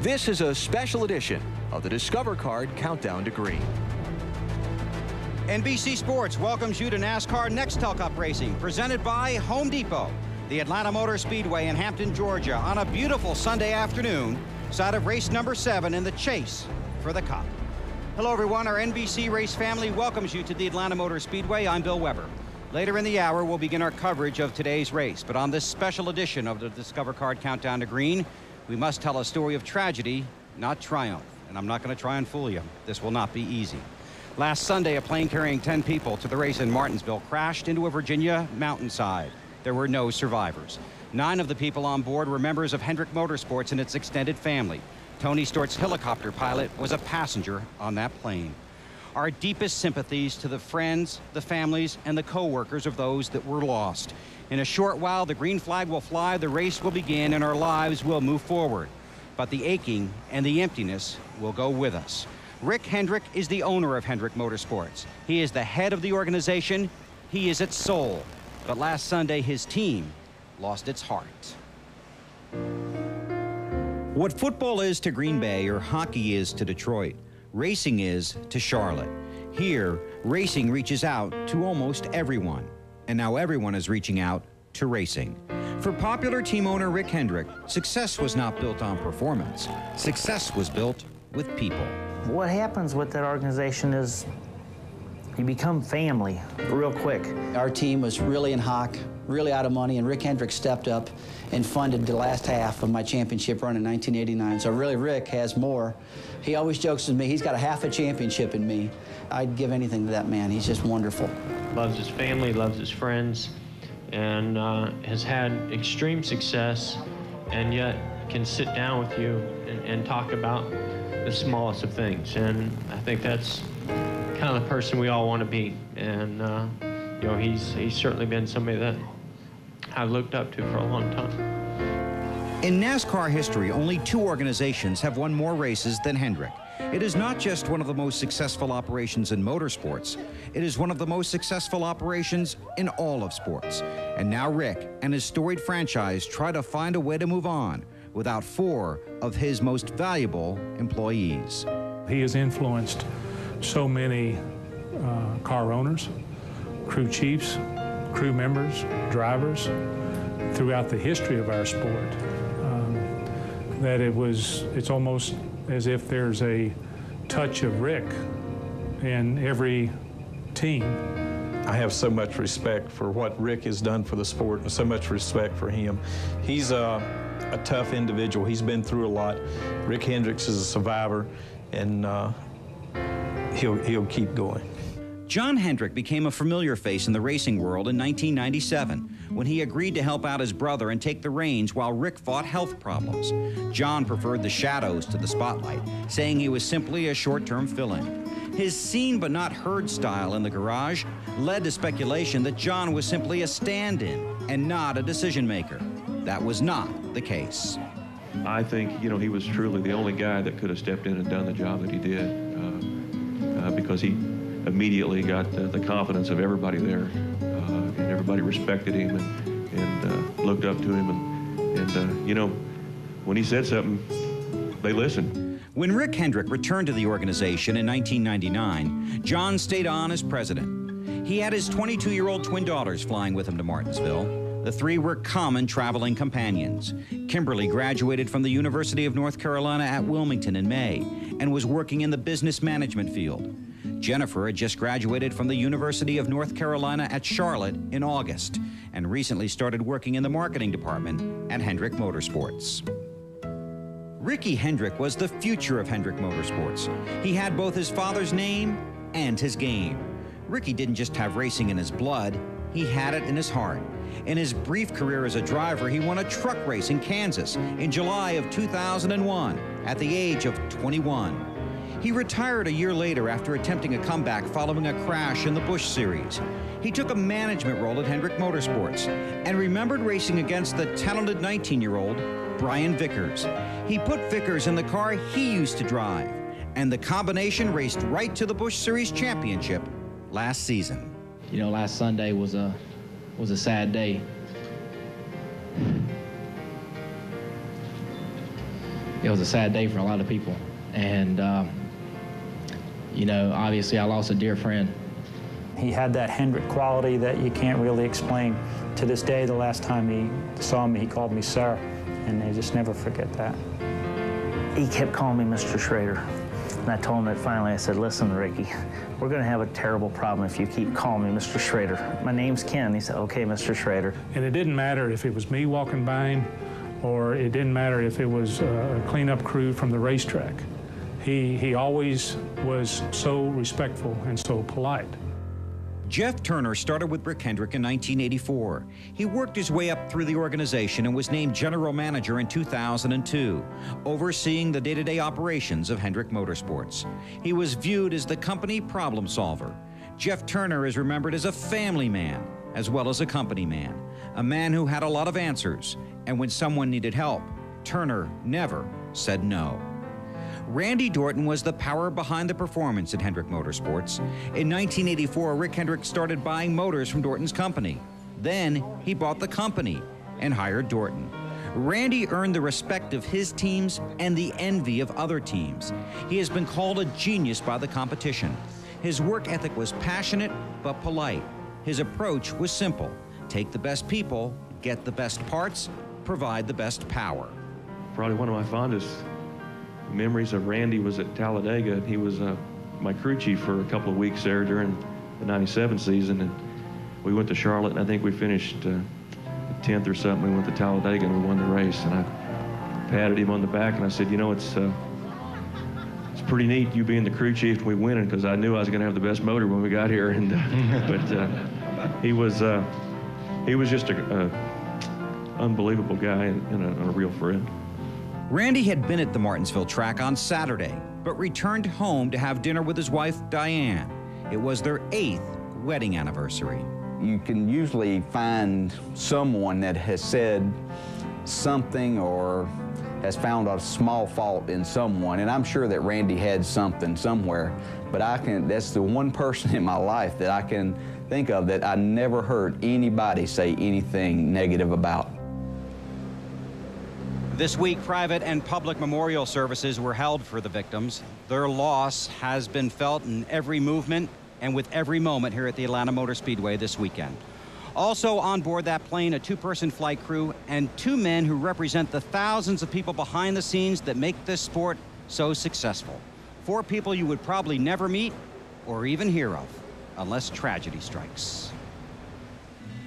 This is a special edition of the Discover Card Countdown to Green. NBC Sports welcomes you to NASCAR Nextel Cup Racing, presented by Home Depot, the Atlanta Motor Speedway in Hampton, Georgia, on a beautiful Sunday afternoon, side of race number 7 in the chase for the Cup. Hello, everyone. Our NBC Race family welcomes you to the Atlanta Motor Speedway. I'm Bill Weber. Later in the hour, we'll begin our coverage of today's race. But on this special edition of the Discover Card Countdown to Green, we must tell a story of tragedy, not triumph. And I'm not going to try and fool you. This will not be easy. Last Sunday, a plane carrying 10 people to the race in Martinsville crashed into a Virginia mountainside. There were no survivors. 9 of the people on board were members of Hendrick Motorsports and its extended family. Tony Stewart's helicopter pilot was a passenger on that plane. Our deepest sympathies to the friends, the families, and the co-workers of those that were lost. In a short while, the green flag will fly, the race will begin, and our lives will move forward. But the aching and the emptiness will go with us. Rick Hendrick is the owner of Hendrick Motorsports. He is the head of the organization. He is its soul. But last Sunday, his team lost its heart. What football is to Green Bay or hockey is to Detroit, racing is to Charlotte. Here, racing reaches out to almost everyone. And now everyone is reaching out to racing. For popular team owner Rick Hendrick, success was not built on performance. Success was built with people. What happens with that organization is you become family real quick. Our team was really in hock, really out of money, and Rick Hendrick stepped up and funded the last half of my championship run in 1989. So really, Rick has more. He always jokes with me, he's got a half a championship in me. I'd give anything to that man. He's just wonderful. Loves his family, loves his friends, and has had extreme success, and yet can sit down with you and talk about the smallest of things. And I think that's kind of the person we all want to be. And you know, he's certainly been somebody that I've looked up to for a long time. In NASCAR history, only 2 organizations have won more races than Hendrick. It is not just one of the most successful operations in motorsports, it is one of the most successful operations in all of sports. And now Rick and his storied franchise try to find a way to move on without 4 of his most valuable employees. He has influenced so many car owners, crew chiefs, crew members, drivers throughout the history of our sport, that it's almost as if there's a touch of Rick in every team. I have so much respect for what Rick has done for the sport and so much respect for him. He's a tough individual. He's been through a lot. Rick Hendricks is a survivor, and he'll keep going. John Hendrick became a familiar face in the racing world in 1997 when he agreed to help out his brother and take the reins while Rick fought health problems. John preferred the shadows to the spotlight, saying he was simply a short-term fill-in. His seen but not heard style in the garage led to speculation that John was simply a stand-in and not a decision-maker. That was not the case. I think, you know, he was truly the only guy that could have stepped in and done the job that he did because he immediately got the confidence of everybody there, and everybody respected him and looked up to him, and you know, when he said something, they listened. When Rick Hendrick returned to the organization in 1999, John stayed on as president. He had his 22-year-old twin daughters flying with him to Martinsville. The 3 were common traveling companions. Kimberly graduated from the University of North Carolina at Wilmington in May and was working in the business management field. Jennifer had just graduated from the University of North Carolina at Charlotte in August and recently started working in the marketing department at Hendrick Motorsports. Ricky Hendrick was the future of Hendrick Motorsports. He had both his father's name and his game. Ricky didn't just have racing in his blood, he had it in his heart. In his brief career as a driver, he won a truck race in Kansas in July of 2001 at the age of 21. He retired a year later after attempting a comeback following a crash in the Busch Series. He took a management role at Hendrick Motorsports and remembered racing against the talented 19-year-old Brian Vickers. He put Vickers in the car he used to drive, and the combination raced right to the Busch Series championship last season. You know, last Sunday was a sad day. it was a sad day for a lot of people. And, you know, obviously I lost a dear friend. He had that Hendrick quality that you can't really explain. To this day, the last time he saw me, he called me sir, and I just never forget that. He kept calling me Mr. Schrader. And I told him that finally. I said, listen, Ricky, we're going to have a terrible problem if you keep calling me Mr. Schrader. My name's Ken. He said, okay, Mr. Schrader. And it didn't matter if it was me walking by him, or it didn't matter if it was a cleanup crew from the racetrack. He always was so respectful and so polite. Jeff Turner started with Rick Hendrick in 1984. He worked his way up through the organization and was named general manager in 2002, overseeing the day-to-day operations of Hendrick Motorsports. He was viewed as the company problem solver. Jeff Turner is remembered as a family man, as well as a company man, a man who had a lot of answers, and when someone needed help, Turner never said no. Randy Dorton was the power behind the performance at Hendrick Motorsports. In 1984, Rick Hendrick started buying motors from Dorton's company. Then he bought the company and hired Dorton. Randy earned the respect of his teams and the envy of other teams. He has been called a genius by the competition. His work ethic was passionate but polite. His approach was simple: take the best people, get the best parts, provide the best power. Probably one of my fondest memories of Randy was at Talladega. He was my crew chief for a couple of weeks there during the '97 season, and we went to Charlotte, and I think we finished 10th or something. We went to Talladega and we won the race, and I patted him on the back and I said, you know, it's pretty neat you being the crew chief and we winning, because I knew I was going to have the best motor when we got here. And but he was just a unbelievable guy and a real friend. Randy had been at the Martinsville track on Saturday, but returned home to have dinner with his wife, Diane. It was their 8th wedding anniversary. You can usually find someone that has said something or has found a small fault in someone, and I'm sure that Randy had something somewhere, but that's the one person in my life that I can think of that I never heard anybody say anything negative about. This week, private and public memorial services were held for the victims. Their loss has been felt in every movement and with every moment here at the Atlanta Motor Speedway this weekend. Also on board that plane, a 2-person flight crew and 2 men who represent the thousands of people behind the scenes that make this sport so successful. 4 people you would probably never meet or even hear of, unless tragedy strikes.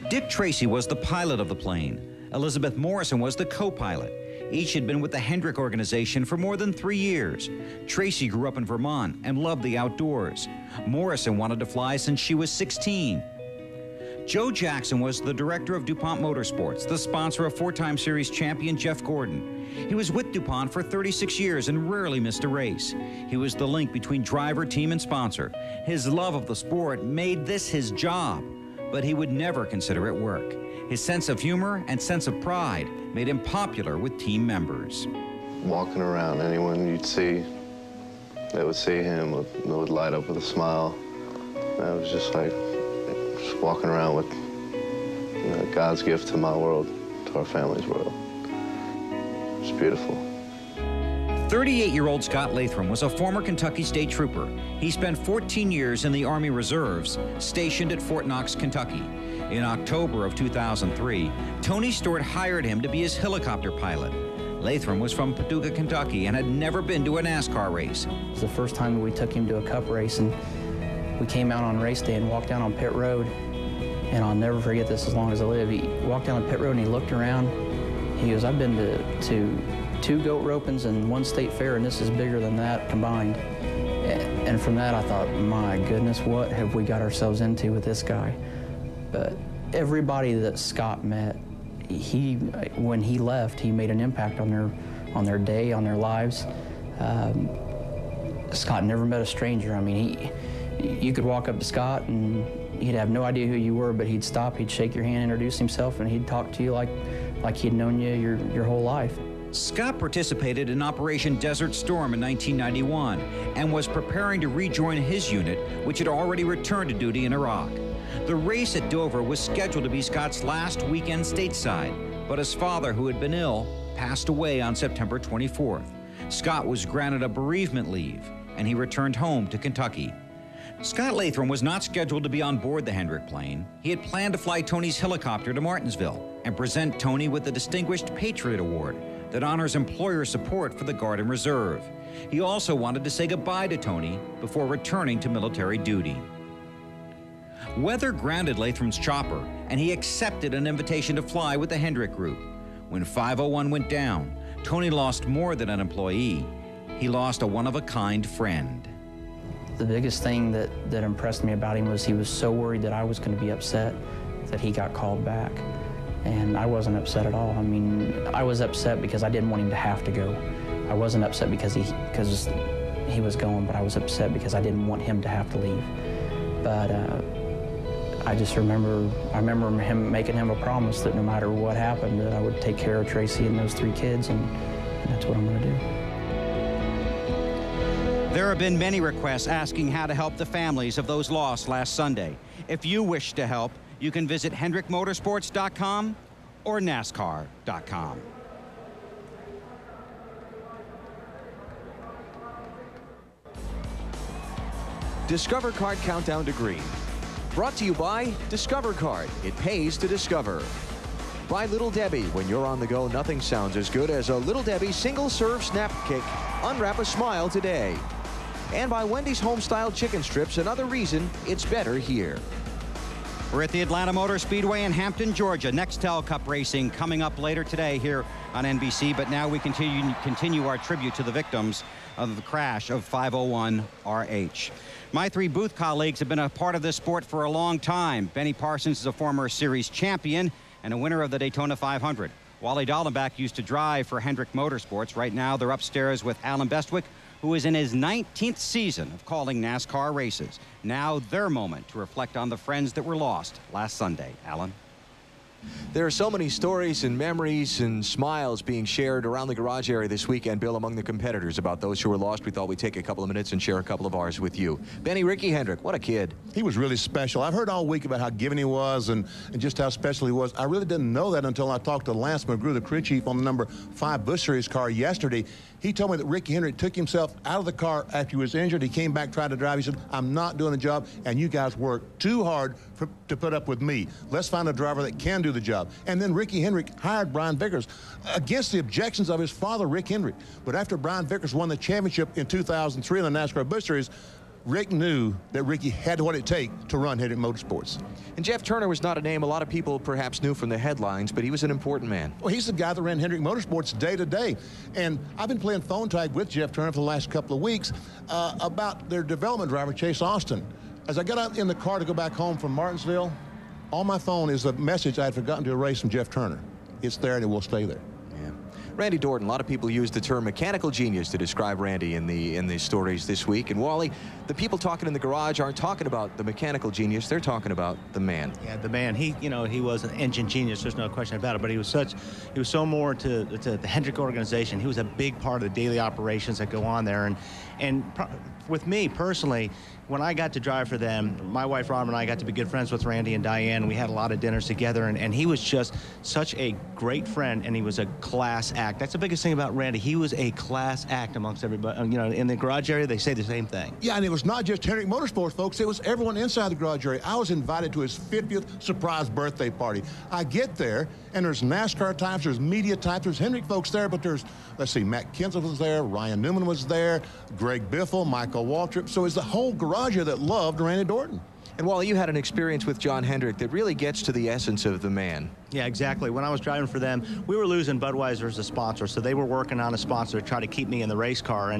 Dick Tracy was the pilot of the plane. Elizabeth Morrison was the co-pilot. Each had been with the Hendrick organization for more than 3 years. Tracy grew up in Vermont and loved the outdoors. Morrison wanted to fly since she was 16. Joe Jackson was the director of DuPont Motorsports, the sponsor of 4-time series champion Jeff Gordon. He was with DuPont for 36 years and rarely missed a race. He was the link between driver, team, and sponsor. His love of the sport made this his job, but he would never consider it work. His sense of humor and sense of pride made him popular with team members. Walking around, anyone you'd see that would see him would light up with a smile. I was just like, just walking around with, you know, God's gift to my world, to our family's world. It's beautiful. 38-year-old Scott Lathram was a former Kentucky State Trooper. He spent 14 years in the Army Reserves, stationed at Fort Knox, Kentucky. In October of 2003, Tony Stewart hired him to be his helicopter pilot. Lathram was from Paducah, Kentucky, and had never been to a NASCAR race. It was the first time we took him to a cup race, and we came out on race day and walked down on pit road, and I'll never forget this as long as I live. He walked down the pit road and he looked around. He goes, I've been to 2 goat ropings and 1 state fair, and this is bigger than that combined. And from that, I thought, my goodness, what have we got ourselves into with this guy? But everybody that Scott met, when he left, he made an impact on their day, on their lives. Scott never met a stranger. I mean, you could walk up to Scott and he'd have no idea who you were, but he'd stop, he'd shake your hand, introduce himself, and he'd talk to you like he'd known you your whole life. Scott participated in Operation Desert Storm in 1991 and was preparing to rejoin his unit, which had already returned to duty in Iraq. The race at Dover was scheduled to be Scott's last weekend stateside, but his father, who had been ill, passed away on September 24th. Scott was granted a bereavement leave, and he returned home to Kentucky. Scott Lathram was not scheduled to be on board the Hendrick plane. He had planned to fly Tony's helicopter to Martinsville and present Tony with the Distinguished Patriot Award that honors employer support for the Guard and Reserve. He also wanted to say goodbye to Tony before returning to military duty. Weather grounded Lathram's chopper, and he accepted an invitation to fly with the Hendrick Group. When 501 went down, Tony lost more than an employee. He lost a one-of-a-kind friend. The biggest thing that impressed me about him was he was so worried that I was going to be upset that he got called back. And I wasn't upset at all. I mean, I was upset because I didn't want him to have to go. I wasn't upset because he was going, but I was upset because I didn't want him to have to leave. But I remember him making him a promise that no matter what happened, that I would take care of Tracy and those 3 kids, and that's what I'm going to do. There have been many requests asking how to help the families of those lost last Sunday. If you wish to help, you can visit HendrickMotorsports.com or NASCAR.com. Discover Card Countdown to Green. Brought to you by Discover Card. It pays to discover. By Little Debbie. When you're on the go, nothing sounds as good as a Little Debbie single-serve snap kick. Unwrap a smile today. And by Wendy's Homestyle Chicken Strips, another reason it's better here. We're at the Atlanta Motor Speedway in Hampton, Georgia. Nextel Cup racing coming up later today here on NBC. But now we continue our tribute to the victims of the crash of 501 RH. My 3 booth colleagues have been a part of this sport for a long time. Benny Parsons is a former series champion and a winner of the Daytona 500. Wally Dallenbach used to drive for Hendrick Motorsports. Right now they're upstairs with Alan Bestwick, who is in his 19th season of calling NASCAR races. Now their moment to reflect on the friends that were lost last Sunday. Alan? There are so many stories and memories and smiles being shared around the garage area this weekend, Bill, among the competitors about those who were lost. We thought we'd take a couple of minutes and share a couple of ours with you. Benny Ricky Hendrick, what a kid. He was really special. I've heard all week about how giving he was and just how special he was. I really didn't know that until I talked to Lance McGrew, the crew chief on the number 5 Busch Series car yesterday. He told me that Ricky Hendrick took himself out of the car after he was injured. He came back, tried to drive. He said, I'm not doing the job, and you guys worked too hard to put up with me. Let's find a driver that can do the job. And then Ricky Hendrick hired Brian Vickers against the objections of his father, Rick Hendrick. But after Brian Vickers won the championship in 2003 in the NASCAR Busch Series, Rick knew that Ricky had what it takes to run Hendrick Motorsports. And Jeff Turner was not a name a lot of people perhaps knew from the headlines, but he was an important man. Well, he's the guy that ran Hendrick Motorsports day to day. And I've been playing phone tag with Jeff Turner for the last couple of weeks about their development driver, Chase Austin. As I got out in the car to go back home from Martinsville, on my phone is a message I had forgotten to erase from Jeff Turner. It's there and it will stay there. Randy Dorton, a lot of people use the term mechanical genius to describe Randy in the stories this week. And Wally, the people talking in the garage aren't talking about the mechanical genius, they're talking about the man. Yeah, the man. He was an engine genius, there's no question about it, but he was so more to the Hendrick organization. He was a big part of the daily operations that go on there. And with me personally, when I got to drive for them, my wife Robin and I got to be good friends with Randy and Diane. We had a lot of dinners together, and he was just such a great friend, and he was a class act. That's the biggest thing about Randy. He was a class act amongst everybody. In the garage area, they say the same thing. Yeah, and it was not just Hendrick Motorsports, folks. It was everyone inside the garage area. I was invited to his 50th surprise birthday party. I get there, and there's NASCAR types, there's media types, there's Hendrick folks there, but there's, let's see, Matt Kenseth was there, Ryan Newman was there, Greg Biffle, Michael Waltrip. So it's the whole garage here that loved Randy Dorton. And Wally, you had an experience with John Hendrick that really gets to the essence of the man. Yeah, exactly. When I was driving for them, we were losing Budweiser as a sponsor, so they were working on a sponsor to try to keep me in the race car.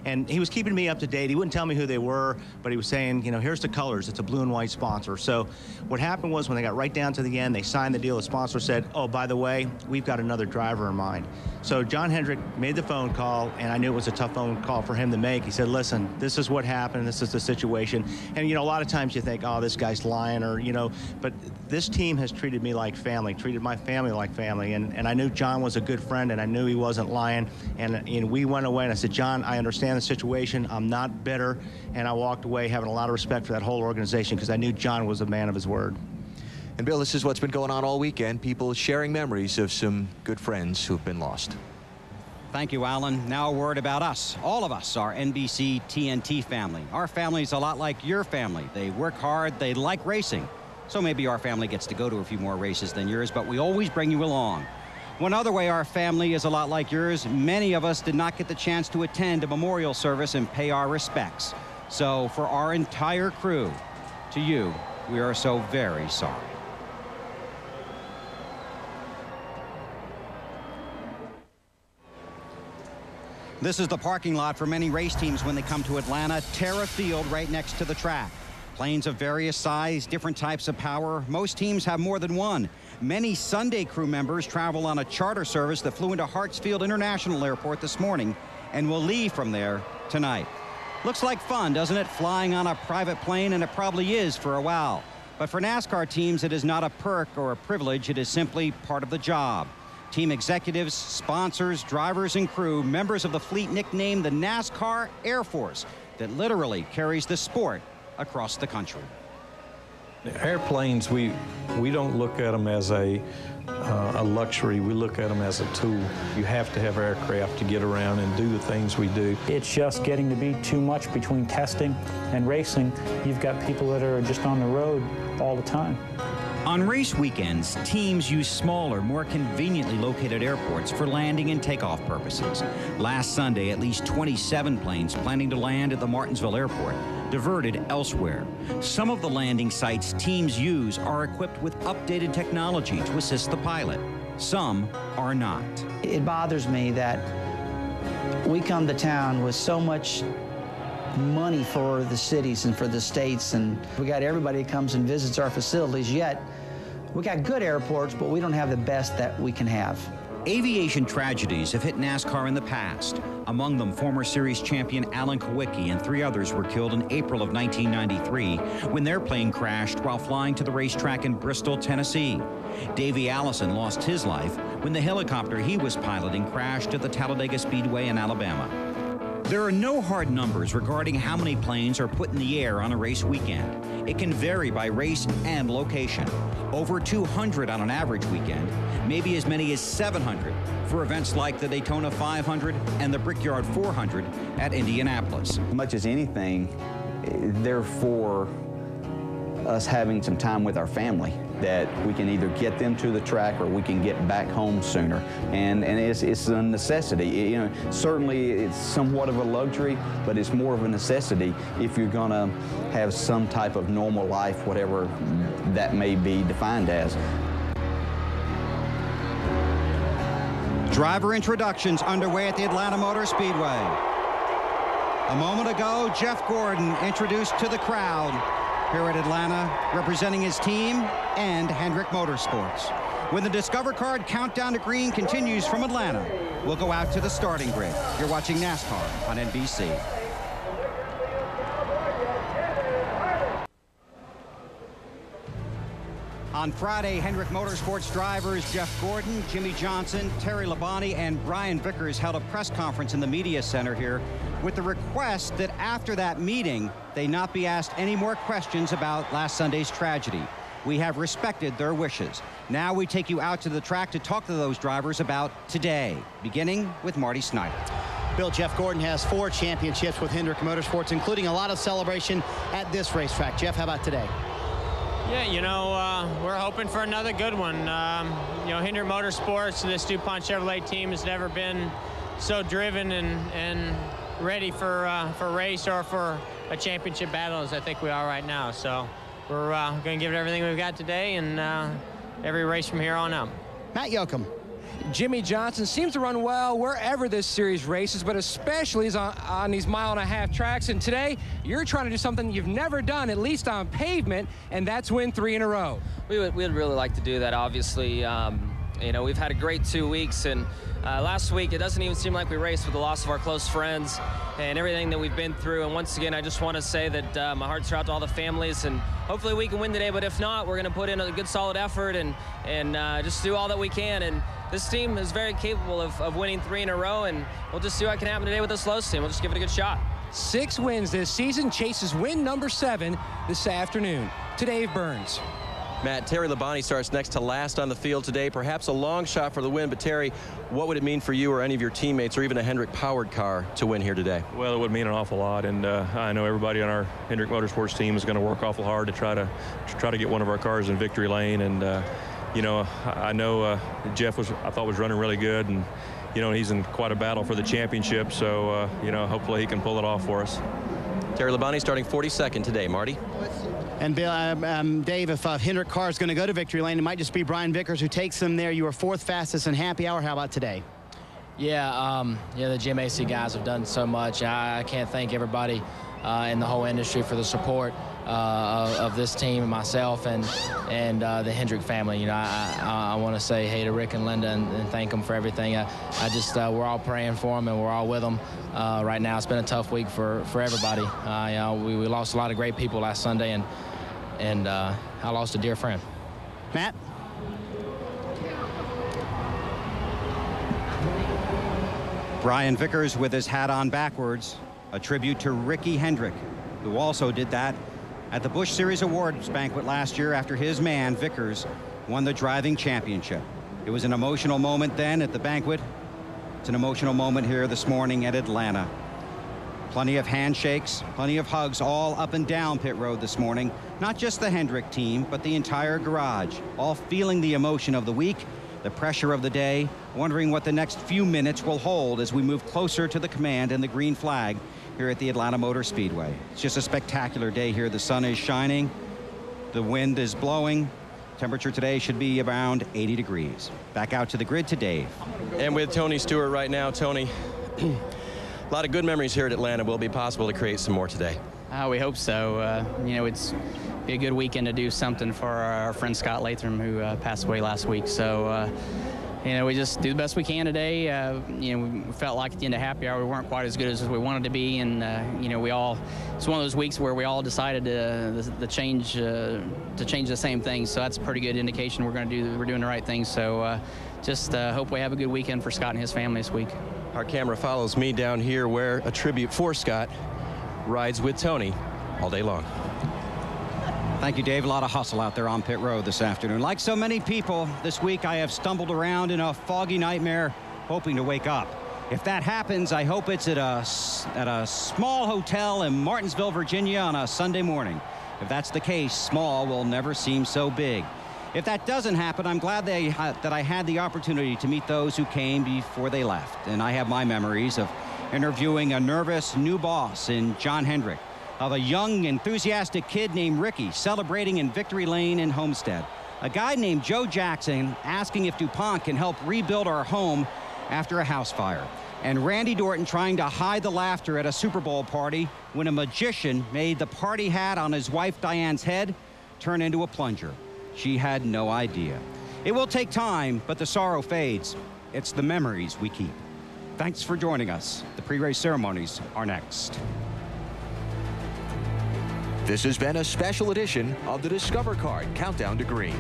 And he was keeping me up to date. He wouldn't tell me who they were, but he was saying, here's the colors. It's a blue and white sponsor. So what happened was when they got right down to the end, they signed the deal. The sponsor said, oh, by the way, we've got another driver in mind. So John Hendrick made the phone call, and I knew it was a tough phone call for him to make. He said, listen, this is what happened. This is the situation. And, a lot of times you think, oh, this guy's lying, but this team has treated me like family, treated my family like family. And I knew John was a good friend, and I knew he wasn't lying. And we went away, and I said, John, I understand the situation. I'm not bitter. And I walked away having a lot of respect for that whole organization because I knew John was a man of his word. And Bill, this is what's been going on all weekend. People sharing memories of some good friends who've been lost. Thank you, Alan. Now a word about us. All of us are NBC TNT family. Our family's a lot like your family. They work hard, they like racing. So maybe our family gets to go to a few more races than yours, but we always bring you along. One other way our family is a lot like yours, many of us did not get the chance to attend a memorial service and pay our respects. So for our entire crew, to you, we are so very sorry. This is the parking lot for many race teams when they come to Atlanta. Terra Field right next to the track. Planes of various size, different types of power. Most teams have more than one. Many Sunday crew members travel on a charter service that flew into Hartsfield International Airport this morning and will leave from there tonight. Looks like fun, doesn't it? Flying on a private plane, and it probably is for a while. But for NASCAR teams, it is not a perk or a privilege. It is simply part of the job. Team executives, sponsors, drivers, and crew, members of the fleet nicknamed the NASCAR Air Force, that literally carries the sport across the country. Airplanes, we don't look at them as a luxury. We look at them as a tool. You have to have aircraft to get around and do the things we do. It's just getting to be too much between testing and racing. You've got people that are just on the road all the time. On race weekends, teams use smaller, more conveniently located airports for landing and takeoff purposes. Last Sunday, at least 27 planes planning to land at the Martinsville Airport diverted elsewhere. Some of the landing sites teams use are equipped with updated technology to assist the pilot. Some are not. It bothers me that we come to town with so much money for the cities and for the states, and we got everybody that comes and visits our facilities, yet we got good airports, but we don't have the best that we can have. Aviation tragedies have hit NASCAR in the past. Among them, former series champion Alan Kawicki and 3 others were killed in April of 1993 when their plane crashed while flying to the racetrack in Bristol, Tennessee. Davey Allison lost his life when the helicopter he was piloting crashed at the Talladega Speedway in Alabama. There are no hard numbers regarding how many planes are put in the air on a race weekend. It can vary by race and location. Over 200 on an average weekend, maybe as many as 700 for events like the Daytona 500 and the Brickyard 400 at Indianapolis. As much as anything, they're for us having some time with our family, that we can either get them to the track or we can get back home sooner. And it's a necessity. You know, certainly it's somewhat of a luxury, but it's more of a necessity if you're gonna have some type of normal life, whatever that may be defined as. Driver introductions underway at the Atlanta Motor Speedway. A moment ago, Jeff Gordon introduced to the crowd here at Atlanta, representing his team and Hendrick Motorsports. When the Discover Card countdown to green continues from Atlanta, we'll go out to the starting grid. You're watching NASCAR on NBC. On Friday, Hendrick Motorsports drivers Jeff Gordon, Jimmy Johnson, Terry Labonte, and Brian Vickers held a press conference in the media center here with the request that after that meeting, they not be asked any more questions about last Sunday's tragedy. We have respected their wishes. Now we take you out to the track to talk to those drivers about today, beginning with Marty Snider. Bill, Jeff Gordon has 4 championships with Hendrick Motorsports, including a lot of celebration at this racetrack. Jeff, how about today? Yeah, you know, we're hoping for another good one. You know, Hendrick Motorsports and this DuPont Chevrolet team has never been so driven and ready for a race or for a championship battle as I think we are right now. So we're going to give it everything we've got today and every race from here on out. Matt Yoakum. Jimmy Johnson seems to run well wherever this series races, but especially on these mile-and-a-half tracks. And today, you're trying to do something you've never done, at least on pavement, and that's win 3 in a row. We'd really like to do that, obviously. You know, we've had a great 2 weeks, and last week it doesn't even seem like we raced with the loss of our close friends and everything that we've been through. And once again, I just want to say that my hearts are out to all the families, and hopefully we can win today. But if not, we're going to put in a good, solid effort and just do all that we can. And this team is very capable of winning 3 in a row, and we'll just see what can happen today with this Lowe's team. We'll just give it a good shot. 6 wins this season, chases win number 7 this afternoon. To Dave Burns. Matt, Terry Labonte starts next to last on the field today. Perhaps a long shot for the win, but Terry, what would it mean for you or any of your teammates or even a Hendrick-powered car to win here today? Well, it would mean an awful lot, and I know everybody on our Hendrick Motorsports team is going to work awful hard to try to get one of our cars in victory lane. And you know, I know Jeff I thought was running really good, and you know, he's in quite a battle for the championship. So you know, hopefully he can pull it off for us. Terry Labonte starting 42nd today. Marty? And Bill, Dave, if Hendrick car is going to go to victory lane, it might just be Brian Vickers who takes them there. You were 4th fastest in happy hour. How about today? Yeah, the GMAC guys have done so much. I can't thank everybody in the whole industry for the support of this team and myself and the Hendrick family. You know, I want to say hey to Rick and Linda and thank them for everything. I just we're all praying for them and we're all with them right now. It's been a tough week for everybody. You know, we lost a lot of great people last Sunday and I lost a dear friend. Matt? Brian Vickers with his hat on backwards, a tribute to Ricky Hendrick, who also did that at the Busch Series Awards banquet last year after his man, Vickers, won the driving championship. It was an emotional moment then at the banquet. It's an emotional moment here this morning at Atlanta. Plenty of handshakes, plenty of hugs all up and down pit road this morning. Not just the Hendrick team, but the entire garage, all feeling the emotion of the week, the pressure of the day, wondering what the next few minutes will hold as we move closer to the command and the green flag here at the Atlanta Motor Speedway. It's just a spectacular day here. The sun is shining, the wind is blowing. Temperature today should be around 80 degrees. Back out to the grid to Dave. And with Tony Stewart right now. Tony, a lot of good memories here at Atlanta. Will it be possible to create some more today? We hope so. You know, it's be a good weekend to do something for our friend Scott Latham, who passed away last week. So, you know, we just do the best we can today. You know, we felt like at the end of happy hour we weren't quite as good as we wanted to be, and you know, it's one of those weeks where we all decided to change the same thing. So that's a pretty good indication we're doing the right thing. So just hope we have a good weekend for Scott and his family this week. Our camera follows me down here where a tribute for Scott rides with Tony all day long. Thank you, Dave. A lot of hustle out there on pit road this afternoon. Like so many people this week, I have stumbled around in a foggy nightmare hoping to wake up. If that happens, I hope it's at a small hotel in Martinsville, Virginia on a Sunday morning. If that's the case, small will never seem so big. If that doesn't happen, I'm glad that I had the opportunity to meet those who came before they left. And I have my memories of interviewing a nervous new boss in John Hendrick, of a young, enthusiastic kid named Ricky celebrating in victory lane in Homestead, a guy named Joe Jackson asking if DuPont can help rebuild our home after a house fire, and Randy Dorton trying to hide the laughter at a Super Bowl party when a magician made the party hat on his wife Diane's head turn into a plunger. She had no idea. It will take time, but the sorrow fades. It's the memories we keep. Thanks for joining us. The pre-race ceremonies are next. This has been a special edition of the Discover Card Countdown to Green.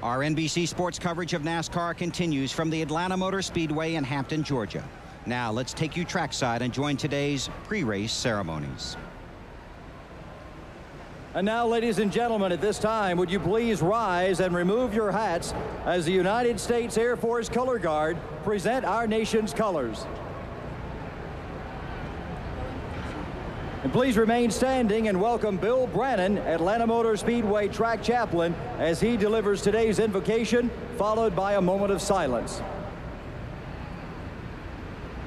Our NBC Sports coverage of NASCAR continues from the Atlanta Motor Speedway in Hampton, Georgia. Now let's take you trackside and join today's pre-race ceremonies. And now, ladies and gentlemen, at this time, would you please rise and remove your hats as the United States Air Force Color Guard present our nation's colors. And please remain standing and welcome Bill Brannon, Atlanta Motor Speedway track chaplain, as he delivers today's invocation, followed by a moment of silence.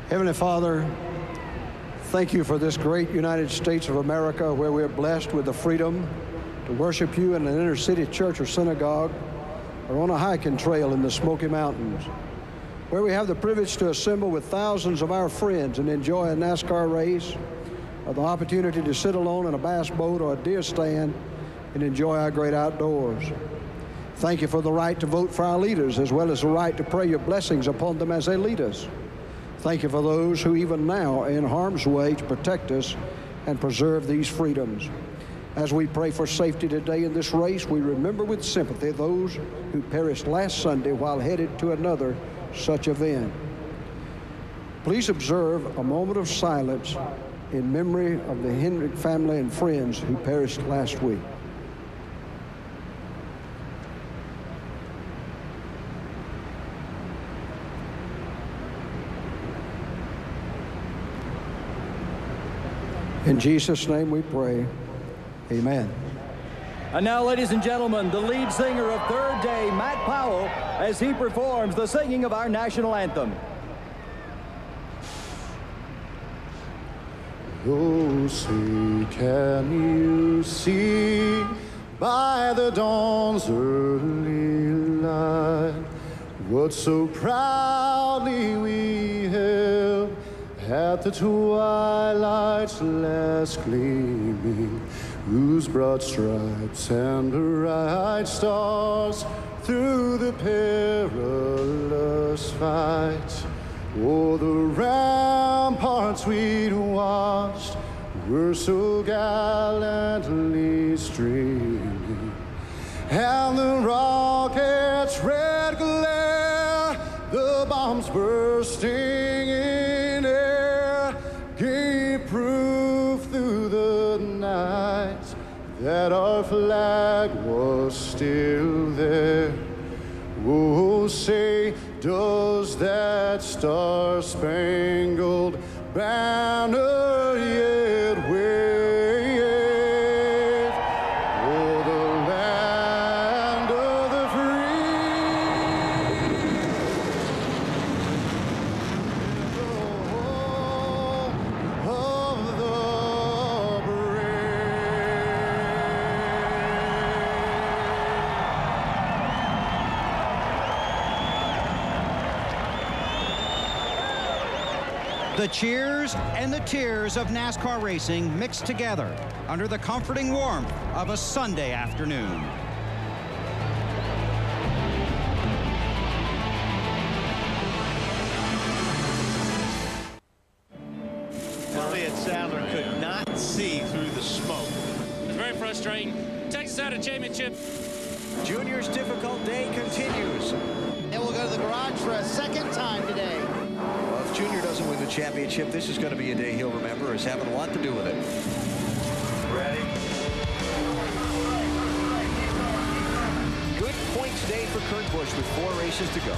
Heavenly Father, thank you for this great United States of America, where we're blessed with the freedom to worship you in an inner city church or synagogue, or on a hiking trail in the Smoky Mountains, where we have the privilege to assemble with thousands of our friends and enjoy a NASCAR race, or the opportunity to sit alone in a bass boat or a deer stand and enjoy our great outdoors. Thank you for the right to vote for our leaders, as well as the right to pray your blessings upon them as they lead us. Thank you for those who even now are in harm's way to protect us and preserve these freedoms. As we pray for safety today in this race, we remember with sympathy those who perished last Sunday while headed to another such event. Please observe a moment of silence in memory of the Hendrick family and friends who perished last week. In Jesus' name we pray, amen. And now, ladies and gentlemen, the lead singer of Third Day, Matt Powell, as he performs the singing of our national anthem. Oh, say, can you see by the dawn's early light what so proudly we held at the twilight's last gleaming, whose broad stripes and bright stars through the perilous fight o'er the ramparts we'd watched were so gallantly streaming, and the rocket's red glare, the bombs bursting in air, gave proof through the night that our flag was still there. Oh, say, does that star-spangled banner yet wave o'er the land of the free, of the The cheers and the tears of NASCAR racing mixed together under the comforting warmth of a Sunday afternoon. Elliott Sadler could not see through the smoke. It's very frustrating. Takes us out of championship. Junior's difficult day continues. And we'll go to the garage for a second time today. Well, if Junior doesn't win the championship, this is going to be a day he'll remember as having a lot to do with it. Ready? Good points day for Kurt Busch with 4 races to go.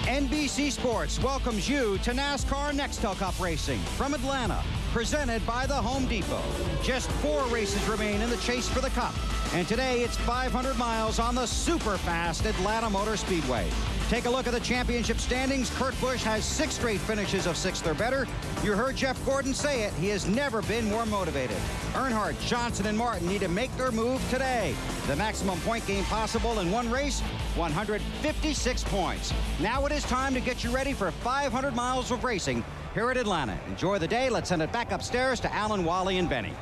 NBC Sports welcomes you to NASCAR Nextel Cup Racing from Atlanta, presented by the Home Depot. Just 4 races remain in the chase for the Cup, and today it's 500 miles on the super fast Atlanta Motor Speedway. Take a look at the championship standings. Kurt Busch has 6 straight finishes of 6th or better. You heard Jeff Gordon say it. He has never been more motivated. Earnhardt, Johnson, and Martin need to make their move today. The maximum point gain possible in one race, 156 points. Now it is time to get you ready for 500 miles of racing here at Atlanta. Enjoy the day. Let's send it back upstairs to Alan, Wally, and Benny.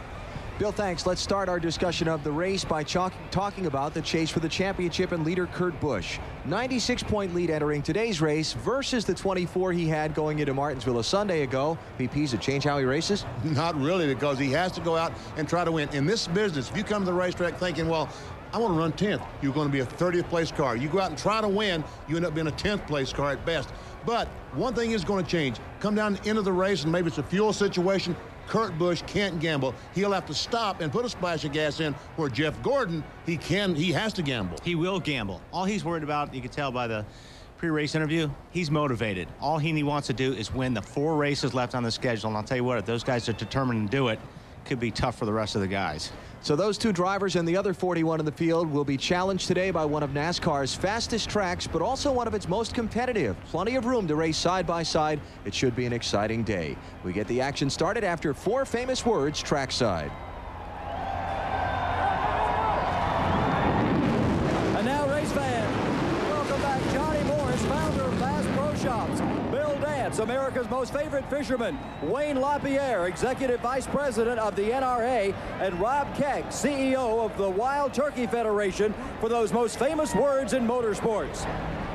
Bill, thanks. Let's start our discussion of the race by talking about the chase for the championship and leader Kurt Busch. 96-point lead entering today's race versus the 24 he had going into Martinsville a Sunday ago. VP's to change how he races? Not really, because he has to go out and try to win. In this business, if you come to the racetrack thinking, well, I want to run 10th, you're going to be a 30th place car. You go out and try to win, you end up being a 10th place car at best. But one thing is going to change. Come down to the end of the race, and maybe it's a fuel situation. Kurt Busch can't gamble. He'll have to stop and put a splash of gas in, where Jeff Gordon, he has to gamble. He will gamble. All he's worried about, you can tell by the pre-race interview, he's motivated. All he wants to do is win the 4 races left on the schedule. And I'll tell you what, if those guys are determined to do it, could be tough for the rest of the guys. So those 2 drivers and the other 41 in the field will be challenged today by one of NASCAR's fastest tracks, but also one of its most competitive. Plenty of room to race side by side. It should be an exciting day. We get the action started after 4 famous words trackside. And now, race fans, welcome back Johnny Morris, founder of Bass Pro Shops, Bill Dance, It's America's most favorite fisherman, Wayne LaPierre, Executive Vice President of the NRA, and Rob Keck, CEO of the Wild Turkey Federation, for those most famous words in motorsports.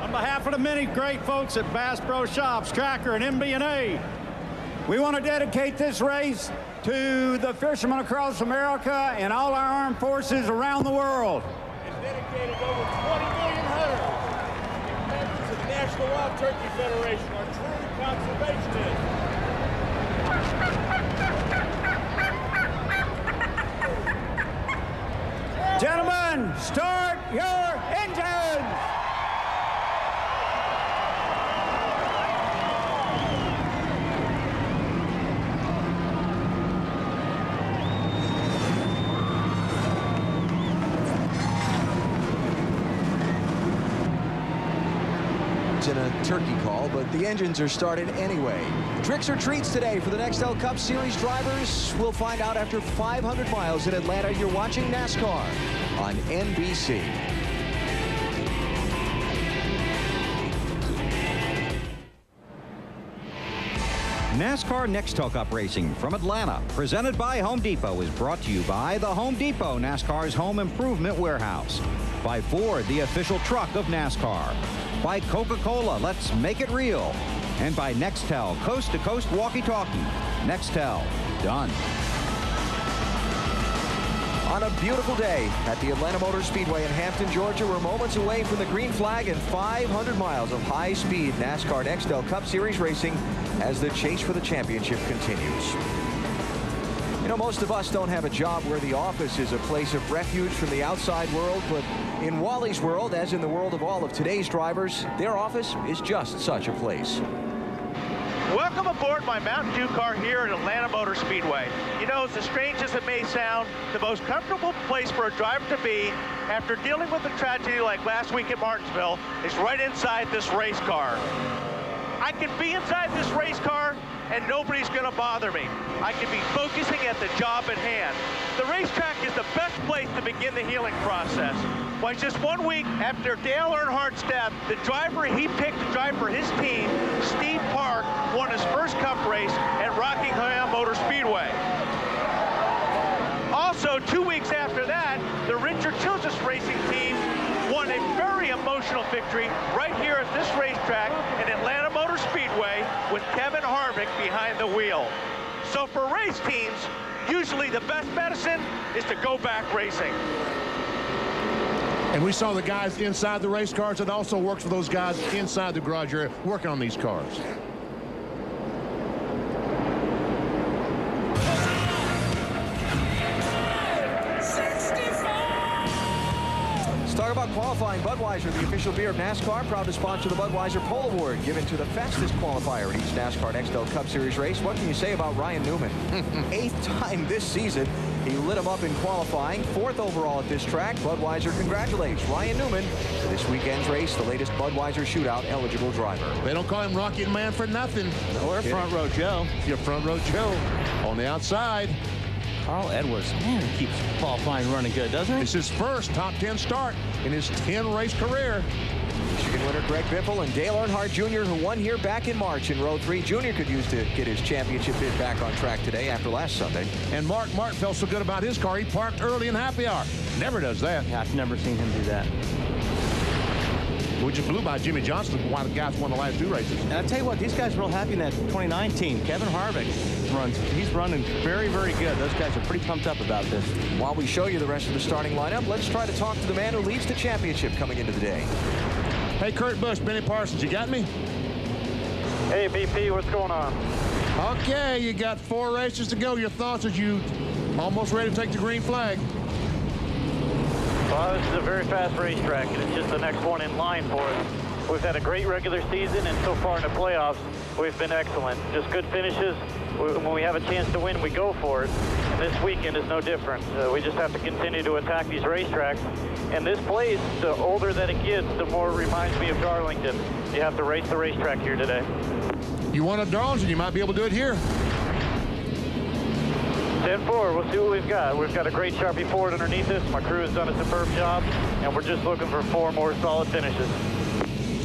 On behalf of the many great folks at Bass Pro Shops, Tracker, and MB&A, we want to dedicate this race to the fishermen across America and all our armed forces around the world. It's dedicated to over 20 million hunters, members of the National Wild Turkey Federation, are true conservationists. Gentlemen, start your engines! In a turkey call, but the engines are started anyway. Tricks or treats today for the Nextel Cup Series drivers? We'll find out after 500 miles in Atlanta. You're watching NASCAR on NBC. NASCAR Nextel Cup Racing from Atlanta, presented by Home Depot, is brought to you by the Home Depot, NASCAR's home improvement warehouse. By Ford, the official truck of NASCAR. By Coca-Cola, let's make it real. And by Nextel, coast-to-coast walkie-talkie. Nextel, done. On a beautiful day at the Atlanta Motor Speedway in Hampton, Georgia, we're moments away from the green flag and 500 miles of high-speed NASCAR Nextel Cup Series racing as the chase for the championship continues. You know, most of us don't have a job where the office is a place of refuge from the outside world, but in Wally's world, as in the world of all of today's drivers, their office is just such a place. Welcome aboard my Mountain Dew car here at Atlanta Motor Speedway. You know, as strange as it may sound, the most comfortable place for a driver to be after dealing with a tragedy like last week at Martinsville is right inside this race car. I can be inside this race car and nobody's going to bother me. I can be focusing at the job at hand. The racetrack is the best place to begin the healing process. Why, just 1 week after Dale Earnhardt's death, the driver he picked to drive for his team, Steve Park, won his first Cup race at Rockingham Motor Speedway. Also, 2 weeks after that, the Richard Childress Racing team won a very emotional victory right here at this racetrack in Atlanta Motor Speedway with Kevin Harvick behind the wheel. So for race teams, usually the best medicine is to go back racing. And we saw the guys inside the race cars. It also works for those guys inside the garage area working on these cars. Let's talk about qualifying. Budweiser, the official beer of NASCAR, proud to sponsor the Budweiser Pole Award, given to the fastest qualifier in each NASCAR Nextel Cup Series race. What can you say about Ryan Newman? 8th time this season. He lit him up in qualifying. 4th overall at this track. Budweiser congratulates Ryan Newman for this weekend's race, the latest Budweiser Shootout eligible driver. They don't call him Rocket Man for nothing. Or Front Row Joe. You're Front Row Joe on the outside. Carl Edwards, man, he keeps qualifying running good, doesn't he? It's his first top 10 start in his 10-race career. Michigan winner Greg Biffle and Dale Earnhardt Jr., who won here back in March in Row 3. Jr. could use to get his championship bid back on track today after last Sunday. And Mark Martin felt so good about his car, he parked early in happy hour. Never does that. Yeah, I've never seen him do that. We just blew by Jimmy Johnson, one of the guys who won the last 2 races. And I tell you what, these guys are real happy in that 2019. Kevin Harvick he's running very, very good. Those guys are pretty pumped up about this. While we show you the rest of the starting lineup, let's try to talk to the man who leads the championship coming into the day. Hey, Kurt Busch, Benny Parsons, you got me? Hey, BP, what's going on? Okay, you got 4 races to go. Your thoughts as you almost ready to take the green flag? Well, this is a very fast racetrack, and it's just the next one in line for us. We've had a great regular season, and so far in the playoffs, we've been excellent. Just good finishes. When we have a chance to win, we go for it. And this weekend is no different. We just have to continue to attack these racetracks. And this place, the older that it gets, the more it reminds me of Darlington. You have to race the racetrack here today. You won at Darlington, you might be able to do it here. 10-4, we'll see what we've got. We've got a great Sharpie Ford underneath us. My crew has done a superb job, and we're just looking for 4 more solid finishes.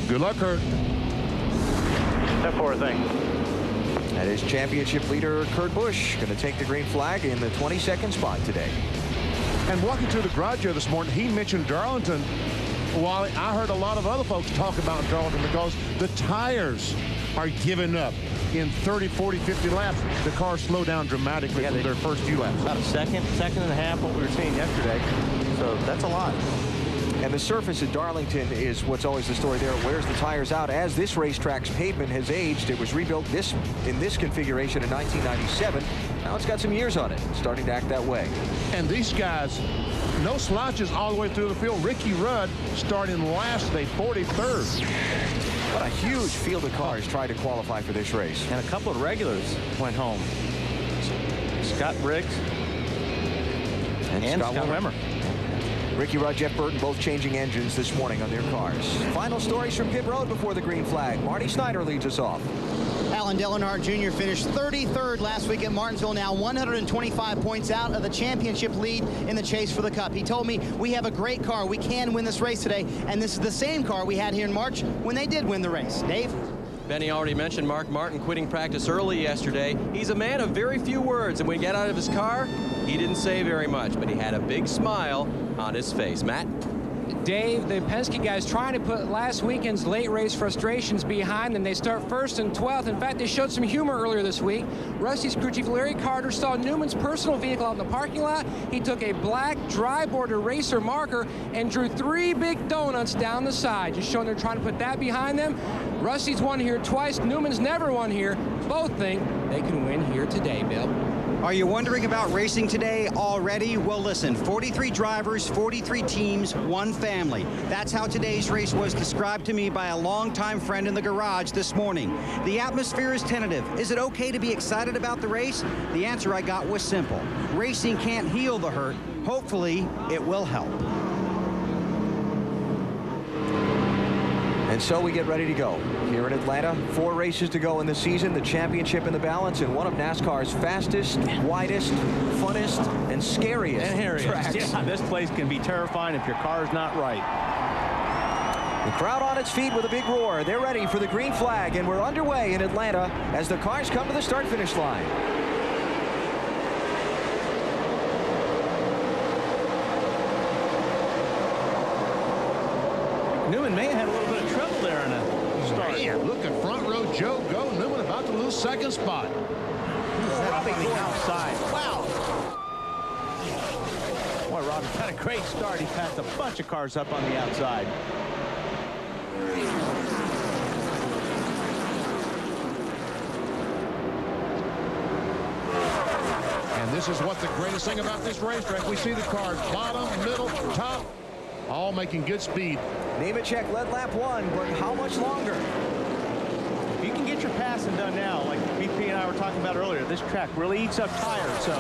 Good luck, Kurt. poor thing. That is championship leader Kurt Busch going to take the green flag in the 22nd spot today. And walking through the garage here this morning, he mentioned Darlington. While I heard a lot of other folks talk about Darlington because the tires are giving up. In 30, 40, 50 laps, the cars slow down dramatically from their first few laps. About a second and a half what we were seeing yesterday. So that's a lot. And the surface at Darlington is what's always the story there. It wears the tires out. As this racetrack's pavement has aged, it was rebuilt in this configuration in 1997. Now it's got some years on it. It's starting to act that way. And these guys, no slouches all the way through the field. Ricky Rudd starting last today, 43rd. What a huge field of cars tried to qualify for this race. And a couple of regulars went home. Scott Briggs and Scott Wimmer. Ricky Rudd, Jeff Burton both changing engines this morning on their cars. Final stories from pit road before the green flag. Marty Snyder leads us off. Alan Dellenhart Jr. finished 33rd last week at Martinsville, now 125 points out of the championship lead in the chase for the Cup. He told me, we have a great car. We can win this race today, and this is the same car we had here in March when they did win the race. Dave? Benny already mentioned Mark Martin quitting practice early yesterday. He's a man of very few words, and when he got out of his car, he didn't say very much, but he had a big smile on his face. Matt? Dave, the Penske guys trying to put last weekend's late race frustrations behind them. They start first and 12th. In fact, they showed some humor earlier this week. Rusty's crew chief Larry Carter saw Newman's personal vehicle out in the parking lot. He took a black dry border racer marker and drew 3 big donuts down the side, just showing they're trying to put that behind them. Rusty's won here twice. Newman's never won here. Both think they can win here today, Bill. Are you wondering about racing today already? Well, listen, 43 drivers, 43 teams, 1 family. That's how today's race was described to me by a longtime friend in the garage this morning. The atmosphere is tentative. Is it okay to be excited about the race? The answer I got was simple. Racing can't heal the hurt. Hopefully, it will help. And so we get ready to go. Here in Atlanta, 4 races to go in the season, the championship in the balance, and one of NASCAR's fastest, widest, funnest, and scariest tracks. Yeah, this place can be terrifying if your car's not right. The crowd on its feet with a big roar. They're ready for the green flag, and we're underway in Atlanta as the cars come to the start-finish line. Newman may have had a little bit of trouble there in the start. Man, look at front row Joe go. Newman about to lose second spot. Robbie on the outside. Wow. Boy, Robbie got a great start. He passed a bunch of cars up on the outside. And this is what the greatest thing about this racetrack. We see the cars bottom, middle, top, all making good speed. Nemechek led lap 1, but how much longer? If you can get your passing done now, like BP and I were talking about earlier, this track really eats up tires. So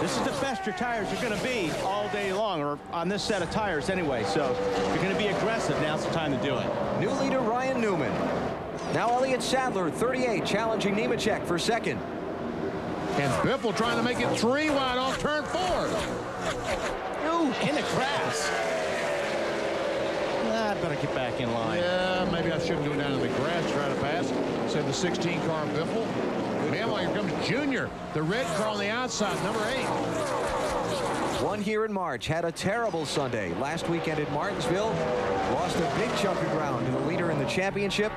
this is the best your tires are going to be all day long, or on this set of tires anyway. So if you're going to be aggressive, now's the time to do it. New leader Ryan Newman. Now Elliott Sadler, 38, challenging Nemechek for second. And Biffle trying to make it 3 wide off turn 4. Ooh, in the grass. I better get back in line. Yeah, maybe I shouldn't go down to the grass try to pass. Said the 16 car Biffle. Meanwhile, here comes Junior, the red car on the outside, number 8. One here in March, had a terrible Sunday. Last weekend at Martinsville, lost a big chunk of ground to the leader in the championship.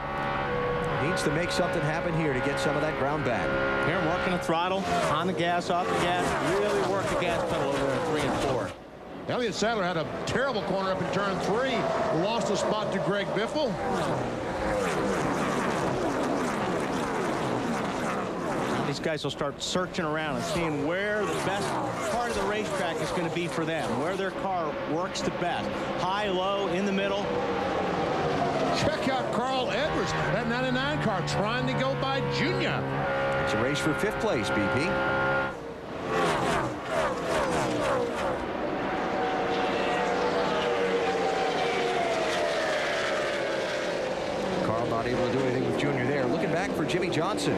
Needs to make something happen here to get some of that ground back. Here, working the throttle, on the gas, off the gas, really work the gas pedal over in 3 and 4. Elliott Sadler had a terrible corner up in turn 3. Lost the spot to Greg Biffle. These guys will start searching around and seeing where the best part of the racetrack is going to be for them, where their car works the best. High, low, in the middle. Check out Carl Edwards, that 99 car, trying to go by Junior. It's a race for 5th place, BP. Not able to do anything with Junior there. Looking back for Jimmy Johnson.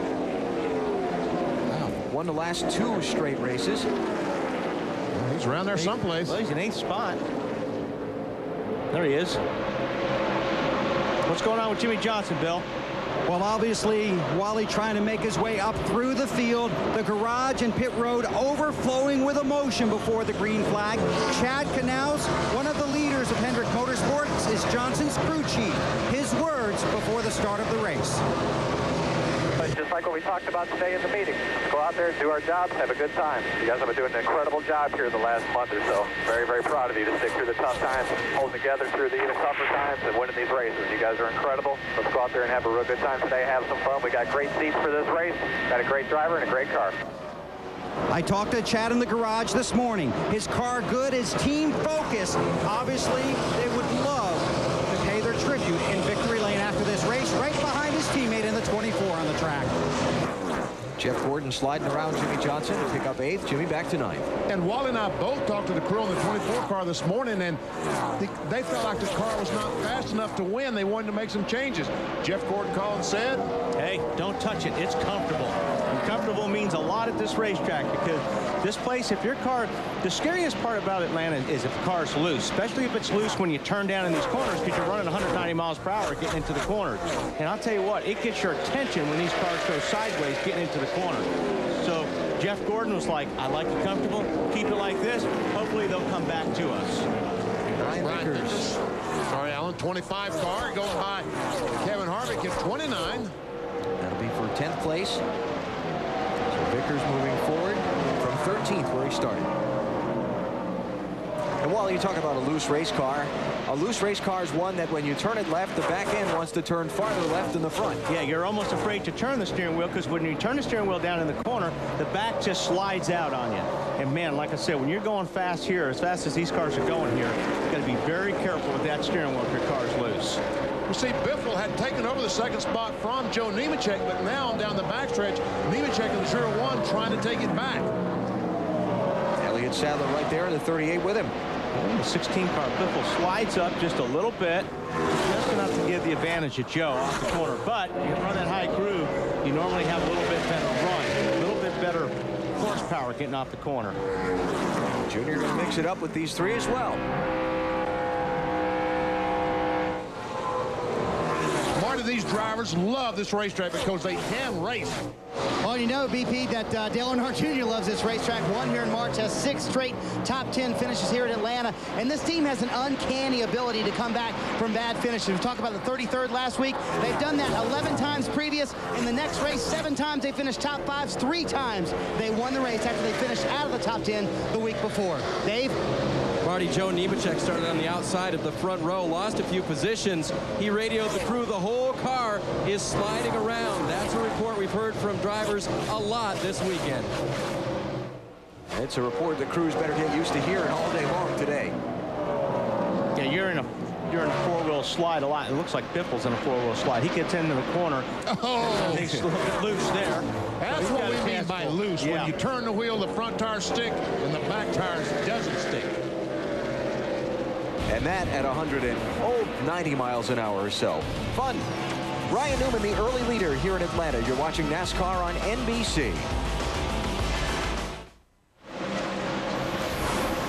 Wow. Won the last 2 straight races. Well, he's around there someplace. Well, he's in 8th spot. There he is. What's going on with Jimmy Johnson, Bill? Well, obviously, Wally trying to make his way up through the field. The garage and pit road overflowing with emotion before the green flag. Chad Knaus, one of the leaders of Hendrick Motorsports, is Johnson's crew chief. His words before the start of the race. But just like what we talked about today in the meeting, let's go out there, do our jobs, have a good time. You guys have been doing an incredible job here the last month or so. Very, very proud of you to stick through the tough times, holding together through the even tougher times, and winning these races. You guys are incredible. Let's go out there and have a real good time today, have some fun. We got great seats for this race, got a great driver and a great car. I talked to Chad in the garage this morning. His car good, his team focused. Obviously, they would love to pay their tribute in victory lane after this race, right behind his teammate in the 24 on the track. Jeff Gordon sliding around Jimmy Johnson to pick up 8th. Jimmy back to 9th. And Wally and I both talked to the crew on the 24 car this morning, and they felt like the car was not fast enough to win. They wanted to make some changes. Jeff Gordon called and said, hey, don't touch it. It's comfortable. And comfortable means a lot at this racetrack, because this place, if your car, the scariest part about Atlanta is if the car is loose, especially if it's loose when you turn down in these corners, because you're running 190 miles per hour getting into the corners. And I'll tell you what, it gets your attention when these cars go sideways getting into the corner. So Jeff Gordon was like, I like it comfortable, keep it like this. Hopefully they'll come back to us. Brian Vickers. Sorry, Alan, 25 car going by Kevin Harvick at 29. That'll be for 10th place. So Vickers moving forward from 13th where he started. And while you talk about a loose race car is one that when you turn it left, the back end wants to turn farther left than the front. Yeah, you're almost afraid to turn the steering wheel, because when you turn the steering wheel down in the corner, the back just slides out on you. And man, like I said, when you're going fast here, as fast as these cars are going here, you got to be very careful with that steering wheel if your car's loose. You see, Biffle had taken over the second spot from Joe Nemechek, but now down the backstretch, Nemechek in the 01 trying to take it back. Elliott Sadler right there in the 38 with him. The 16 car Biffle slides up just a little bit, just enough to give the advantage to Joe off the corner. But you run that high groove, you normally have a little bit better run, a little bit better horsepower getting off the corner. Junior going to mix it up with these three as well. Marty, these drivers love this racetrack because they can race. Well, you know, BP, that Dale Earnhardt Jr. loves this racetrack. Won here in March, has 6 straight top 10 finishes here at Atlanta. And this team has an uncanny ability to come back from bad finishes. We talked about the 33rd last week. They've done that 11 times previous. In the next race, 7 times they finished top 5s. 3 times they won the race after they finished out of the top 10 the week before. Dave? Marty, Joe Nemechek started on the outside of the front row, lost a few positions. He radioed the crew. The whole car is sliding around. That's a report we've heard from drivers a lot this weekend. It's a report the crews better get used to hearing all day long today. Yeah, you're in a 4-wheel slide a lot. It looks like Biffle's in a 4-wheel slide. He gets into the corner. Oh, he's a little bit loose there. That's what we mean by loose. Yeah. When you turn the wheel, the front tires stick, and the back tires doesn't stick. And that at 190 miles an hour or so. Fun. Ryan Newman, the early leader here in Atlanta. You're watching NASCAR on NBC.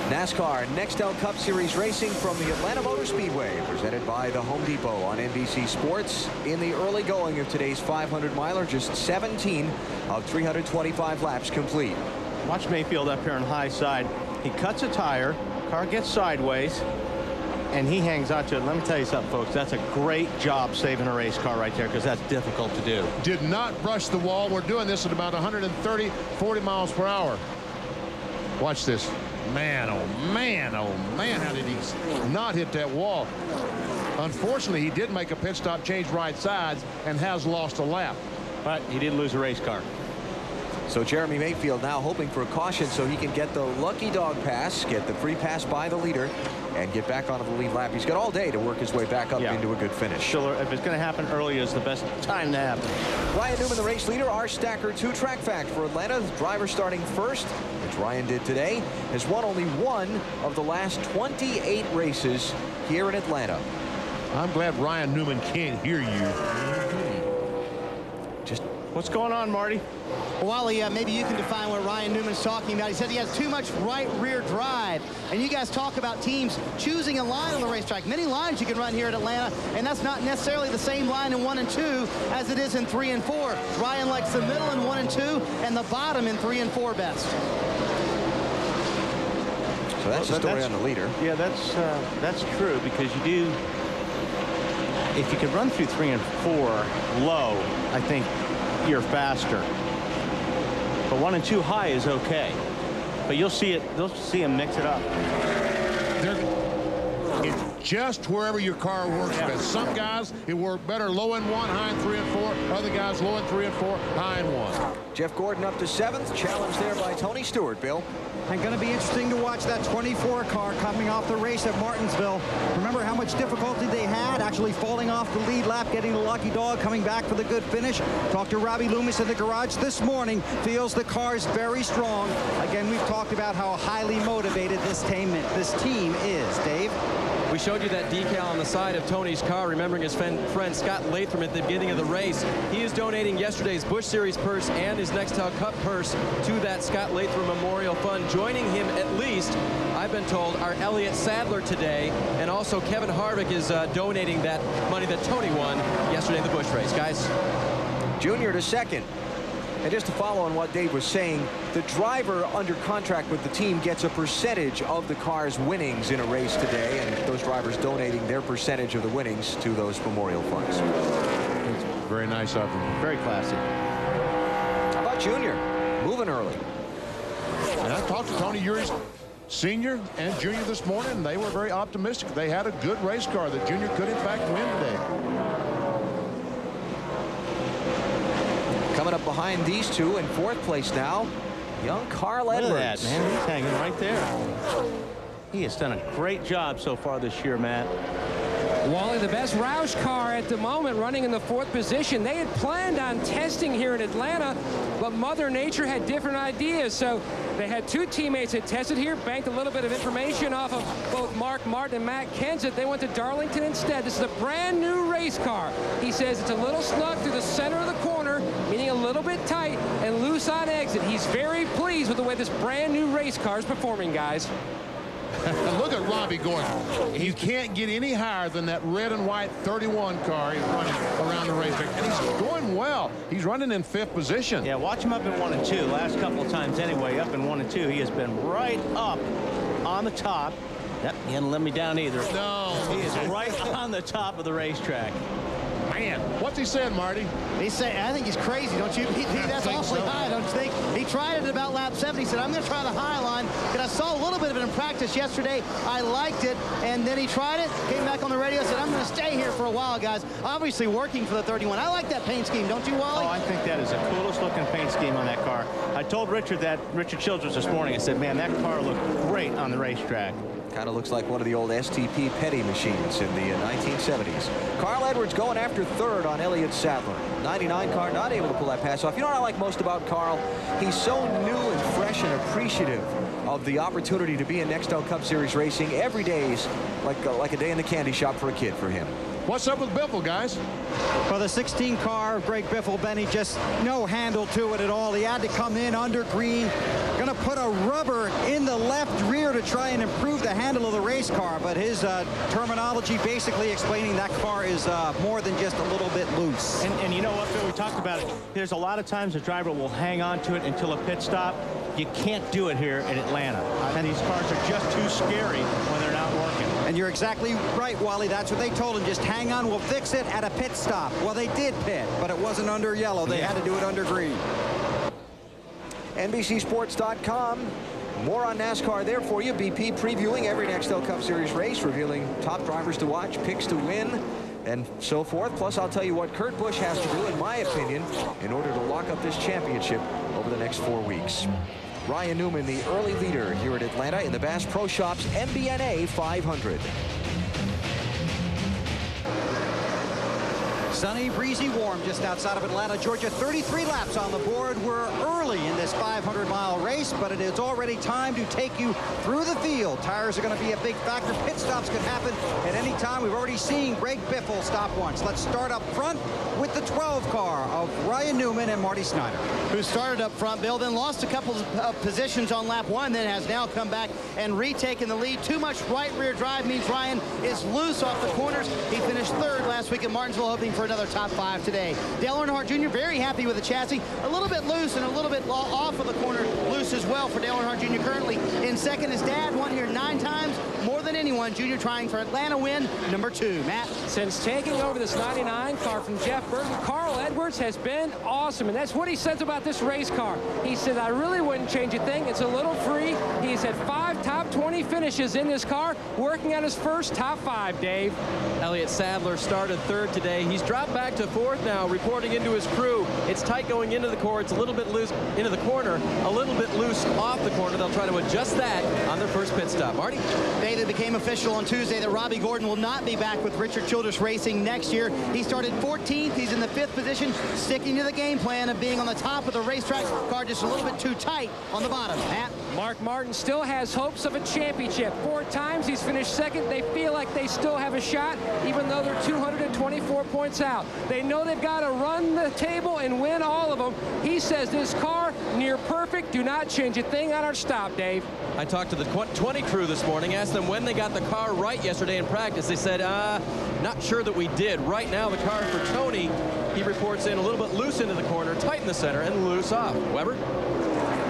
NASCAR Nextel Cup Series racing from the Atlanta Motor Speedway, presented by the Home Depot on NBC Sports. In the early going of today's 500-miler, just 17 of 325 laps complete. Watch Mayfield up here on high side. He cuts a tire, car gets sideways, and he hangs on to it. Let me tell you something, folks. That's a great job saving a race car right there, because that's difficult to do. Did not brush the wall. We're doing this at about 130, 40 miles per hour. Watch this. Man, oh man, how did he not hit that wall? Unfortunately, he did make a pit stop, change right sides, and has lost a lap. But he did lose a race car. So Jeremy Mayfield now hoping for a caution so he can get the lucky dog pass, get the free pass by the leader, and get back onto the lead lap. He's got all day to work his way back up into a good finish. Sure, if it's going to happen early, is the best time to happen. Ryan Newman, the race leader. Our Stacker 2 track fact for Atlanta. The driver starting first, which Ryan did today, has won only 1 of the last 28 races here in Atlanta. I'm glad Ryan Newman can't hear you. Just What's going on, Marty? Wally, maybe you can define what Ryan Newman's talking about. He said he has too much right rear drive. And you guys talk about teams choosing a line on the racetrack. Many lines you can run here at Atlanta, and that's not necessarily the same line in 1 and 2 as it is in 3 and 4. Ryan likes the middle in 1 and 2 and the bottom in 3 and 4 best. So that's the story on the leader. Yeah, that's true, because you do, if you could run through 3 and 4 low, I think you're faster. But 1 and 2 high is okay. But you'll see him mix it up. It's just wherever your car works best. Some guys, it work better low in 1, high in 3 and 4. Other guys, low in 3 and 4, high in 1. Jeff Gordon up to 7th. Challenge there by Tony Stewart, Bill. And going to be interesting to watch that 24 car coming off the race at Martinsville. Remember how much difficulty they had actually falling off the lead lap, getting the lucky dog, coming back for the good finish. Talked to Robbie Loomis in the garage this morning. Feels the car's very strong. Again, we've talked about how highly motivated this team is. Dave? We showed you that decal on the side of Tony's car, remembering his friend Scott Latham at the beginning of the race. He is donating yesterday's Busch Series purse and his Nextel Cup purse to that Scott Latham Memorial Fund. Joining him, at least, I've been told, are Elliott Sadler today, and also Kevin Harvick is donating that money that Tony won yesterday in the Busch race. Guys. Junior to 2nd. And just to follow on what Dave was saying, the driver under contract with the team gets a percentage of the car's winnings in a race today, and those drivers donating their percentage of the winnings to those memorial funds. It's very nice of them. Very classy. How about Junior? Moving early. And I talked to Tony Eury's senior and junior this morning, and they were very optimistic. They had a good race car that Junior could, in fact, win today. Coming up behind these two in 4th place now, young Carl Edwards. Look at that, man. He's hanging right there. He has done a great job so far this year, Matt. Wally, the best Roush car at the moment, running in the 4th position. They had planned on testing here in Atlanta, but Mother Nature had different ideas. So they had 2 teammates that tested here, banked a little bit of information off of both Mark Martin and Matt Kenseth. They went to Darlington instead. This is a brand new race car. He says it's a little snug through the center of the corner, meaning a little bit tight and loose on exit. He's very pleased with the way this brand new race car is performing, guys. And look at Robbie going. You can't get any higher than that red and white 31 car he's running around the racetrack. And he's going well. He's running in 5th position. Yeah, watch him up in 1 and 2. Last couple of times anyway, up in 1 and 2. He has been right up on the top. Yep, he hasn't let me down either. No. He is right on the top of the racetrack. Man, what's he saying, Marty? He's saying, I think he's crazy, don't you? That's awfully high, don't you think? He tried it at about lap 7. He said, I'm going to try the high line. And I saw a little bit of it in practice yesterday. I liked it. And then he tried it, came back on the radio, said, I'm going to stay here for a while, guys. Obviously working for the 31. I like that paint scheme, don't you, Wally? Oh, I think that is the coolest looking paint scheme on that car. I told Richard Childress this morning, I said, man, that car looked great on the racetrack. Kind of looks like one of the old STP Petty machines in the 1970s. Carl Edwards going after 3rd on Elliott Sadler. 99 car not able to pull that pass off. You know what I like most about Carl? He's so new and fresh and appreciative of the opportunity to be in Nextel Cup Series racing. Every day is like a day in the candy shop for a kid for him. What's up with Biffle, guys? Well, the 16 car of Greg Biffle, Benny, just no handle to it at all. He had to come in under green. Going to put a rubber in the left rear to try and improve the handle of the race car. But his terminology basically explaining that car is more than just a little bit loose. And you know what, Phil, we talked about it. There's a lot of times the driver will hang on to it until a pit stop. You can't do it here in Atlanta. And these cars are just too scary when they're not working. And you're exactly right, Wally. That's what they told him. Just hang on. We'll fix it at a pit stop. Well, they did pit, but it wasn't under yellow. They had to do it under green. NBCSports.com. More on NASCAR there for you. BP previewing every Nextel Cup Series race, revealing top drivers to watch, picks to win, and so forth. Plus, I'll tell you what Kurt Busch has to do, in my opinion, in order to lock up this championship over the next 4 weeks. Ryan Newman, the early leader here at Atlanta in the Bass Pro Shops MBNA 500. Sunny, breezy, warm just outside of Atlanta, Georgia. 33 laps on the board. We're early in this 500-mile race, but it is already time to take you through the field. Tires are going to be a big factor. Pit stops could happen at any time. We've already seen Greg Biffle stop once. Let's start up front with the 12 car of Ryan Newman and Marty Snyder, who started up front, Bill, then lost a couple of positions on lap 1, then has now come back and retaken the lead. Too much right rear drive means Ryan is loose off the corners. He finished 3rd last week at Martinsville, hoping for another top 5 today. Dale Earnhardt Jr. very happy with the chassis. A little bit loose and a little bit off of the corner. Loose as well for Dale Earnhardt Jr. currently in 2nd. His dad won here 9 times, more than anyone. Junior trying for Atlanta win number 2. Matt? Since taking over this 99 car from Jeff Burton, Carl Edwards has been awesome, and that's what he says about this race car. He said, I really wouldn't change a thing. It's a little free. He's had 5 top 20 finishes in this car, working on his first top 5, Dave. Elliott Sadler started 3rd today. He's dropped back to 4th now, reporting into his crew. It's tight going into the corner. It's a little bit loose into the corner, a little bit loose off the corner. They'll try to adjust that on their first pit stop. Marty? It became official on Tuesday that Robbie Gordon will not be back with Richard Childress Racing next year. He started 14th. He's in the 5th position, sticking to the game plan of being on the top of the racetrack. Car just a little bit too tight on the bottom. Matt? Mark Martin still has hopes of a championship. 4 times he's finished 2nd. They feel like they still have a shot, even though they're 224 points out. They know they've got to run the table and win all of them. He says this car, near perfect. Do not change a thing on our stop, Dave. I talked to the 20 crew this morning, asked them when they got the car right yesterday in practice. They said, not sure that we did. Right now, the car for Tony, he reports in a little bit loose into the corner, tight in the center, and loose off. Weber?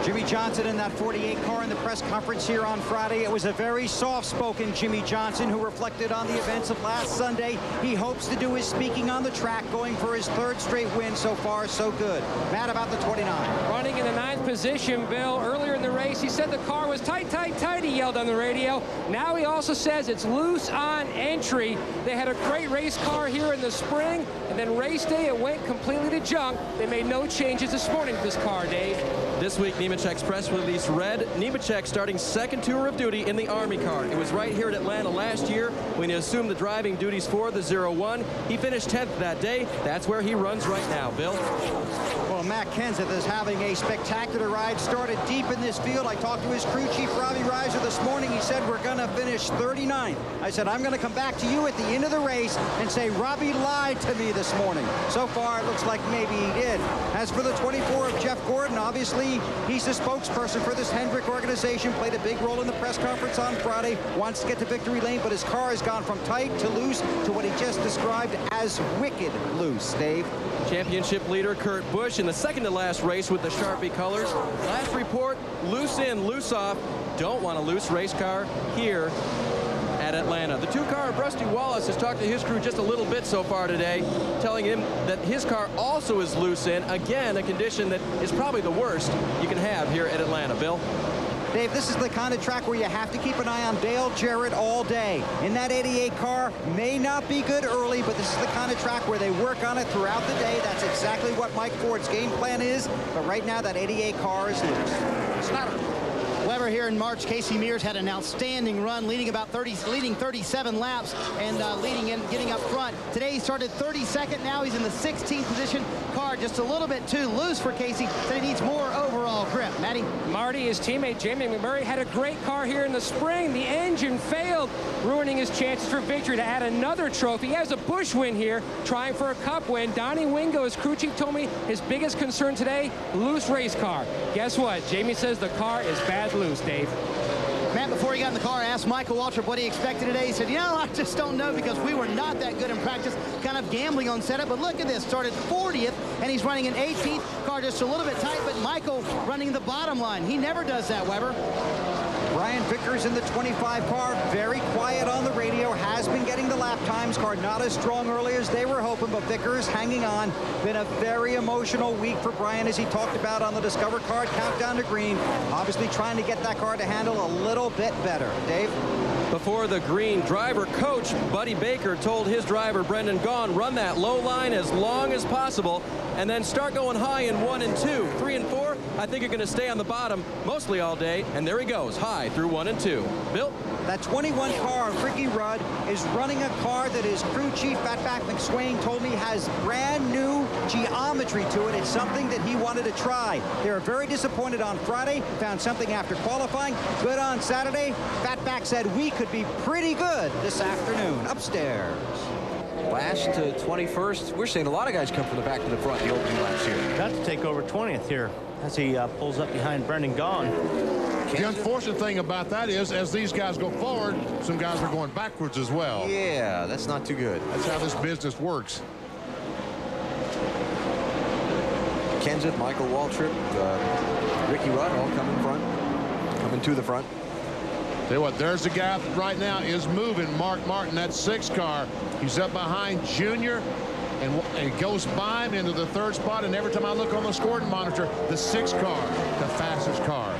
Jimmy Johnson in that 48 car in the press conference here on Friday. It was a very soft-spoken Jimmy Johnson who reflected on the events of last Sunday. He hopes to do his speaking on the track, going for his 3rd straight win. So far, so good. Matt, about the 29. Running in the 9th position, Bill. Earlier in the race, he said the car was tight, tight, tight, he yelled on the radio. Now he also says it's loose on entry. They had a great race car here in the spring, and then race day, it went completely to junk. They made no changes this morning to this car, Dave. This week, Nemechek's press release read, Nemechek starting 2nd tour of duty in the Army car. It was right here at Atlanta last year when he assumed the driving duties for the 01. He finished 10th that day. That's where he runs right now. Bill? Well, Matt Kenseth is having a spectacular ride. Started deep in this field. I talked to his crew chief, Robbie Reiser, this morning. He said, we're going to finish 39th. I said, I'm going to come back to you at the end of the race and say, Robbie lied to me this morning. So far, it looks like maybe he did. As for the 24 of Jeff Gordon, obviously, he's the spokesperson for this Hendrick organization. Played a big role in the press conference on Friday. Wants to get to victory lane, but his car has gone from tight to loose to what he just described as wicked loose. Dave? Championship leader Kurt Busch in the 2nd to last race with the Sharpie colors. Last report, loose in, loose off. Don't want a loose race car here at Atlanta. The 2-car of Rusty Wallace has talked to his crew just a little bit so far today, telling him that his car also is loose in. Again, a condition that is probably the worst you can have here at Atlanta. Bill? Dave, this is the kind of track where you have to keep an eye on Dale Jarrett all day. In that 88 car, may not be good early, but this is the kind of track where they work on it throughout the day. That's exactly what Mike Ford's game plan is. But right now, that 88 car is loose. Snyder. Weber here in March. Casey Mears had an outstanding run, leading 37 laps and getting up front. Today he started 32nd. Now he's in the 16th position. Car just a little bit too loose for Casey, so he needs more overall grip. Matty? Marty, his teammate Jamie McMurray, had a great car here in the spring. The engine failed, ruining his chances for victory to add another trophy. He has a Busch win here, trying for a Cup win. Donnie Wingo, his crew chief, told me his biggest concern today, loose race car. Guess what? Jamie says the car is bad loose, Dave. Matt, before he got in the car, I asked Michael Waltrip what he expected today. He said, you know, I just don't know because we were not that good in practice, kind of gambling on setup. But look at this, started 40th, and he's running an 18th. Car just a little bit tight, but Michael running the bottom line. He never does that, Weber. Brian Vickers in the 25 car, very quiet on the radio, has been getting the lap times. Car not as strong early as they were hoping, but Vickers hanging on. Been a very emotional week for Brian, as he talked about on the Discover Card Countdown to Green. Obviously trying to get that car to handle a little bit better. Dave? Before the green, driver coach Buddy Baker told his driver Brendan Gaughan, run that low line as long as possible. and then start going high in 1 and 2. 3 and 4, I think are going to stay on the bottom mostly all day, and there he goes, high through 1 and 2. Bill? That 21 car, Ricky Rudd, is running a car that his crew chief, Fatback McSwain, told me has brand new geometry to it. It's something that he wanted to try. They were very disappointed on Friday, found something after qualifying, good on Saturday. Fatback said we could be pretty good this afternoon. Upstairs. Last to 21st. We're seeing a lot of guys come from the back to the front the opening laps here. Got to take over 20th here as he pulls up behind Brendan Gaughan. The unfortunate thing about that is, as these guys go forward, some guys are going backwards as well. Yeah, that's not too good. That's how this business works. Kenseth, Michael Waltrip, Ricky Rudd all coming to the front. Tell you what, there's the guy that right now is moving, Mark Martin, that 6 car. He's up behind Junior and goes by him into the 3rd spot, and every time I look on the scoring monitor, the 6 car, the fastest car.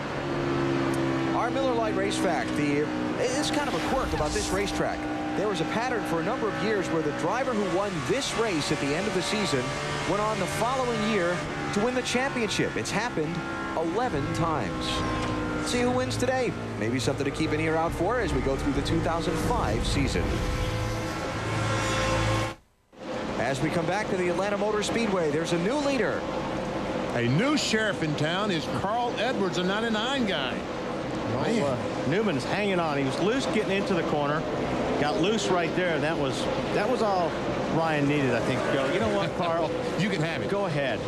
Our Miller Lite race fact, it's kind of a quirk about this racetrack. There was a pattern for a number of years where the driver who won this race at the end of the season went on the following year to win the championship. It's happened 11 times. Let's see who wins today. Maybe something to keep an ear out for as we go through the 2005 season. As we come back to the Atlanta Motor Speedway, there's a new leader. A new sheriff in town is Carl Edwards, a 99 guy. Newman is hanging on. He was loose getting into the corner. Got loose right there. That was all Ryan needed, I think, to go. You know what, Carl? You can have it. Go ahead.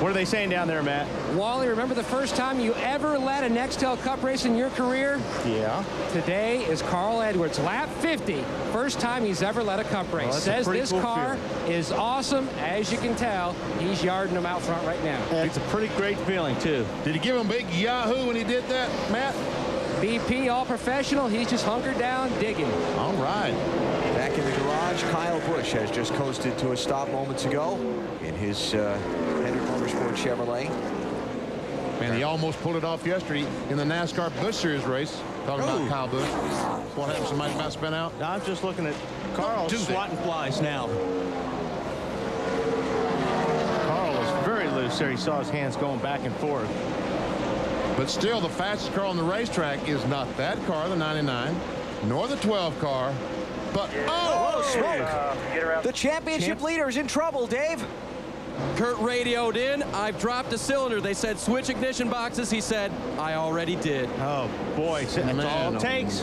What are they saying down there, Matt? Wally, remember the first time you ever led a Nextel Cup race in your career? Yeah. Today is Carl Edwards, lap 50. First time he's ever led a Cup race. Well, says this cool car is awesome. As you can tell, he's yarding them out front right now. It's a pretty great feeling, too. Did he give him a big yahoo when he did that, Matt? BP, all professional. He's just hunkered down, digging. All right. Back in the garage, Kyle Busch has just coasted to a stop moments ago in his Hendrick Motorsports Chevrolet. Man, he almost pulled it off yesterday in the NASCAR Busch Series race. Talking about Kyle Busch. What happened? Somebody about spin out? I'm just looking at Carl swatting flies now. Carl was very loose there. He saw his hands going back and forth. But still, the fastest car on the racetrack is not that car, the 99, nor the 12 car, but smoke! The championship leader is in trouble, Dave. Kurt radioed in. I've dropped a cylinder. They said switch ignition boxes. He said, I already did. Oh, boy. That's all it takes.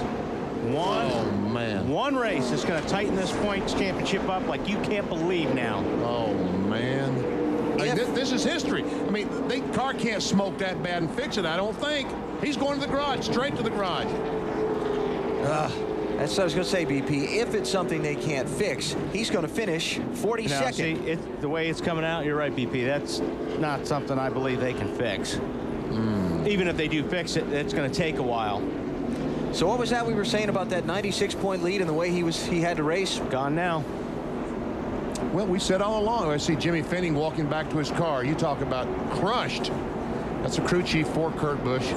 One race is going to tighten this points championship up like you can't believe now. Oh, man. Like, this is history. I mean, the car can't smoke that bad and fix it, I don't think. He's going to the garage, straight to the garage. That's what I was going to say, BP. If it's something they can't fix, he's going to finish 42nd. See, the way it's coming out, you're right, BP. That's not something I believe they can fix. Even if they do fix it, it's going to take a while. So what was that we were saying about that 96-point lead and the way he had to race? Gone now. Well, we said all along. I see Jimmy Finning walking back to his car. You talk about crushed. That's a crew chief for Kurt Busch.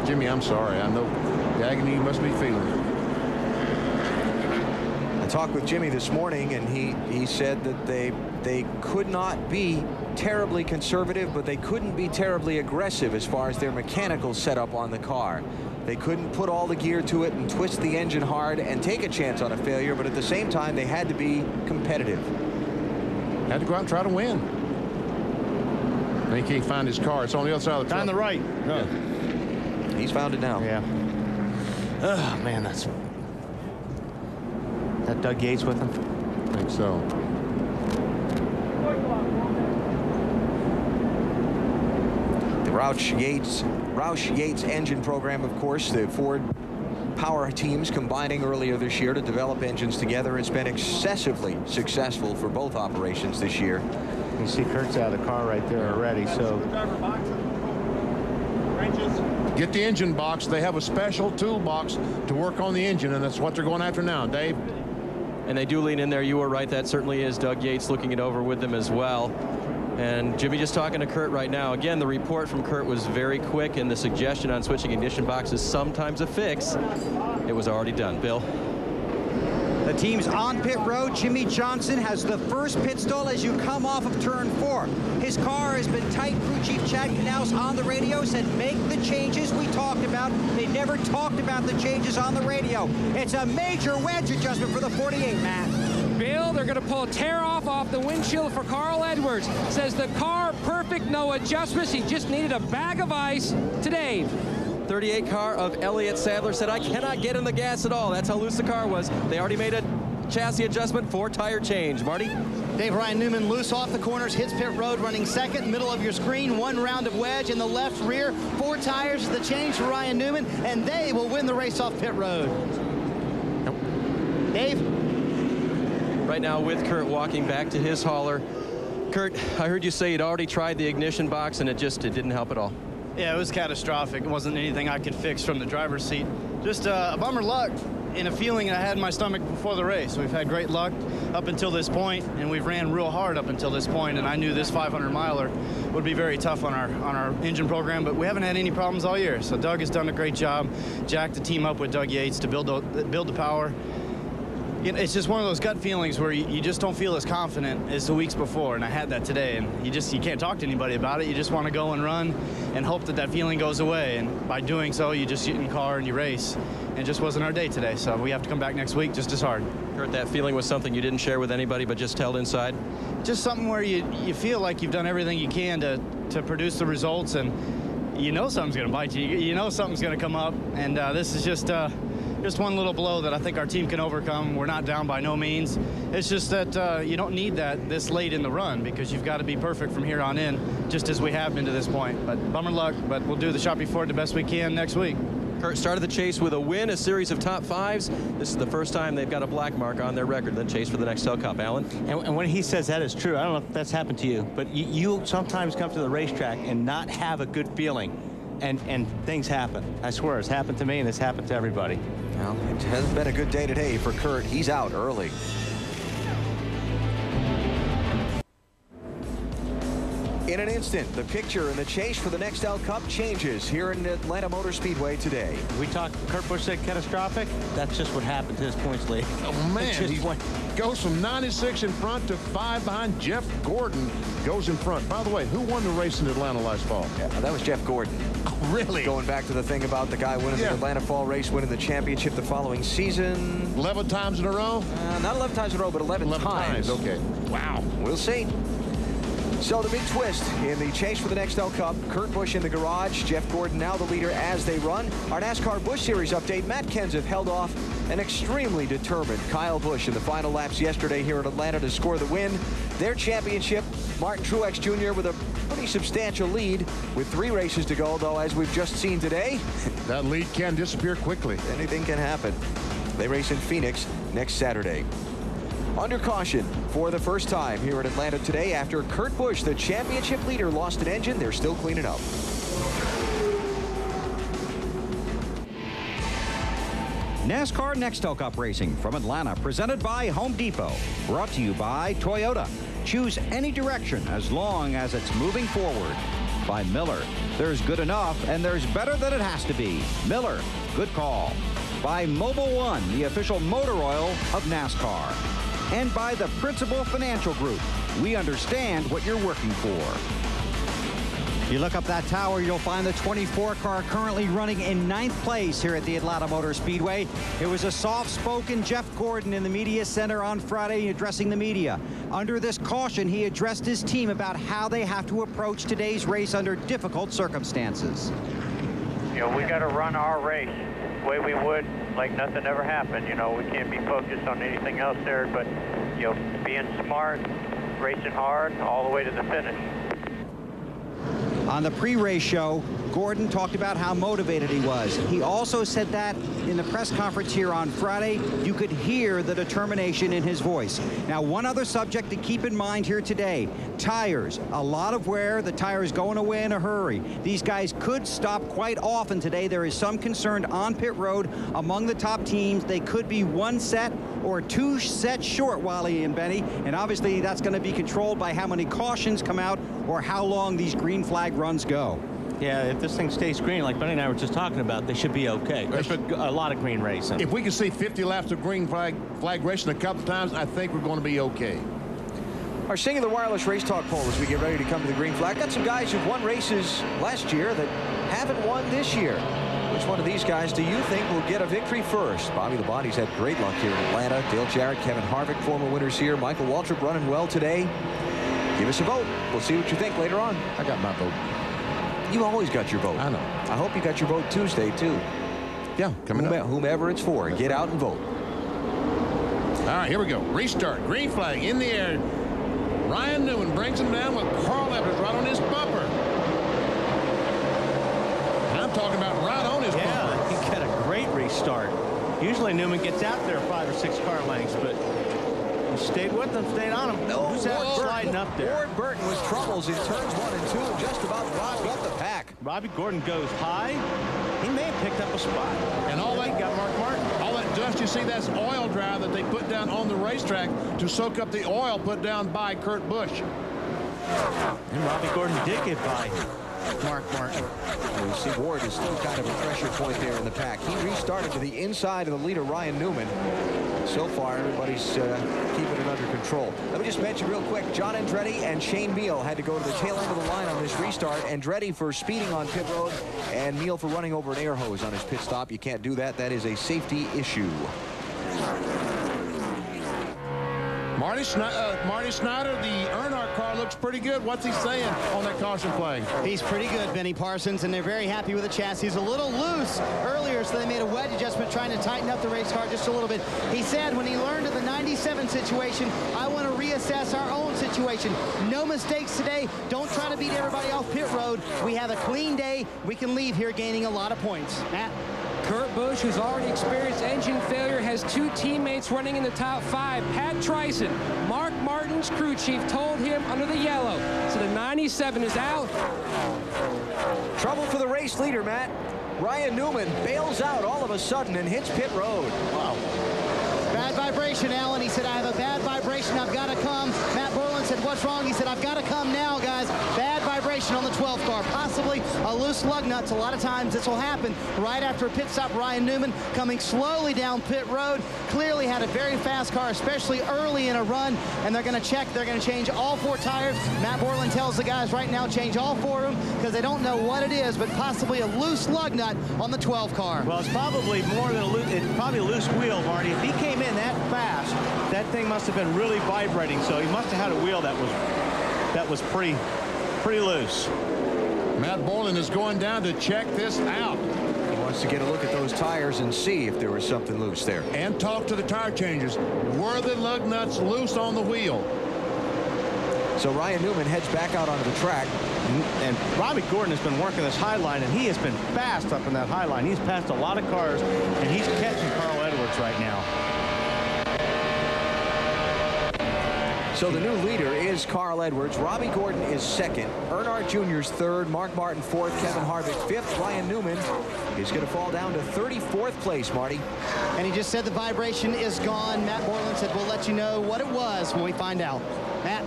Jimmy, I'm sorry. I know the agony you must be feeling. I talked with Jimmy this morning, and he said that they could not be terribly conservative, but they couldn't be terribly aggressive as far as their mechanical setup on the car. They couldn't put all the gear to it and twist the engine hard and take a chance on a failure, but at the same time, they had to be competitive. Had to go out and try to win. And he can't find his car. It's on the other side of the truck. On the right. Yeah. He's found it now. Yeah. Oh, man, that Doug Yates with him? I think so. The Roush Yates engine program, of course, the Ford power teams combining earlier this year to develop engines together. It's been excessively successful for both operations this year. You see Kurt's out of the car right there already, so. Get the engine box. They have a special toolbox to work on the engine, and that's what they're going after now, Dave. And they do lean in there. You were right. That certainly is Doug Yates looking it over with them as well. And Jimmy just talking to Kurt right now. Again, the report from Kurt was very quick, and the suggestion on switching ignition boxes sometimes a fix. It was already done. Bill? The team's on pit road. Jimmy Johnson has the first pit stall as you come off of turn 4. His car has been tight. Crew Chief Chad Knaus on the radio said, make the changes we talked about. They never talked about the changes on the radio. It's a major wedge adjustment for the 48, Matt. Bill, they're going to pull a tear-off the windshield for Carl Edwards. Says the car perfect, no adjustments. He just needed a bag of ice to Dave. 38 car of Elliott Sadler said, I cannot get in the gas at all. That's how loose the car was. They already made a chassis adjustment for tire change. Marty? Dave, Ryan Newman loose off the corners, hits pit road, running second, middle of your screen, 1 round of wedge in the left rear, 4 tires is the change for Ryan Newman, and they will win the race off pit road. Nope. Dave? Right now with Kurt walking back to his hauler. Kurt, I heard you say you'd already tried the ignition box and it didn't help at all. Yeah, it was catastrophic. It wasn't anything I could fix from the driver's seat. Just a bummer luck and a feeling I had in my stomach before the race. We've had great luck up until this point, and we've ran real hard up until this point, and I knew this 500-miler would be very tough on our engine program, but we haven't had any problems all year. So Doug has done a great job. Jack to team up with Doug Yates to build the power. It's just one of those gut feelings where you just don't feel as confident as the weeks before, and I had that today, and you can't talk to anybody about it. You just want to go and run and hope that feeling goes away, and by doing so, you just get in the car and you race. And it just wasn't our day today, so we have to come back next week just as hard. Kurt, that feeling was something you didn't share with anybody but just held inside? Just something where you feel like you've done everything you can to produce the results, and you know something's going to bite you. You know something's going to come up, and this is just one little blow that I think our team can overcome. We're not down by no means. It's just that you don't need that this late in the run because you've got to be perfect from here on in, just as we have been to this point. But bummer luck, but we'll do the Shop Before the best we can next week. Kurt started the chase with a win, a series of top 5s. This is the first time they've got a black mark on their record, then chase for the Nextel Cup. Alan? And when he says that is true, I don't know if that's happened to you, but you sometimes come to the racetrack and not have a good feeling, and things happen. I swear, it's happened to me, and it's happened to everybody. Well, it hasn't been a good day today for Kurt. He's out early. In an instant, the picture in the chase for the Nextel Cup changes here in Atlanta Motor Speedway today. Kurt Busch said catastrophic. That's just what happened to his points lead. Oh, man. He goes from 96 in front to 5 behind. Jeff Gordon goes in front. By the way, who won the race in Atlanta last fall? Yeah, that was Jeff Gordon. Oh, really? Going back to the thing about the guy winning the Atlanta Fall race, winning the championship the following season. 11 times in a row? Not 11 times in a row, but 11 times. Okay. Wow. We'll see. So the big twist in the chase for the Nextel Cup, Kurt Busch in the garage, Jeff Gordon now the leader as they run. Our NASCAR Busch Series update, Matt Kenseth held off an extremely determined Kyle Busch in the final laps yesterday here at Atlanta to score the win. Their championship, Martin Truex Jr. with a pretty substantial lead with 3 races to go, though as we've just seen today, that lead can disappear quickly. Anything can happen. They race in Phoenix next Saturday. Under caution for the first time here at Atlanta today after Kurt Busch, the championship leader, lost an engine. They're still cleaning up. NASCAR Nextel Cup Racing from Atlanta, presented by Home Depot. Brought to you by Toyota. Choose any direction as long as it's moving forward. By Miller. There's good enough and there's better than it has to be. Miller, good call. By Mobil 1, the official motor oil of NASCAR. And by the Principal Financial Group. We understand what you're working for. You look up that tower, you'll find the 24 car currently running in 9th place here at the Atlanta Motor Speedway. It was a soft-spoken Jeff Gordon in the media center on Friday addressing the media. Under this caution, he addressed his team about how they have to approach today's race under difficult circumstances. You know, we got to run our race the way we would like nothing ever happened. You know, we can't be focused on anything else there, but, you know, being smart, racing hard, all the way to the finish. On the pre-race show, Gordon talked about how motivated he was. He also said that in the press conference here on Friday, you could hear the determination in his voice. Now, one other subject to keep in mind here today, tires. A lot of wear, the tires going away in a hurry. These guys could stop quite often today. There is some concern on pit road among the top teams. They could be 1 set or 2 sets short, Wally and Benny, and obviously that's going to be controlled by how many cautions come out or how long these green flag runs go. Yeah, if this thing stays green, like Benny and I were just talking about, they should be okay. There's a lot of green racing. If we can see 50 laps of green flag racing a couple times, I think we're going to be okay. Our Singular Wireless Race Talk poll as we get ready to come to the green flag. Got some guys who've won races last year that haven't won this year. Which one of these guys do you think will get a victory first? Bobby Labonte's had great luck here in Atlanta. Dale Jarrett, Kevin Harvick, former winners here. Michael Waltrip running well today. Give us a vote. We'll see what you think later on. I got my vote. You always got your vote. I know. I hope you got your vote Tuesday, too. Yeah, coming up. Whomever it's for, get out and vote. All right, here we go. Restart. Green flag in the air. Ryan Newman brings him down with Carl Edwards right on his bumper. And I'm talking about right on his bumper. Yeah, he got a great restart. Usually Newman gets out there 5 or 6 car lengths, but he stayed with them, stayed on him. Who's that sliding up there? Ward Burton with troubles in turns 1 and 2 and just about robbed up the pack. Robbie Gordon goes high. He may have picked up a spot. And all that got Mark Martin. All that dust you see, that's oil dry that they put down on the racetrack to soak up the oil put down by Kurt Busch. And Robbie Gordon did get by Mark Martin. You see Ward is still kind of a pressure point there in the pack. He restarted to the inside of the leader, Ryan Newman. So far, everybody's keeping it under control. Let me just mention real quick, John Andretti and Shane Meal had to go to the tail end of the line on this restart. Andretti for speeding on pit road and Meal for running over an air hose on his pit stop. You can't do that. That is a safety issue. Marty Snyder, the Earnhardt car looks pretty good. What's he saying on that caution flag? He's pretty good, Benny Parsons, and they're very happy with the chassis. He's a little loose earlier, so they made a wedge adjustment trying to tighten up the race car just a little bit. He said when he learned of the 97 situation, I want to reassess our own situation. No mistakes today. Don't try to beat everybody off pit road. We have a clean day. We can leave here gaining a lot of points. Matt? Kurt Busch, who's already experienced engine failure, has 2 teammates running in the top 5. Pat Tryson, Mark Martin's crew chief, told him under the yellow. So the 97 is out. Trouble for the race leader, Matt. Ryan Newman bails out all of a sudden and hits pit road. Wow. Bad vibration, Alan. He said, I have a bad vibration. I've got to come. Matt Borland said, what's wrong? He said, I've got to come now, guys. Bad vibration on the 12th car. Possibly a loose lug nuts. A lot of times this will happen right after a pit stop. Ryan Newman coming slowly down pit road. Clearly had a very fast car, especially early in a run. And they're going to check. They're going to change all 4 tires. Matt Borland tells the guys right now, change all 4 of them because they don't know what it is, but possibly a loose lug nut on the 12 car. Well, it's probably more than a loose, it's probably a loose wheel, Marty. If he came in that fast, that thing must have been really vibrating. So he must have had a wheel that was pretty loose. Matt Borland is going down to check this out. He wants to get a look at those tires and see if there was something loose there. And talk to the tire changers. Were the lug nuts loose on the wheel? So Ryan Newman heads back out onto the track. And Robbie Gordon has been working this high line, and he has been fast up in that high line. He's passed a lot of cars, and he's catching Carl Edwards right now. So the new leader is Carl Edwards. Robbie Gordon is 2nd. Earnhardt Jr. is 3rd. Mark Martin 4th. Kevin Harvick 5th. Ryan Newman is going to fall down to 34th place, Marty. And he just said the vibration is gone. Matt Borland said, we'll let you know what it was when we find out. Matt?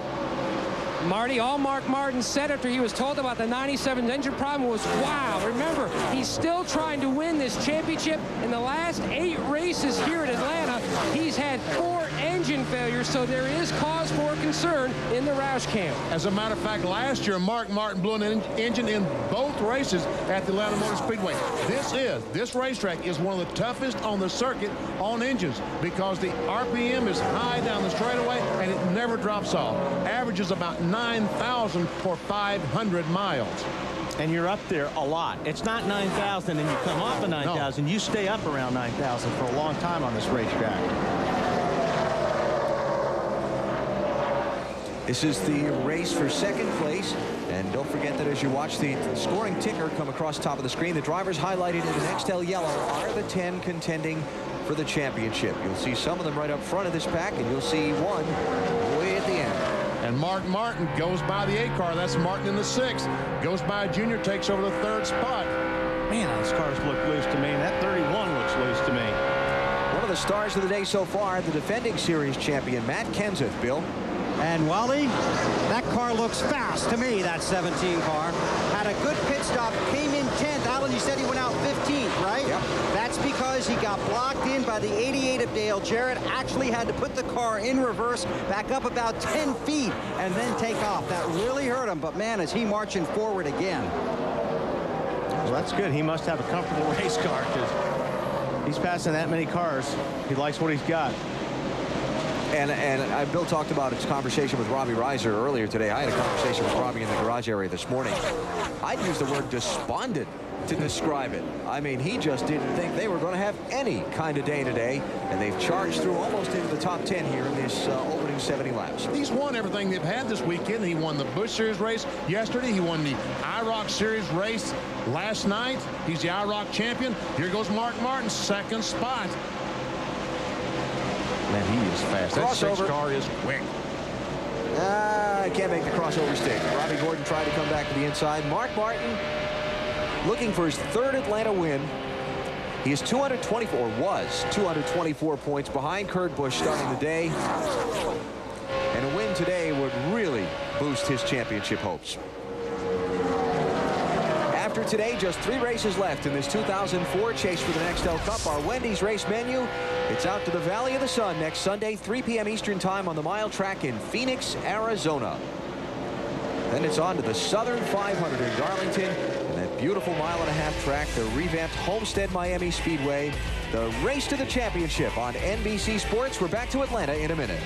Marty, all Mark Martin said after he was told about the 97 engine problem was, wow, remember, he's still trying to win this championship. In the last 8 races here at Atlanta, he's had 4 engine failures, so there is cause for concern in the Roush camp. As a matter of fact, last year, Mark Martin blew an engine in both races at the Atlanta Motor Speedway. This racetrack is one of the toughest on the circuit on engines because the RPM is high down the straightaway and it never drops off. Averages about 9,000 for 500 miles. And you're up there a lot. It's not 9,000 and you come off of 9,000. No. You stay up around 9,000 for a long time on this racetrack. This is the race for 2nd place. And don't forget that as you watch the scoring ticker come across top of the screen, the drivers highlighted in the Nextel yellow are the 10 contending for the championship. You'll see some of them right up front of this pack, and you'll see one way at the end. And Mark Martin goes by the 8 car. That's Martin in the 6th. Goes by Junior, takes over the 3rd spot. Man, those cars look loose to me. That 31 looks loose to me. One of the stars of the day so far, the defending series champion, Matt Kenseth, Bill. And Wally, that car looks fast to me, that 17 car. Had a good pit stop, came in 10th. Alan, you said he went out 15th, right? Yep. That's because he got blocked in by the 88 of Dale Jarrett, actually had to put the car in reverse, back up about 10 feet, and then take off. That really hurt him, but man, is he marching forward again. Well, that's good. He must have a comfortable race car because he's passing that many cars. He likes what he's got. And Bill talked about his conversation with Robbie Reiser earlier today. I had a conversation with Robbie in the garage area this morning. I'd use the word despondent to describe it. I mean, he just didn't think they were going to have any kind of day today, and they've charged through almost into the top 10 here in this opening 70 laps. He's won everything they've had this weekend. He won the Busch Series race yesterday. He won the IROC Series race last night. He's the IROC champion. Here goes Mark Martin, second spot. Man, he is fast. That 6 car is quick. I can't make the crossover stick. Robbie Gordon tried to come back to the inside. Mark Martin looking for his 3rd Atlanta win. He is 224, or was 224 points behind Kurt Busch starting the day. And a win today would really boost his championship hopes. After today, just 3 races left in this 2004 Chase for the Nextel Cup. Our Wendy's race menu. It's out to the Valley of the Sun next Sunday, 3 p.m. Eastern Time on the mile track in Phoenix, Arizona. Then it's on to the Southern 500 in Darlington, and that beautiful mile-and-a-half track, the revamped Homestead Miami Speedway, the race to the championship on NBC Sports. We're back to Atlanta in a minute.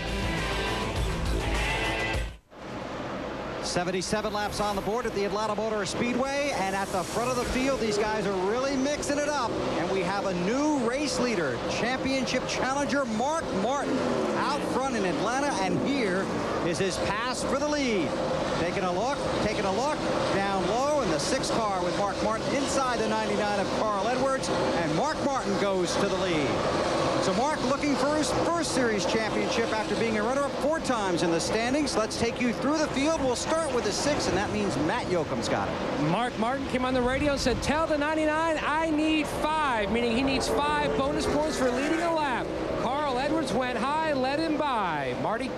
77 laps on the board at the Atlanta Motor Speedway, and at the front of the field, these guys are really mixing it up, and we have a new race leader, championship challenger Mark Martin, out front in Atlanta, and here is his pass for the lead. Taking a look, down low, and the 6 car with Mark Martin inside the 99 of Carl Edwards, and Mark Martin goes to the lead. So Mark looking for his first series championship after being a runner-up 4 times in the standings. Let's take you through the field. We'll start with the 6, and that means Matt Yoakum's got it. Mark Martin came on the radio and said, tell the 99 I need 5, meaning he needs 5 bonus points for leading a lap. Carl Edwards went high, led him by. Marty?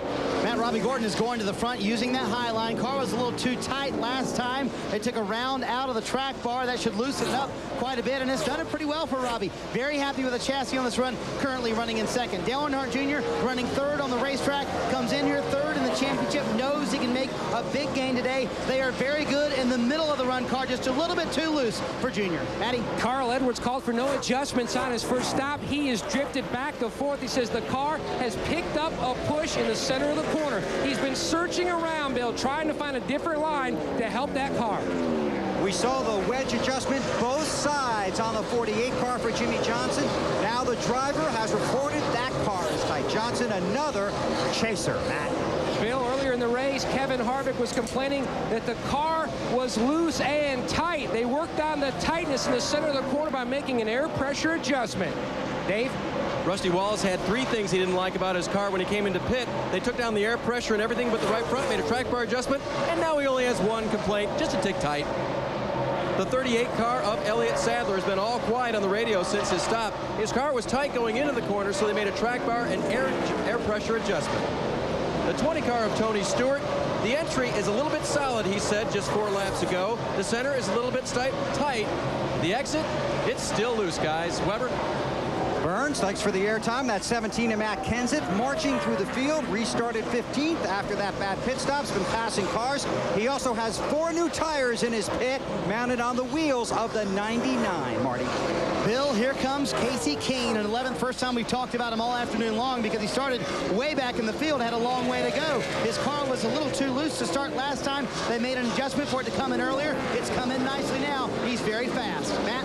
Matt, Robbie Gordon is going to the front using that high line. Car was a little too tight last time. They took a round out of the track bar. That should loosen it up quite a bit, and it's done it pretty well for Robbie. Very happy with the chassis on this run, currently running in 2nd. Dale Earnhardt Jr. running 3rd on the racetrack, comes in here 3rd in the championship, knows he can make a big gain today. They are very good in the middle of the run. Car just a little bit too loose for Junior. Matty? Carl Edwards called for no adjustments on his first stop. He is drifted back to 4th. He says the car has picked up a push in the center of the corner. He's been searching around, Bill, trying to find a different line to help that car. We saw the wedge adjustment both sides on the 48 car for Jimmy Johnson. Now the driver has reported that car is tight. Johnson, another chaser. Matt? Bill, earlier in the race, Kevin Harvick was complaining that the car was loose and tight. They worked on the tightness in the center of the corner by making an air pressure adjustment. Dave? Rusty Wallace had 3 things he didn't like about his car when he came into pit. They took down the air pressure and everything but the right front, made a track bar adjustment, and now he only has 1 complaint, just a tick tight. The 38 car of Elliott Sadler has been all quiet on the radio since his stop. His car was tight going into the corner, so they made a track bar and air pressure adjustment. The 20 car of Tony Stewart, the entry is a little bit solid, he said just 4 laps ago. The center is a little bit tight. The exit, it's still loose, guys. Weber? Burns, thanks for the airtime. That's 17 to Matt Kenseth, marching through the field, restarted 15th after that bad pit stop's been passing cars. He also has 4 new tires in his pit, mounted on the wheels of the 99. Marty? Bill, here comes Casey Keene in 11th. First time we've talked about him all afternoon long because he started way back in the field, had a long way to go. His car was a little too loose to start last time. They made an adjustment for it to come in earlier. It's come in nicely now. He's very fast. Matt?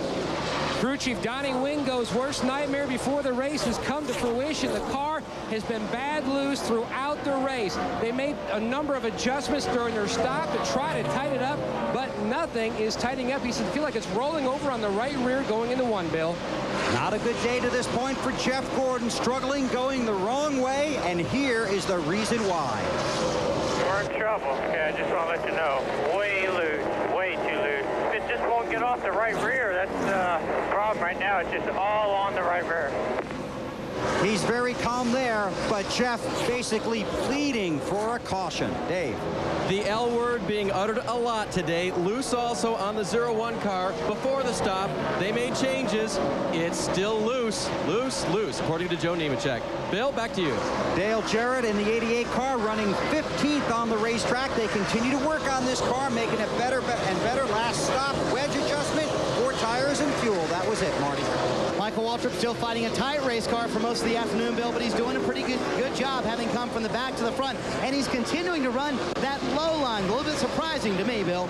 Crew Chief Donnie Wingo's worst nightmare before the race has come to fruition. The car has been bad loose throughout the race. They made a number of adjustments during their stop to try to tighten it up, but nothing is tightening up. He said, feel like it's rolling over on the right rear going into 1, Bill. Not a good day to this point for Jeff Gordon, struggling, going the wrong way, and here is the reason why. We're in trouble. Okay, I just want to let you know. Way loose, way too loose. If it just won't get off the right rear, that's the problem right now. It's just all on the right rear. He's very calm there, but Jeff basically pleading for a caution. Dave. The L word being uttered a lot today. Loose also on the 0-1 car. Before the stop, they made changes. It's still loose, loose, loose, according to Joe Nemechek. Bill, back to you. Dale Jarrett in the 88 car running 15th on the racetrack. They continue to work on this car, making it better and better. Last stop, wedge adjustment, 4 tires and fuel. That was it, Marty. Michael Waltrip still fighting a tight race car for most of the afternoon, Bill, but he's doing a pretty good job having come from the back to the front, and he's continuing to run that low line. A little bit surprising to me, Bill.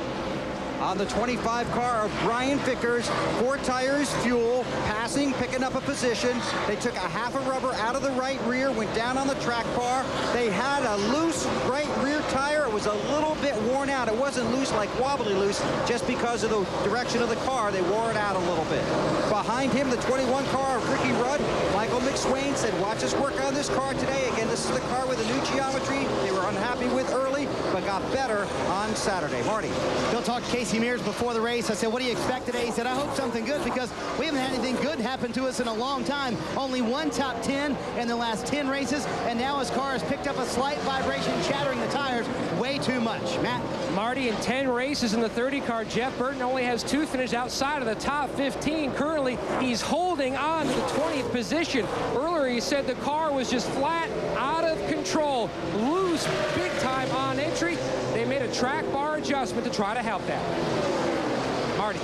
On the 25 car of Brian Vickers, 4 tires, fuel, passing, picking up a position. They took a half a rubber out of the right rear, went down on the track bar. They had a loose right rear tire. It was a little bit worn out. It wasn't loose like wobbly loose, just because of the direction of the car. They wore it out a little bit. Behind him, the 21 car of Ricky Rudd. Michael McSwain said, watch us work on this car today. Again, this is the car with a new geometry they were unhappy with early, but got better on Saturday. Marty. Bill talked to Casey Mears before the race. I said, what do you expect today? He said, I hope something good, because we haven't had anything good happen to us in a long time. Only 1 top 10 in the last 10 races, and now his car has picked up a slight vibration, shattering the tires way too much. Matt? Marty, in 10 races in the 30 car, Jeff Burton only has 2 finishes outside of the top 15. Currently, he's holding on to the 20th position. Earlier, he said the car was just flat, out of control, loose, big time on entry. They made a track bar adjustment to try to help that. Marty.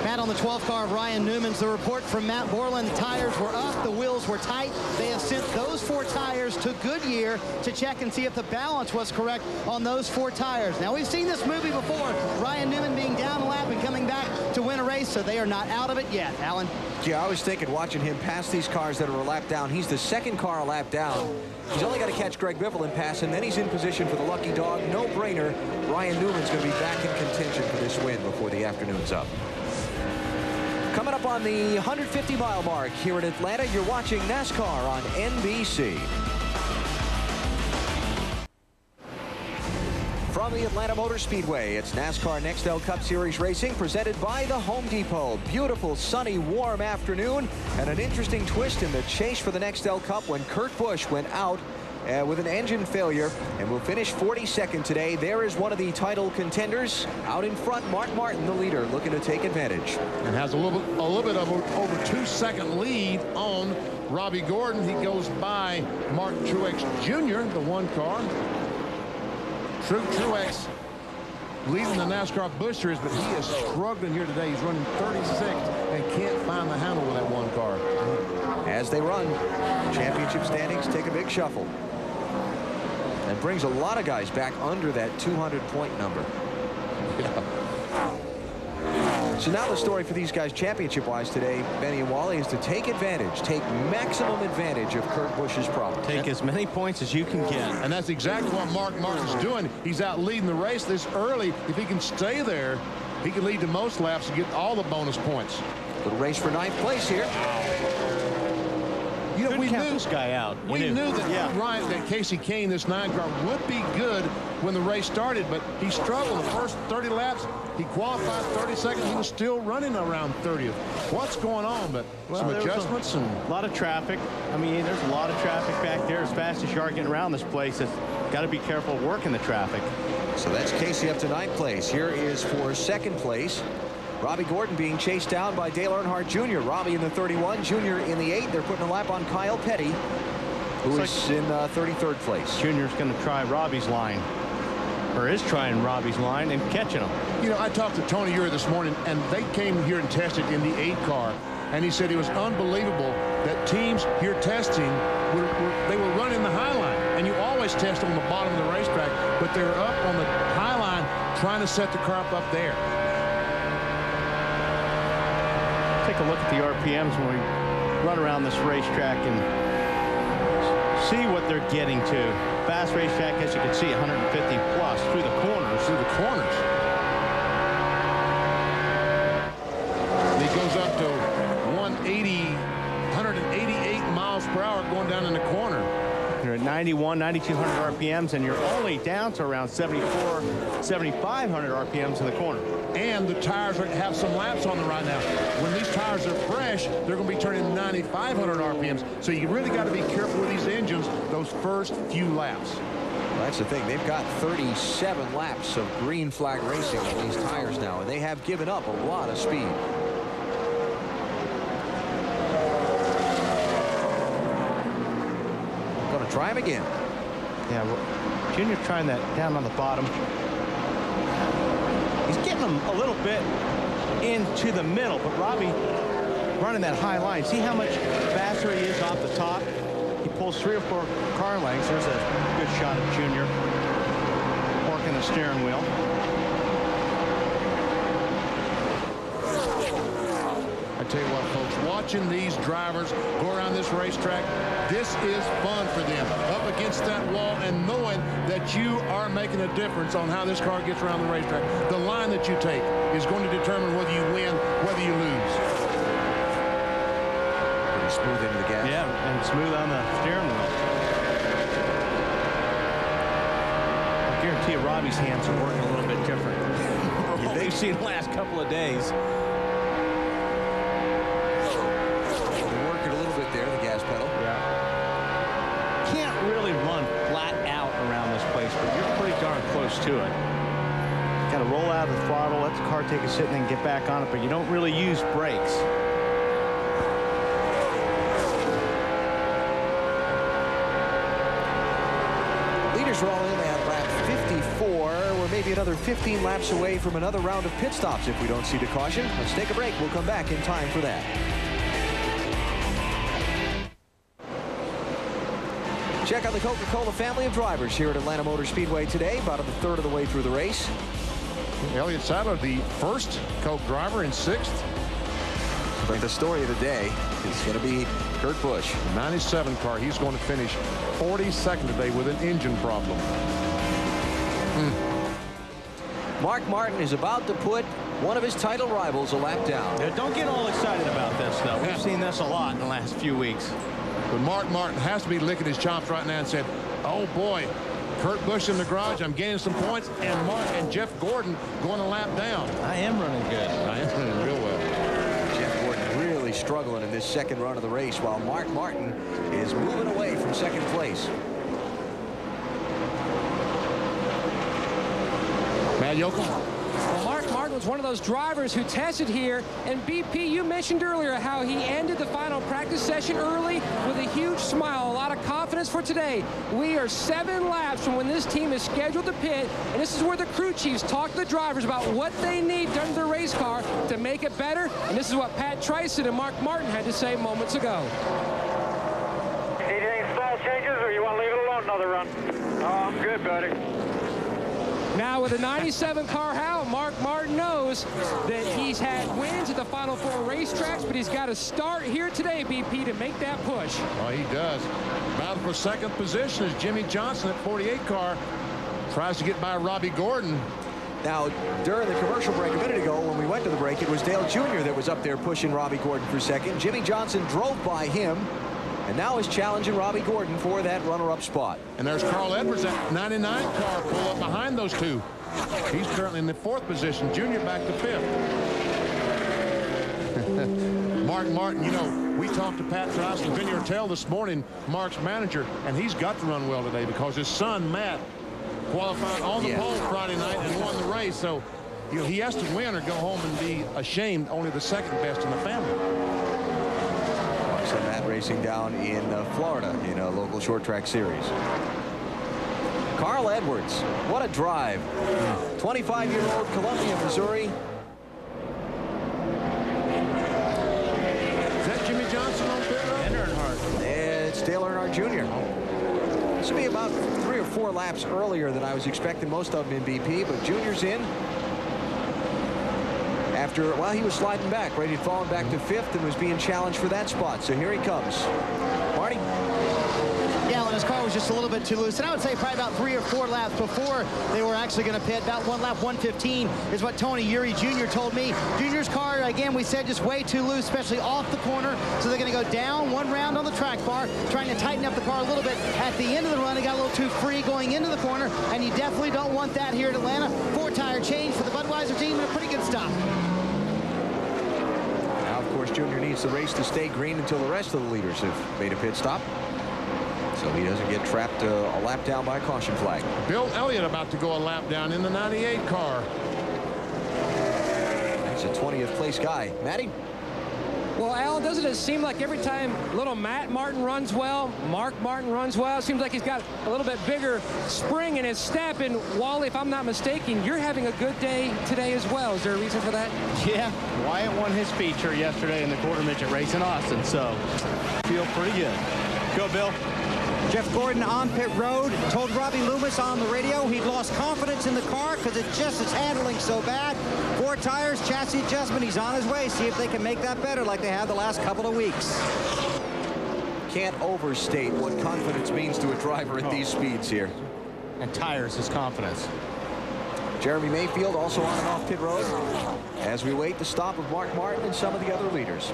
Matt, on the 12th car of Ryan Newman's, the report from Matt Borland, the tires were up, the wheels were tight. They have sent those 4 tires to Goodyear to check and see if the balance was correct on those 4 tires. Now, we've seen this movie before, Ryan Newman being down the lap and coming back to win a race, so they are not out of it yet. Alan? Yeah, I was thinking, watching him pass these cars that are a lap down. He's the 2nd car a lap down. He's only got to catch Greg Biffle and pass him. Then he's in position for the lucky dog. No-brainer. Ryan Newman's going to be back in contention for this win before the afternoon's up. Coming up on the 150-mile mark here in Atlanta, you're watching NASCAR on NBC. From the Atlanta Motor Speedway, it's NASCAR Nextel Cup Series racing presented by the Home Depot. Beautiful, sunny, warm afternoon, and an interesting twist in the chase for the Nextel Cup when Kurt Busch went out with an engine failure and will finish 42nd today. There is one of the title contenders out in front. Mark Martin, the leader, looking to take advantage. And has a little bit of over 2-second lead on Robbie Gordon. He goes by Mark Truex Jr., the 1 car. Truex leading the NASCAR Busch Series, but he is struggling here today. He's running 36th and can't find the handle with that 1 car. As they run, championship standings take a big shuffle. And brings a lot of guys back under that 200-point number. Yeah. So now the story for these guys championship-wise today, Benny and Wally, is to take advantage, take maximum advantage of Kurt Busch's problem. Take as many points as you can get. And that's exactly what Mark Martin's doing. He's out leading the race this early. If he can stay there, he can lead to most laps and get all the bonus points. Little race for 9th place here. You know, we knew this guy out. We knew that Casey Kane, this 9 car, would be good when the race started, but he struggled the first 30 laps. He qualified 32nd. He was still running around 30th. What's going on? But some adjustments and a lot of traffic. I mean, there's a lot of traffic back there. As fast as you are getting around this place, it's got to be careful working the traffic. So that's Casey up to 9th place. Here is for 2nd place. Robbie Gordon being chased down by Dale Earnhardt Jr. Robbie in the 31, Jr. in the 8. They're putting a lap on Kyle Petty, who is in 33rd place. Junior's going to try Robbie's line, or is trying Robbie's line and catching him. You know, I talked to Tony Eury this morning, and they came here and tested in the 8 car, and he said it was unbelievable that teams here testing, they were running the high line, and you always test on the bottom of the racetrack, but they were up on the high line trying to set the car up there. Take a look at the RPMs when we run around this racetrack and see what they're getting to. Fast racetrack, as you can see, 150 plus through the corners. And he goes up to 188 miles per hour going down in the corner. You're at 91, 9,200 RPMs, and you're only down to around 74, 7,500 RPMs in the corner. And the tires have some laps on them right now. When these tires are fresh, they're going to be turning 9,500 RPMs. So you really got to be careful with these engines those first few laps. Well, that's the thing. They've got 37 laps of green flag racing on these tires now, and they have given up a lot of speed. Going to try him again. Yeah, well, Junior trying that down on the bottom. He's getting them a little bit into the middle, but Robbie running that high line. See how much faster he is off the top? He pulls 3 or 4 car lengths. There's a good shot of Junior working the steering wheel. I tell you what, folks, watching these drivers go around this racetrack, this is fun for them. Up against that wall and knowing that you are making a difference on how this car gets around the racetrack. The line that you take is going to determine whether you win, whether you lose. Pretty smooth into the gas. Yeah, and smooth on the steering wheel. I guarantee you Robbie's hands are working a little bit different. We've seen the last couple of days. There, the gas pedal. Yeah. Can't really run flat out around this place, but you're pretty darn close to it. Got to roll out of the throttle, let the car take a sit, and then get back on it, but you don't really use brakes. Leaders are all in at lap 54. We're maybe another 15 laps away from another round of pit stops if we don't see the caution. Let's take a break. We'll come back in time for that. Check out the Coca-Cola family of drivers here at Atlanta Motor Speedway today, about a third of the way through the race. Elliott Sadler, the first Coke driver in 6th. But the story of the day is going to be Kurt Busch. The 97 car, he's going to finish 42nd today with an engine problem. Mark Martin is about to put one of his title rivals a lap down. Yeah, don't get all excited about this, though. We've seen this a lot in the last few weeks. But Mark Martin has to be licking his chops right now and said, oh boy, Kurt Busch in the garage, I'm gaining some points, and Mark and Jeff Gordon going a lap down. I am running good. I am running real well. Jeff Gordon really struggling in this second run of the race, while Mark Martin is moving away from second place. Matt Yoakum. Well, Mark Martin was one of those drivers who tested here, and BP, you mentioned earlier how he ended the final practice session early with a huge smile, a lot of confidence for today. We are 7 laps from when this team is scheduled to pit, and this is where the crew chiefs talk to the drivers about what they need done to their race car to make it better, and this is what Pat Tryson and Mark Martin had to say moments ago. Need any stall changes, or you want to leave it alone another run? Oh, I'm good, buddy. Now with a 97 car out, Mark Martin knows that he's had wins at the final 4 racetracks, but he's got to start here today, BP, to make that push. Oh, he does. Battle for second position is Jimmy Johnson at 48 car. Tries to get by Robbie Gordon. Now, during the commercial break a minute ago, when we went to the break, it was Dale Jr. that was up there pushing Robbie Gordon for second. Jimmy Johnson drove by him, and now is challenging Robbie Gordon for that runner-up spot. And there's Carl Edwards at 99 car pull up behind those two. He's currently in the 4th position. Junior back to 5th. Mark Martin, you know, we talked to Pat Tryson and Vinny Ortel this morning, Mark's manager, and he's got to run well today because his son, Matt, qualified on the pole Friday night and won the race. So, you know, he has to win or go home and be ashamed, only the second best in the family. So Matt racing down in Florida in a local short track series. Carl Edwards, what a drive. 25-year-old Columbia, Missouri. Is that Jimmy Johnson on pit road? And Earnhardt. It's Dale Earnhardt Jr. This will be about 3 or 4 laps earlier than I was expecting most of them in BP, but Junior's in. After, well, he was sliding back, right? He'd fallen back to 5th and was being challenged for that spot. So here he comes. Marty? Yeah, and his car was just a little bit too loose. And I would say probably about 3 or 4 laps before they were actually going to pit. About 1 lap 115 is what Tony Eury Jr. told me. Junior's car, again, we said just way too loose, especially off the corner. So they're going to go down 1 round on the track bar, trying to tighten up the car a little bit. At the end of the run, it got a little too free going into the corner, and you definitely don't want that here at Atlanta. 4-tire change for the Budweiser team and a pretty good stop. Now, of course, Junior needs the race to stay green until the rest of the leaders have made a pit stop, so he doesn't get trapped a lap down by a caution flag. Bill Elliott about to go a lap down in the 98 car. He's a 20th place guy. Matty? Well, Alan, doesn't it seem like every time little Matt Martin runs well, Mark Martin runs well, it seems like he's got a little bit bigger spring in his step. And Wally, if I'm not mistaken, you're having a good day today as well. Is there a reason for that? Yeah, Wyatt won his feature yesterday in the quarter midget race in Austin, so feel pretty good. Go, Bill. Jeff Gordon on pit road told Robbie Loomis on the radio he'd lost confidence in the car because it just is handling so bad. 4 tires, chassis adjustment. He's on his way. See if they can make that better like they have the last couple of weeks. Can't overstate what confidence means to a driver at these speeds here. And tires is confidence. Jeremy Mayfield also on and off pit road as we wait the stop of Mark Martin and some of the other leaders.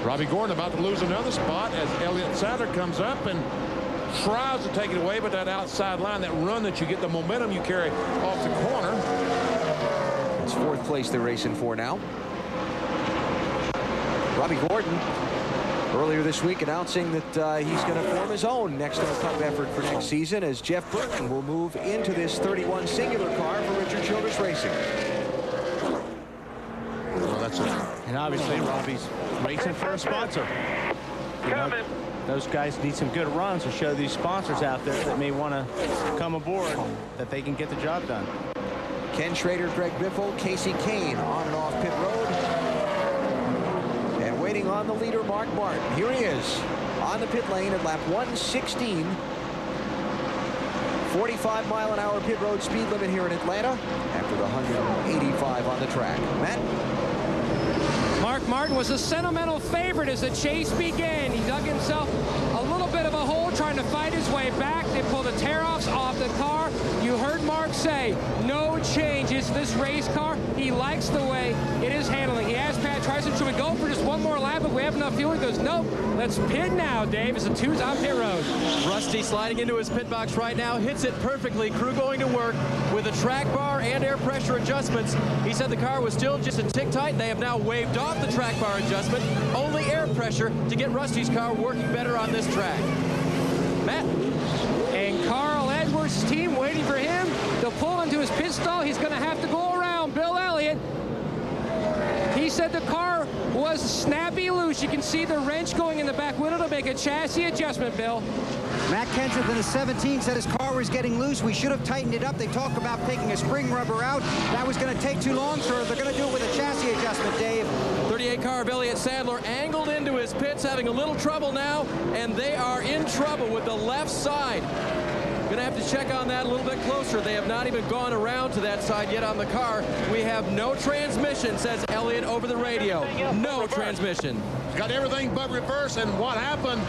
Robbie Gordon about to lose another spot as Elliott Sadler comes up and tries to take it away, but that outside line, that run that you get, the momentum you carry off the corner. It's 4th place they're racing for now. Robbie Gordon earlier this week announcing that he's going to form his own Next Star Cup effort for next season as Jeff Burton will move into this 31 singular car for Richard Childress Racing. Well, that's it. And obviously Robbie's racing for a sponsor. You know, those guys need some good runs to show these sponsors out there that may want to come aboard that they can get the job done. Ken Schrader, Greg Biffle, Casey Kane on and off pit road. And waiting on the leader, Mark Martin. Here he is on the pit lane at lap 116. 45-mile-an-hour pit road speed limit here in Atlanta after the 185 on the track. Matt? Mark Martin was a sentimental favorite as the chase began. He dug himself a little bit of a hole trying to fight his way back. They pulled the tear-offs off the car. You heard Mark say, no changes to this race car. He likes the way it is handling. He asked Pat Tryson, should we go for just one more lap if we have enough fuel? He goes, nope, let's pit now, Dave. It's a 2's on pit road. Rusty sliding into his pit box right now, hits it perfectly. Crew going to work with a track bar and air pressure adjustments. He said the car was still just a tick tight. They have now waved off the track bar adjustment, only air pressure to get Rusty's car working better on this track. Matt? And Carl Edwards' team waiting for him to pull into his pit stall. He's going to have to go around Bill Elliott. He said the car was snappy loose. You can see the wrench going in the back window to make a chassis adjustment, Bill. Matt Kenseth in the 17 said his car was getting loose. We should have tightened it up. They talk about taking a spring rubber out. That was going to take too long, sir. They're going to do it with a chassis adjustment, Dave. 38 car of Elliott Sadler angled into his pits, having a little trouble now, and they are in trouble with the left side. Going to have to check on that a little bit closer. They have not even gone around to that side yet on the car. We have no transmission, says Elliott over the radio. No transmission. Got everything but reverse, and what happened?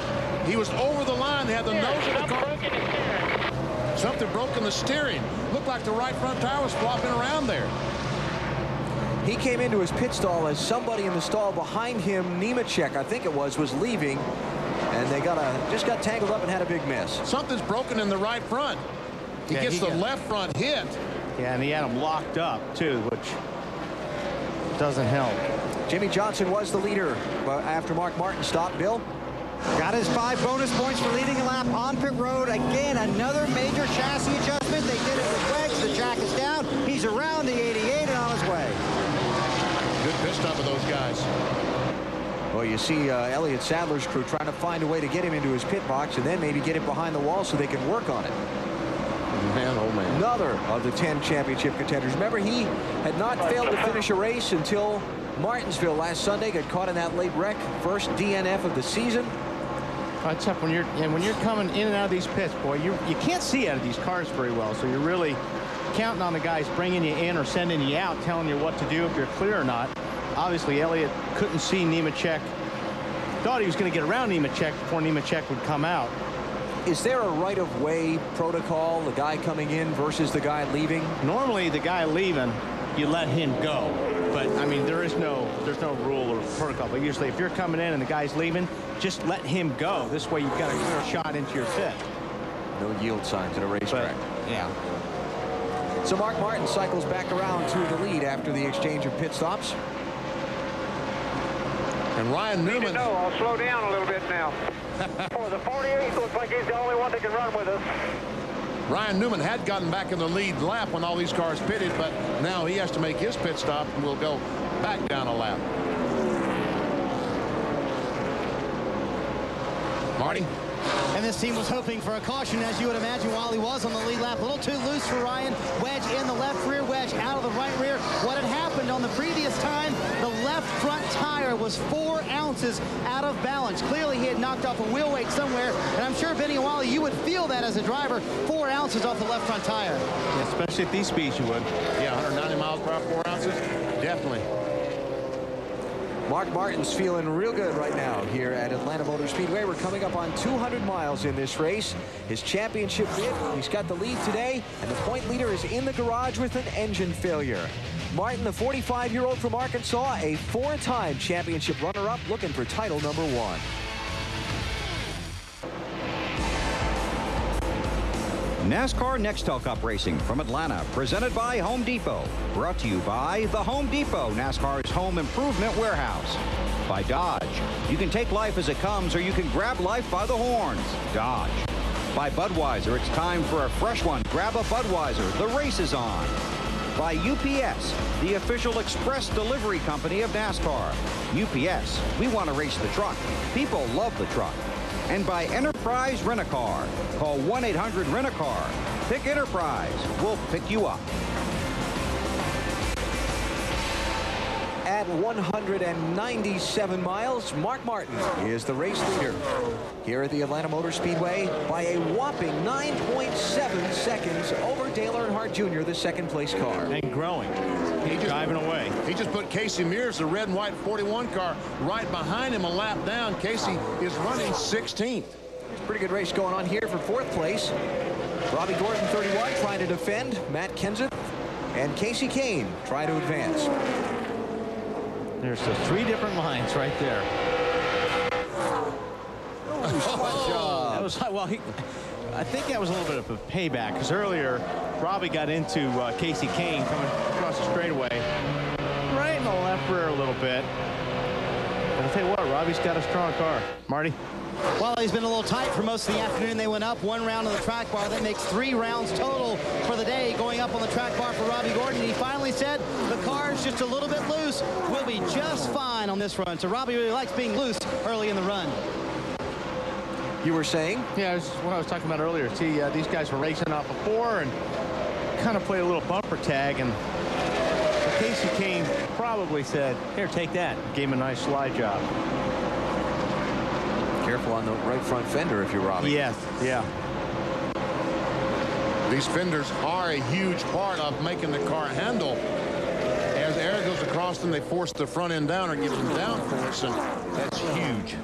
He was over the line. They had the nose of the car. Something broke in the steering. Looked like the right front tire was flopping around there. He came into his pit stall as somebody in the stall behind him, Nemechek, I think it was leaving. And they just got tangled up and had a big mess. Something's broken in the right front. He gets the left front hit. Yeah, and he had him locked up, too, which doesn't help. Jimmy Johnson was the leader after Mark Martin stopped. Bill? Got his 5 bonus points for leading a lap on pit road. Again, another major chassis adjustment. They did it with Wegs. The jack is down. He's around the 88 and on his way. Good pit stop of those guys. Well, you see Elliott Sadler's crew trying to find a way to get him into his pit box and then maybe get him behind the wall so they can work on it. Man, oh man. Another of the 10 championship contenders. Remember, he had not failed to finish a race until Martinsville last Sunday. Got caught in that late wreck. First DNF of the season. It's tough when you're coming in and out of these pits, boy. You can't see out of these cars very well, so you're really counting on the guys bringing you in or sending you out, telling you what to do if you're clear or not. Obviously, Elliott couldn't see Nemechek thought he was going to get around Nemechek before Nemechek would come out. Is there a right-of-way protocol, the guy coming in versus the guy leaving? Normally, the guy leaving, you let him go. But, I mean, there's no rule or protocol. But usually, if you're coming in and the guy's leaving, just let him go. This way, you've got a clear shot into your pit. No yield signs at a racetrack. Yeah. So Mark Martin cycles back around to the lead after the exchange of pit stops. And Ryan Newman. No, I'll slow down a little bit now. For the 48, looks like he's the only one that can run with us. Ryan Newman had gotten back in the lead lap when all these cars pitted, but now he has to make his pit stop and will go back down a lap. Marty? And this team was hoping for a caution, as you would imagine, while he was on the lead lap. A little too loose for Ryan. Wedge in the left rear, wedge out of the right rear. What had happened on the previous time, the left front tire was 4 ounces out of balance. Clearly, he had knocked off a wheel weight somewhere. And I'm sure, Benny Wally, you would feel that as a driver, 4 ounces off the left front tire. Yeah, especially at these speeds, you would. Yeah, 190 miles per hour, 4 ounces. Definitely. Mark Martin's feeling real good right now here at Atlanta Motor Speedway. We're coming up on 200 miles in this race. His championship bid, he's got the lead today, and the point leader is in the garage with an engine failure. Martin, the 45-year-old from Arkansas, a 4-time championship runner-up, looking for title number 1. NASCAR Nextel Cup Racing from Atlanta, presented by Home Depot. Brought to you by the Home Depot, NASCAR's home improvement warehouse. By Dodge. You can take life as it comes, or you can grab life by the horns. Dodge. By Budweiser, it's time for a fresh one. Grab a Budweiser. The race is on. By UPS, the official express delivery company of NASCAR. UPS, we want to race the truck. People love the truck. And by Enterprise Rent-A-Car. Call 1-800-RENT-A-CAR. Pick Enterprise. We'll pick you up. At 197 miles, Mark Martin is the race leader here at the Atlanta Motor Speedway by a whopping 9.7 seconds over Dale Earnhardt Jr., the second-place car. And growing. He's driving away. He just put Casey Mears, the red and white 41 car, right behind him a lap down. Casey is running 16th. There's a pretty good race going on here for 4th place. Robbie Gordon, 31, trying to defend. Matt Kenseth and Casey Kane try to advance. There's the 3 different lines right there. That was, well, I think that was a little bit of a payback, because earlier Robbie got into Casey Kane coming across the straightaway, right in the left rear a little bit. But I'll tell you what, Robbie's got a strong car. Marty? Well, he's been a little tight for most of the afternoon. They went up 1 round on the track bar. That makes 3 rounds total for the day going up on the track bar for Robbie Gordon. He finally said the car's just a little bit loose. We'll be just fine on this run. So Robbie really likes being loose early in the run. You were saying? Yeah, this is what I was talking about earlier. See, these guys were racing out before and kind of played a little bumper tag. And Casey Kane probably said, here, take that. Gave him a nice slide job. Careful on the right front fender if you're Robbie. Yes, yeah. These fenders are a huge part of making the car handle. As air goes across them, they force the front end down or give them downforce, and that's huge.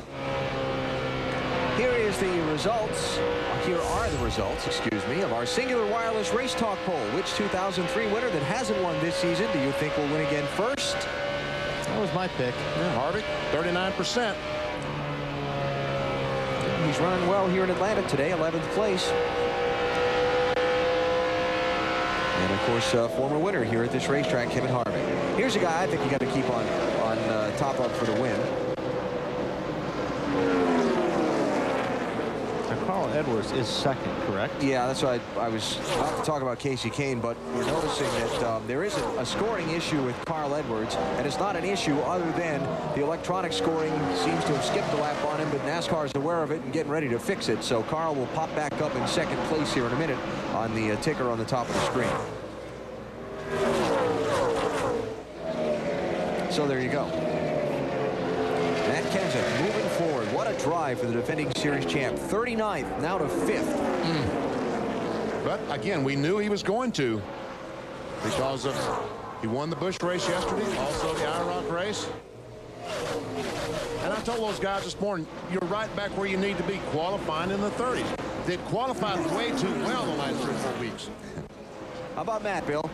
Here is the results. Here are the results, excuse me, of our Singular Wireless Race Talk poll. Which 2003 winner that hasn't won this season do you think will win again first? That was my pick. Yeah, Harvick, 39%. He's running well here in Atlanta today, 11th place. And, of course, former winner here at this racetrack, Kevin Harvick. Here's a guy I think you got to keep on top of for the win. Carl Edwards is second, correct? Yeah, that's why I was about to talk about Casey Kane, but we're noticing that there is a scoring issue with Carl Edwards, and it's not an issue other than the electronic scoring seems to have skipped a lap on him, but NASCAR is aware of it and getting ready to fix it. So Carl will pop back up in second place here in a minute on the ticker on the top of the screen. So there you go. Matt Kenseth moving forward. What a drive for the defending series champ. 39th, now to 5th. But again, we knew he was going to, because of he won the Busch race yesterday, also the IROC race. And I told those guys this morning, you're right back where you need to be, qualifying in the 30s. They qualified way too well the last 3 or 4 weeks. How about Matt, Bill?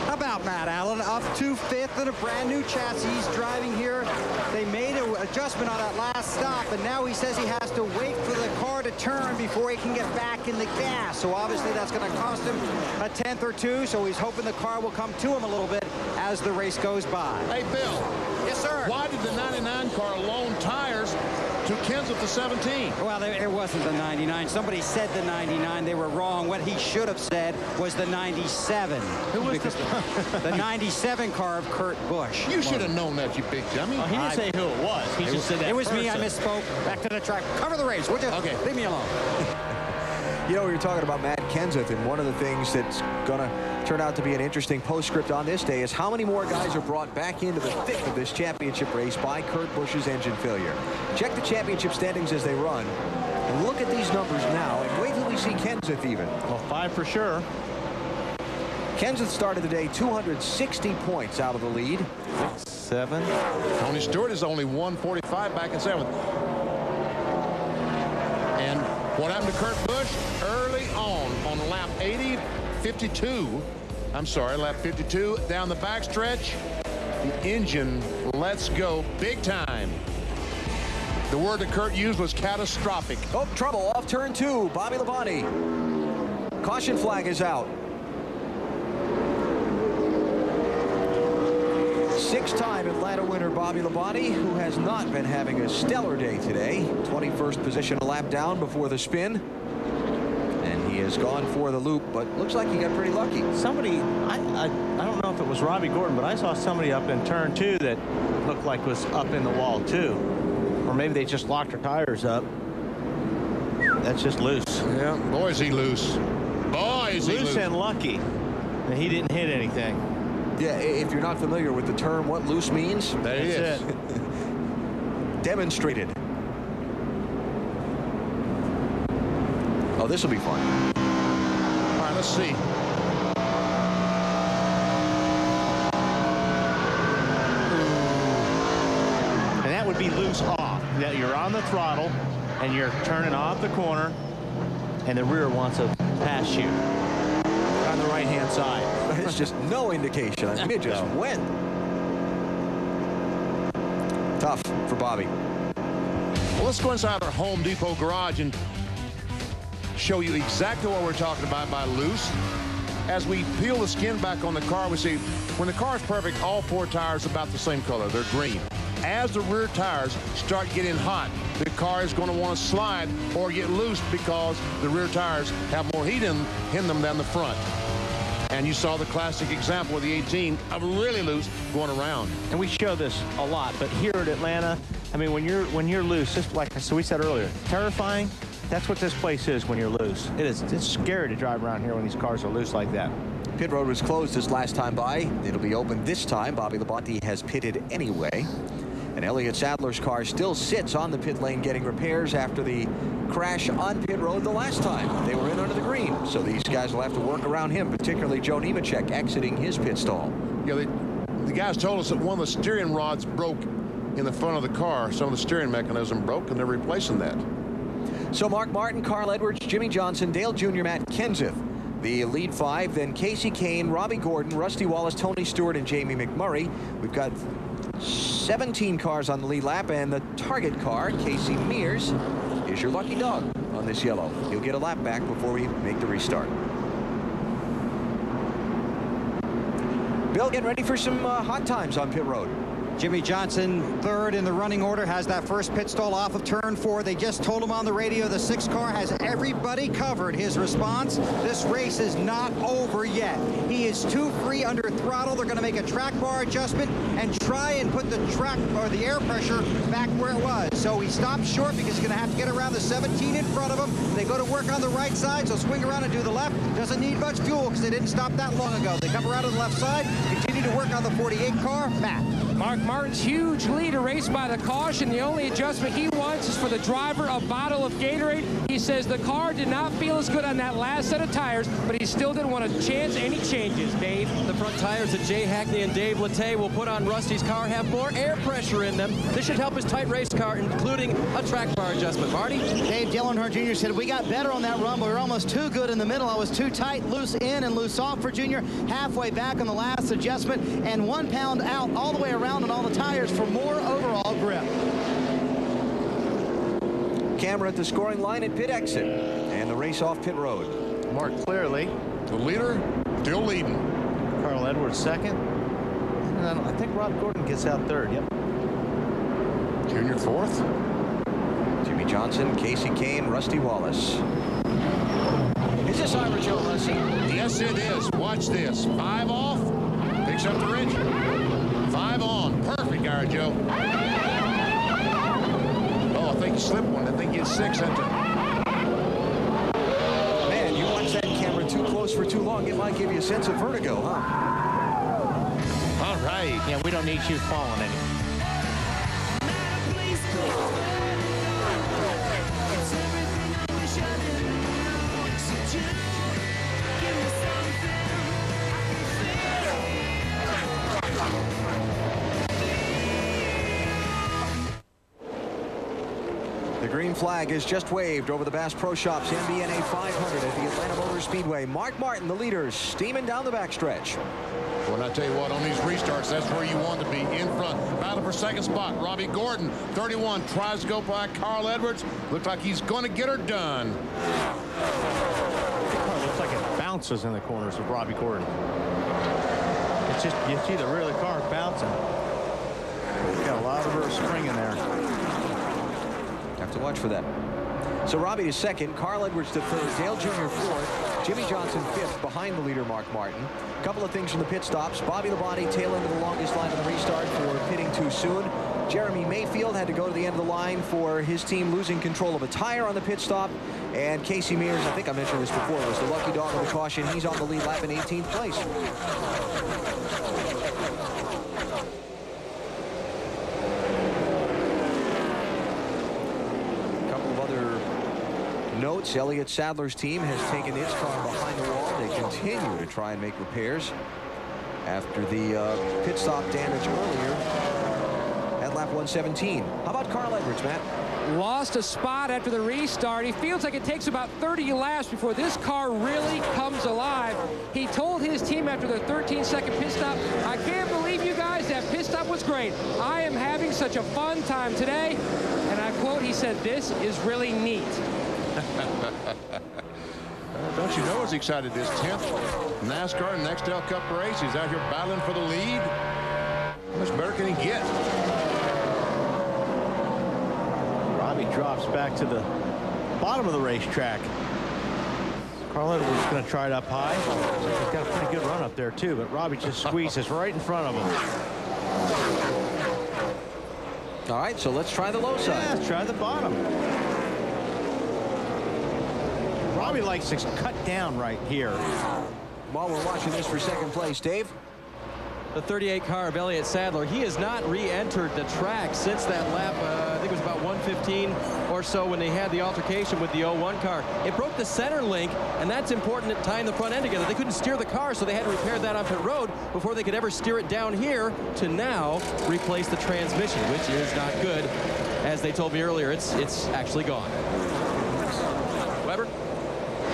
How about Matt Allen up to 5th in a brand new chassis. He's driving here. They made an adjustment on that last stop, and now he says he has to wait for the car to turn before he can get back in the gas. So obviously that's going to cost him a 10th or 2. So he's hoping the car will come to him a little bit as the race goes by. Hey, Bill. Yes, sir. Why did the 99 car loan tires to Kenseth the 17? Well, it wasn't the 99. Somebody said the 99. They were wrong. What he should have said was the 97. Who was the 97 car of Kurt Busch? You should have known that, you big dummy. He didn't say who it was. He just said that. It was person. Me. I misspoke. Back to the track. Cover the race, would you? Okay. Leave me alone. You know, we were talking about Matt Kenseth, and one of the things that's going to turn out to be an interesting postscript on this day is how many more guys are brought back into the thick of this championship race by Kurt Busch's engine failure. Check the championship standings as they run, and look at these numbers now, and wait till we see Kenseth even. Well, 5 for sure. Kenseth started the day 260 points out of the lead. 7. Tony Stewart is only 145 back in 7th. And what happened to Kurt Busch early on lap 52, lap 52, down the backstretch, the engine lets go big time. The word that Kurt used was catastrophic. Oh, trouble off turn 2. Bobby Labonte. Caution flag is out. 6-time Atlanta winner Bobby Labonte, who has not been having a stellar day today. 21st position, a lap down before the spin. And he has gone for the loop, but looks like he got pretty lucky. Somebody, I don't know if it was Robbie Gordon, but I saw somebody up in turn 2 that looked like was up in the wall too. Or maybe they just locked their tires up. That's just loose. Yeah, boy, is he loose. Boy, is he loose. Loose and lucky. And he didn't hit anything. Yeah, if you're not familiar with the term what loose means, there it is. Demonstrated. Oh, this will be fun. All right, let's see. And that would be loose off. That you're on the throttle and you're turning off the corner and the rear wants to pass you on the right-hand side. It's just no indication. I mean, it just went. Tough for Bobby. Well, let's go inside our Home Depot garage and show you exactly what we're talking about by loose. As we peel the skin back on the car, we see when the car is perfect, all 4 tires are about the same color. They're green. As the rear tires start getting hot, the car is going to want to slide or get loose because the rear tires have more heat in them than the front. And you saw the classic example of the 18 of really loose going around. And we show this a lot, but here at Atlanta, I mean, when you're loose, just like we said earlier, terrifying. That's what this place is when you're loose. It's scary to drive around here when these cars are loose like that. Pit road was closed this last time by. It'll be open this time. Bobby Labonte has pitted anyway. And Elliott Sadler's car still sits on the pit lane getting repairs after the crash on pit road the last time. They were in under the green. So these guys will have to work around him, particularly Joe Nemechek exiting his pit stall. Yeah, the guys told us that one of the steering rods broke in the front of the car. Some of the steering mechanism broke, and they're replacing that. So Mark Martin, Carl Edwards, Jimmy Johnson, Dale Jr., Matt Kenseth. The lead 5, then Kasey Kahne, Robbie Gordon, Rusty Wallace, Tony Stewart, and Jamie McMurray. We've got 17 cars on the lead lap, and the target car, Casey Mears, is your lucky dog on this yellow. He'll get a lap back before we make the restart. Bill, getting ready for some hot times on pit road. Jimmy Johnson, 3rd in the running order, has that first pit stall off of turn 4. They just told him on the radio the 6 car has everybody covered. His response, this race is not over yet. He is too free under throttle. They're going to make a track bar adjustment and try and put the track or the air pressure back where it was. So he stopped short because he's going to have to get around the 17 in front of him. They go to work on the right side, so swing around and do the left. Doesn't need much fuel because they didn't stop that long ago. They come around to the left side, continue to work on the 48 car. Matt. Mark Martin's huge lead erased by the caution. The only adjustment he wanted condolences for the driver, a bottle of Gatorade. He says the car did not feel as good on that last set of tires, but he still didn't want to chance any changes, Dave. The front tires that Jay Hackney and Dave Latte will put on Rusty's car have more air pressure in them. This should help his tight race car, including a track bar adjustment. Marty? Dave Dale Earnhardt Jr. said, we got better on that run, but we were almost too good in the middle. I was too tight, loose in and loose off for Junior. Halfway back on the last adjustment, and 1 pound out all the way around on all the tires for more overall grip. Camera at the scoring line at pit exit, and the race off pit road. Mark clearly, the leader, still leading. Carl Edwards second. And I think Rob Gordon gets out third. Yep. Junior fourth. Jimmy Johnson, Casey Kane, Rusty Wallace. Is this Ira Joe Hussey? Yes, it is. Watch this. 5 off. Picks up the wrench. 5 on. Perfect, Ira Joe. Oh, I think he slipped one. I think he had 6 into. Man, you watch that camera too close for too long, it might give you a sense of vertigo, huh? All right. Yeah, we don't need you falling anymore. The green flag is just waved over the Bass Pro Shops MBNA 500 at the Atlanta Motor Speedway. Mark Martin, the leader, steaming down the backstretch. Well, I tell you what, on these restarts, that's where you want to be, in front. Battle for second spot. Robbie Gordon, 31, tries to go by Carl Edwards. Looks like he's going to get her done. It looks like it bounces in the corners of Robbie Gordon. It's just, you see the rear of the car bouncing. It's got a lot of rear spring in there. Have to watch for that. So Robbie to second, Carl Edwards to third, Dale Jr. fourth, Jimmy Johnson fifth behind the leader Mark Martin. A couple of things from the pit stops. Bobby Labonte tail into the longest line of the restart for pitting too soon. Jeremy Mayfield had to go to the end of the line for his team losing control of a tire on the pit stop. And Casey Mears, I think I mentioned this before, was the lucky dog of the caution. He's on the lead lap in 18th place. Notes, Elliott Sadler's team has taken its car behind the wall. They continue to try and make repairs after the pit stop damage earlier at lap 117. How about Carl Edwards, Matt? Lost a spot after the restart. He feels like it takes about 30 laps before this car really comes alive. He told his team after the 13-second pit stop, I can't believe you guys, that pit stop was great. I am having such a fun time today. And I quote, he said, this is really neat. Don't you know he's excited? This 10th NASCAR Nextel Cup race. He's out here battling for the lead. How much better can he get? Robbie drops back to the bottom of the racetrack. Carl Edwards is going to try it up high. He's got a pretty good run up there too, but Robbie just squeezes right in front of him. All right, so let's try the low side. Yeah, let's try the bottom. Robbie likes to cut down right here. While we're watching this for second place, Dave. The 38 car of Elliott Sadler, he has not re-entered the track since that lap, I think it was about 115 or so when they had the altercation with the 01 car. It broke the center link, and that's important at tying the front end together. They couldn't steer the car, so they had to repair that on pit road before they could ever steer it down here to now replace the transmission, which is not good. As they told me earlier, it's actually gone. Weber?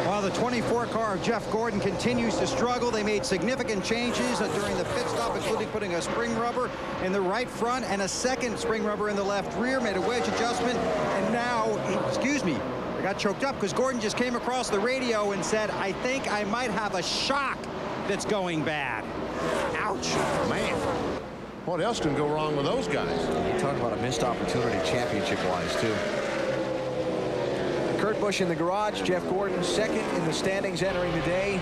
While the 24 car of Jeff Gordon continues to struggle, they made significant changes during the pit stop, including putting a spring rubber in the right front and a second spring rubber in the left rear, made a wedge adjustment, and now, excuse me, I got choked up because Gordon just came across the radio and said, I think I might have a shock that's going bad. Ouch. Man, what else can go wrong with those guys? You talk about a missed opportunity championship-wise, too. Kurt Busch in the garage, Jeff Gordon second in the standings entering the day.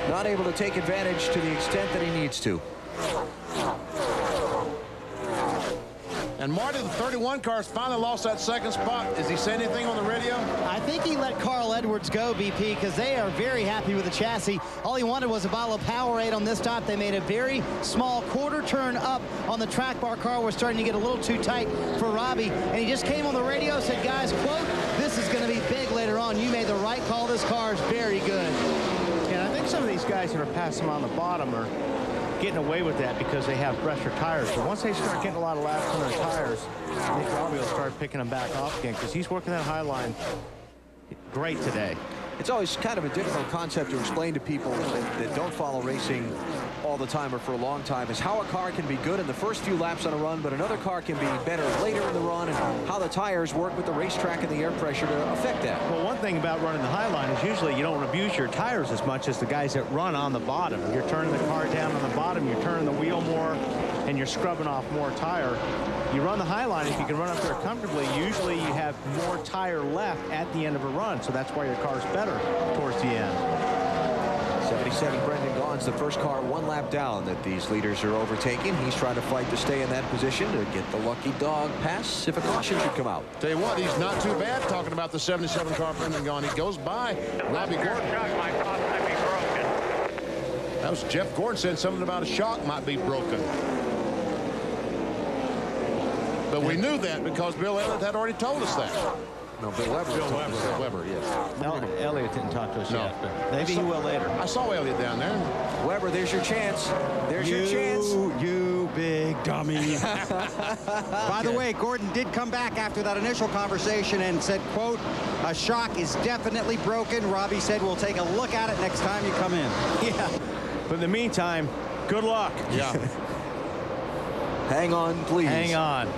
Not able to take advantage to the extent that he needs to. And Marty, the 31 car's finally lost that second spot. Is he saying anything on the radio? I think he let Carl Edwards go, BP, because they are very happy with the chassis. All he wanted was a bottle of Powerade on this top. They made a very small quarter turn up on the track bar. Car was starting to get a little too tight for Robbie, and he just came on the radio, said, guys, quote, this is going to be big later on. You made the right call. This car is very good. Yeah, I think some of these guys that are passing on the bottom are getting away with that because they have fresher tires. But once they start getting a lot of laps on their tires, I think Robbie will start picking them back off again because he's working that high line great today. It's always kind of a difficult concept to explain to people that don't follow racing all the time or for a long time, is how a car can be good in the first few laps on a run, but another car can be better later in the run, and how the tires work with the racetrack and the air pressure to affect that. Well, one thing about running the high line is usually you don't abuse your tires as much as the guys that run on the bottom. You're turning the car down on the bottom, you're turning the wheel more, and you're scrubbing off more tire. You run the high line, if you can run up there comfortably, usually you have more tire left at the end of a run, so that's why your car's better towards the end. 77 Brendan Gaughan's the first car one lap down that these leaders are overtaking. He's trying to fight to stay in that position to get the lucky dog pass if a caution should come out. Tell you what, he's not too bad talking about the 77 car Brendan Gaughan. He goes by Robbie Gordon. That was Jeff Gordon said something about a shock might be broken. But we knew that because Bill Elliott had already told us that. No, Bill Weber. Bill Weber, yes. Elliott didn't talk to us yet, but maybe he will later. I saw Elliott down there. Weber, there's your chance. There's your chance. You big dummy. By the way, Gordon did come back after that initial conversation and said, quote, a shock is definitely broken. Robbie said, we'll take a look at it next time you come in. Yeah. But in the meantime, good luck. Yeah. Hang on, please. Hang on.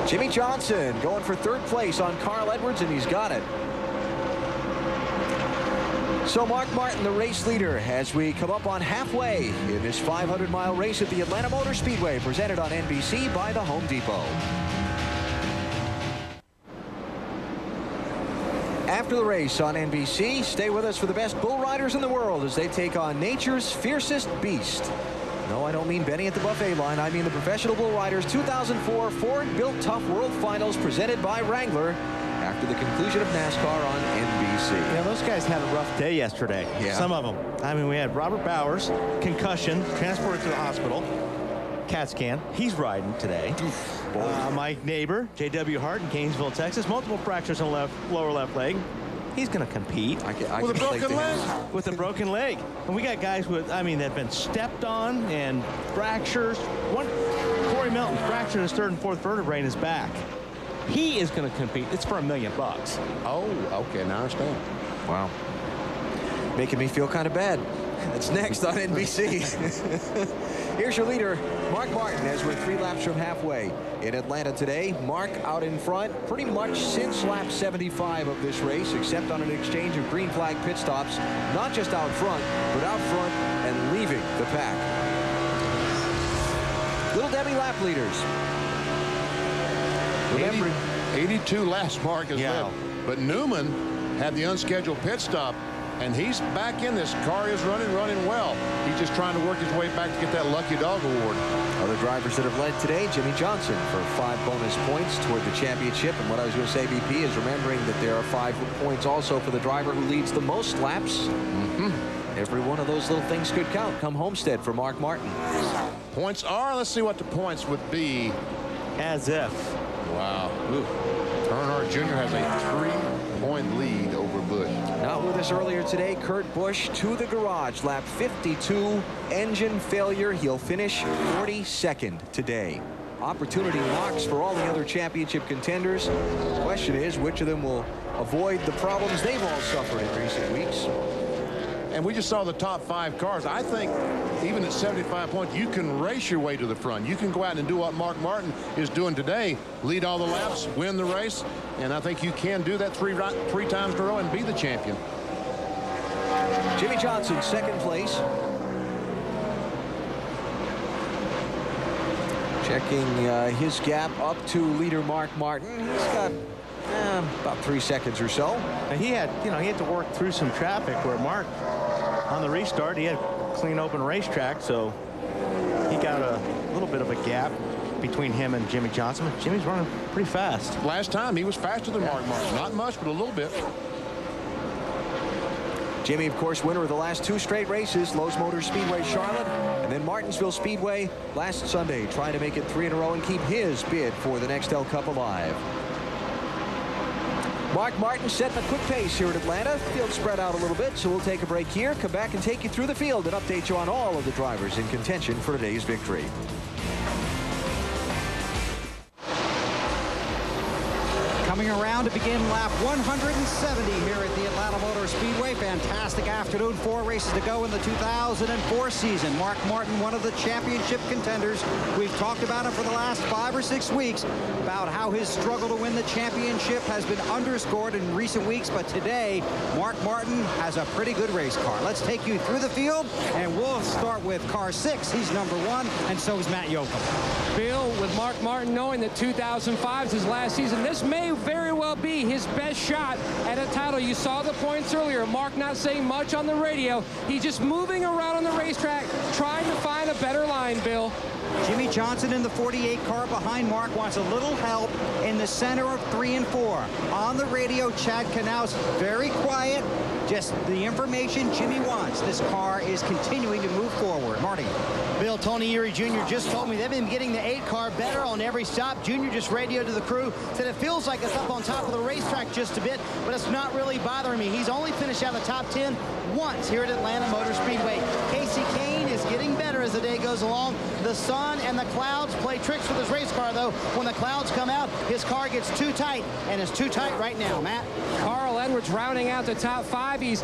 Jimmie Johnson going for third place on Carl Edwards, and he's got it. So Mark Martin, the race leader, as we come up on halfway in this 500-mile race at the Atlanta Motor Speedway, presented on NBC by the Home Depot. After the race on NBC, stay with us for the best bull riders in the world as they take on nature's fiercest beast. No, I don't mean Benny at the buffet line. I mean the Professional Bull Riders 2004 Ford Built Tough World Finals presented by Wrangler after the conclusion of NASCAR on NBC. Yeah, those guys had a rough day yesterday. Yeah. Some of them. I mean, we had Robert Bowers, concussion, transported to the hospital. CAT scan. He's riding today. My neighbor, J.W. Hart in Gainesville, Texas. Multiple fractures on lower left leg. He's going to compete with a broken leg. With a broken leg. And we got guys with, I mean, that have been stepped on and fractures. Corey Melton fractured his third and fourth vertebrae in his back. He is going to compete. It's for $1 million. Oh, okay. Now I understand. Wow. Making me feel kind of bad. That's next on NBC. Here's your leader, Mark Martin, as we're 3 laps from halfway in Atlanta today. Mark out in front pretty much since lap 75 of this race, except on an exchange of green flag pit stops, not just out front, but out front and leaving the pack. Little Debbie lap leaders. Remembering 82 laps Mark has led, but Newman had the unscheduled pit stop, and he's back in this. Car is running well. He's just trying to work his way back to get that Lucky Dog Award. Other drivers that have led today, Jimmie Johnson for 5 bonus points toward the championship. And what I was going to say, BP, is remembering that there are 5 points also for the driver who leads the most laps. Every one of those little things could count come Homestead for Mark Martin. Points are, let's see what the points would be. As if. Wow. Earnhardt Jr. has a 3-point lead over Busch. Not with us earlier today, Kurt Busch to the garage. Lap 52, engine failure. He'll finish 42nd today. Opportunity knocks for all the other championship contenders. The question is, which of them will avoid the problems they've all suffered in recent weeks? And we just saw the top 5 cars. I think even at 75 points, you can race your way to the front. You can go out and do what Mark Martin is doing today, lead all the laps, win the race, and I think you can do that three times in a row and be the champion. Jimmie Johnson, 2nd place. Checking his gap up to leader Mark Martin. He's got about 3 seconds or so. And he had to work through some traffic where Mark, on the restart, he had a clean open racetrack, so he got a little bit of a gap. between him and Jimmy Johnson. But Jimmy's running pretty fast. Last time he was faster than Mark Martin. Not much, but a little bit. Jimmy, of course, winner of the last 2 straight races, Lowe's Motor Speedway Charlotte, and then Martinsville Speedway last Sunday, trying to make it 3 in a row and keep his bid for the Nextel Cup alive. Mark Martin setting a quick pace here at Atlanta. Field spread out a little bit, so we'll take a break here, come back and take you through the field and update you on all of the drivers in contention for today's victory. Coming around to begin lap 170 here at the Atlanta Motor Speedway. Fantastic afternoon. 4 races to go in the 2004 season. Mark Martin, one of the championship contenders. We've talked about him for the last 5 or 6 weeks, about how his struggle to win the championship has been underscored in recent weeks. But today, Mark Martin has a pretty good race car. Let's take you through the field, and we'll start with car 6. He's number 1, and so is Matt Yoakum. Bill, with Mark Martin knowing that 2005 is his last season, this may very well be his best shot at a title. You saw the points earlier. Mark not saying much on the radio. He's just moving around on the racetrack, trying to find a better line, Bill. Jimmy Johnson in the 48 car behind Mark wants a little help in the center of 3 and 4. On the radio, Chad Knaus, very quiet. Just the information Jimmy wants. This car is continuing to move forward. Marty. Bill, Tony Eury Jr. just told me they've been getting the 8 car better on every stop. Junior just radioed to the crew, said it feels like it's up on top of the racetrack just a bit, but it's not really bothering me. He's only finished out of the top 10 once here at Atlanta Motor Speedway. Casey Kane is getting better as the day goes along. The sun and the clouds play tricks with his race car, though. When the clouds come out, his car gets too tight, and it's too tight right now. Matt? Carl Edwards rounding out the top 5. He's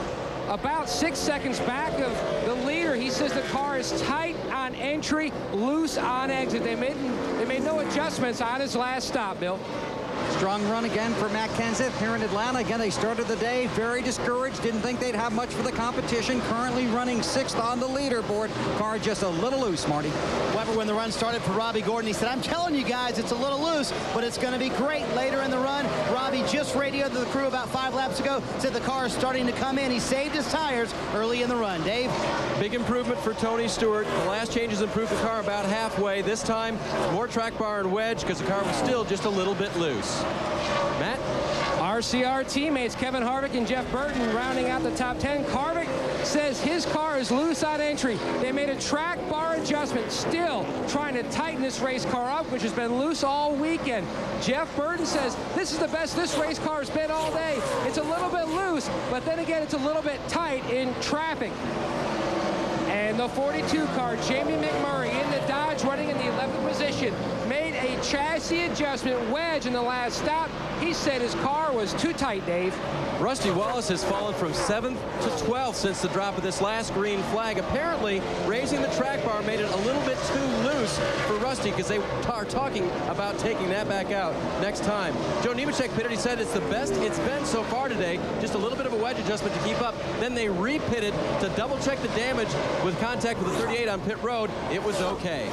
about 6 seconds back of the leader. He says the car is tight on entry, loose on exit. They made no adjustments on his last stop, Bill. Strong run again for Matt Kenseth here in Atlanta. Again, they started the day very discouraged. Didn't think they'd have much for the competition. Currently running 6th on the leaderboard. Car just a little loose, Marty. Weber, when the run started for Robbie Gordon, he said, I'm telling you guys, it's a little loose, but it's going to be great later in the run. Robbie just radioed to the crew about 5 laps ago, said the car is starting to come in. He saved his tires early in the run. Dave? Big improvement for Tony Stewart. The last changes improved the car about halfway. This time, more track bar and wedge because the car was still just a little bit loose. Matt? RCR teammates Kevin Harvick and Jeff Burton rounding out the top 10. Harvick says his car is loose on entry. They made a track bar adjustment, still trying to tighten this race car up, which has been loose all weekend. Jeff Burton says this is the best this race car has been all day. It's a little bit loose, but then again, it's a little bit tight in traffic. And the 42 car, Jamie McMurray in the Dodge, running in the 11th position, made a chassis adjustment wedge in the last stop. He said his car was too tight, Dave. Rusty Wallace has fallen from 7th to 12th since the drop of this last green flag. Apparently, raising the track bar made it a little bit too loose for Rusty because they are talking about taking that back out next time. Joe Nemechek pitted. He said it's the best it's been so far today. Just a little bit of a wedge adjustment to keep up. Then they repitted to double check the damage with contact with the 38 on pit road. It was okay.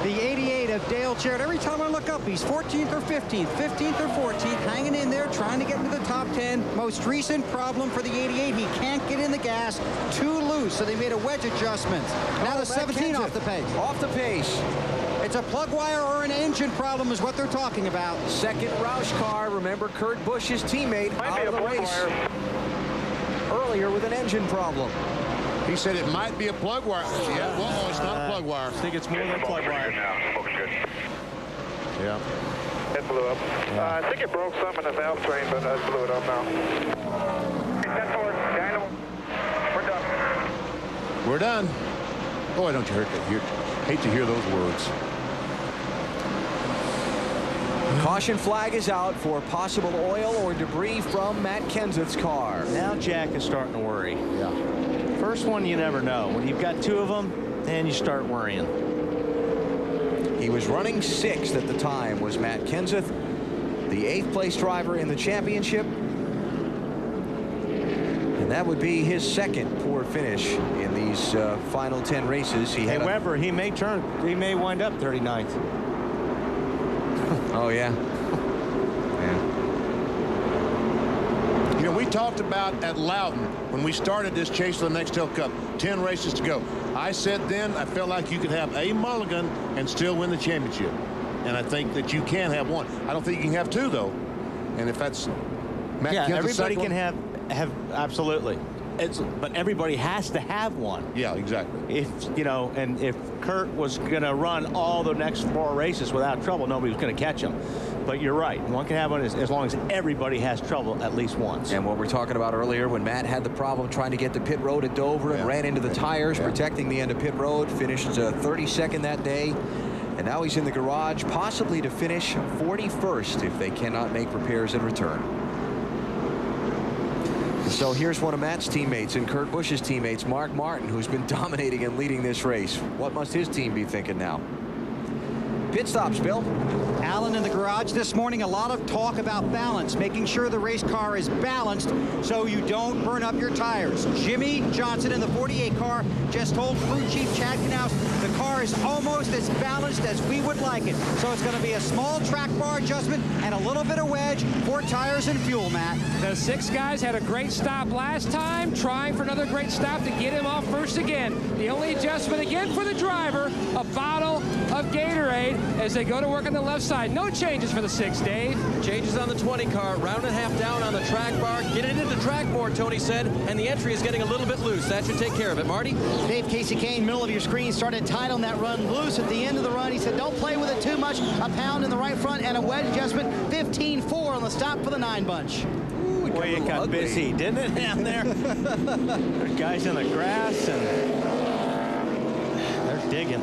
The 88 of Dale Jarrett. Every time I look up, he's 14th or 15th, 15th or 14th, hanging in there, trying to get into the top 10. Most recent problem for the 88, he can't get in the gas, too loose, so they made a wedge adjustment. Now the 17 off the pace. Off the pace. It's a plug wire or an engine problem is what they're talking about. Second Roush car. Remember Kurt Busch's teammate out of the race earlier with an engine problem. He said it might be a plug wire. Yeah, well, it's not a plug wire. I think it's more than a plug wire. Yeah. It blew up. I think it broke some in the valve train, but it blew it up now. We're done. We're done. Boy, don't you hate to hear those words. Caution flag is out for possible oil or debris from Matt Kenseth's car. Now Jack is starting to worry. Yeah. First one, you never know. When you've got 2 of them, then you start worrying. He was running 6th at the time, was Matt Kenseth, the 8th place driver in the championship. And that would be his second poor finish in these final 10 races. Hey, Weber, he may wind up 39th. Oh, yeah. You know, we talked about at Loudon when we started this chase for the Nextel Cup, 10 races to go. I said then I felt like you could have a mulligan and still win the championship. And I think that you can have one. I don't think you can have two, though. And if that's Matt yeah, Kenseth's everybody second can one, have absolutely. But everybody has to have one. Yeah, exactly. If you know, and if Kurt was going to run all the next 4 races without trouble, nobody was going to catch him. But you're right. One can have one as long as everybody has trouble at least once. And what we're talking about earlier, when Matt had the problem trying to get to pit road at Dover and ran into the tires, protecting the end of pit road, finished 32nd that day. And now he's in the garage, possibly to finish 41st if they cannot make repairs and return. So here's one of Matt's teammates and Kurt Busch's teammates, Mark Martin, who's been dominating and leading this race. What must his team be thinking now? Pit stops, Bill. Alan in the garage this morning, a lot of talk about balance, making sure the race car is balanced so you don't burn up your tires. Jimmy Johnson in the 48 car just told crew chief Chad Knaus the car is almost as balanced as we would like it. So it's going to be a small track bar adjustment and a little bit of wedge for tires and fuel, Matt. The 6 guys had a great stop last time, trying for another great stop to get him off first again. The only adjustment again for the driver, a bottle of Gatorade as they go to work on the left side. No changes for the 6, Dave. Changes on the 20 car, round and a half down on the track bar. Get it into track more, Tony said, and the entry is getting a little bit loose. That should take care of it. Marty? Dave Casey Kane, middle of your screen, started tight on that run, loose at the end of the run. He said, don't play with it too much. A pound in the right front and a wedge adjustment. 15-4 on the stop for the 9 bunch. Ooh, boy, it got busy, didn't it, down there? There's guys in the grass, and they're digging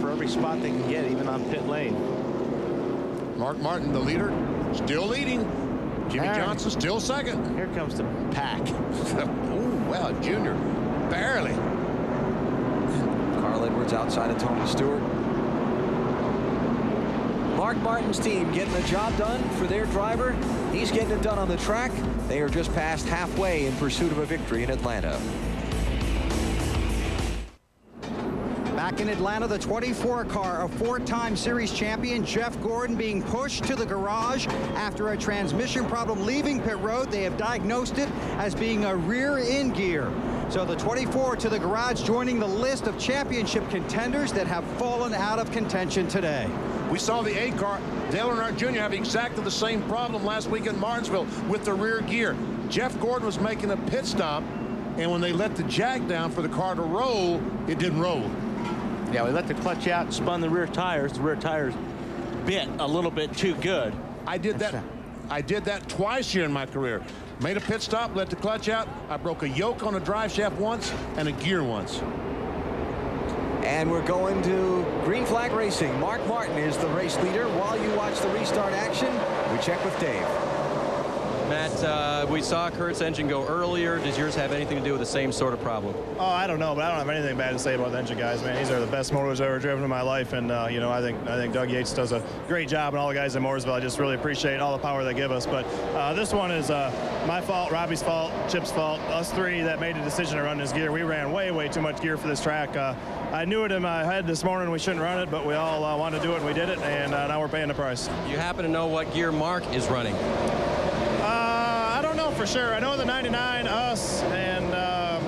for every spot they can get, even on pit lane. Mark Martin, the leader, still leading. Jimmy Johnson still second. Here comes the pack. Oh, well, Junior, barely. Carl Edwards outside of Tony Stewart. Mark Martin's team getting the job done for their driver. He's getting it done on the track. They are just past halfway in pursuit of a victory in Atlanta. Back in Atlanta, the 24 car, a 4-time series champion, Jeff Gordon, being pushed to the garage after a transmission problem leaving pit road. They have diagnosed it as being a rear end gear. So the 24 to the garage, joining the list of championship contenders that have fallen out of contention today. We saw the 8 car, Dale Earnhardt Jr., have exactly the same problem last week in Martinsville with the rear gear. Jeff Gordon was making a pit stop, and when they let the jack down for the car to roll, it didn't roll. Yeah, we let the clutch out and spun the rear tires. The rear tires bit a little bit too good. I did that twice here in my career. Made a pit stop, let the clutch out. I broke a yoke on a drive shaft once and a gear once. And we're going to green flag racing. Mark Martin is the race leader. While you watch the restart action, we check with Dave. Matt, we saw Kurt's engine go earlier. Does yours have anything to do with the same sort of problem? Oh, I don't know, but I don't have anything bad to say about the engine guys, man. These are the best motors I've ever driven in my life, and you know, I think Doug Yates does a great job, and all the guys in Mooresville. I just really appreciate all the power they give us. But this one is my fault, Robbie's fault, Chip's fault, us 3 that made the decision to run this gear. We ran way too much gear for this track. I knew it in my head this morning we shouldn't run it, but we all wanted to do it, and we did it, and now we're paying the price. You happen to know what gear Mark is running? I don't know for sure. I know the 99, us, and the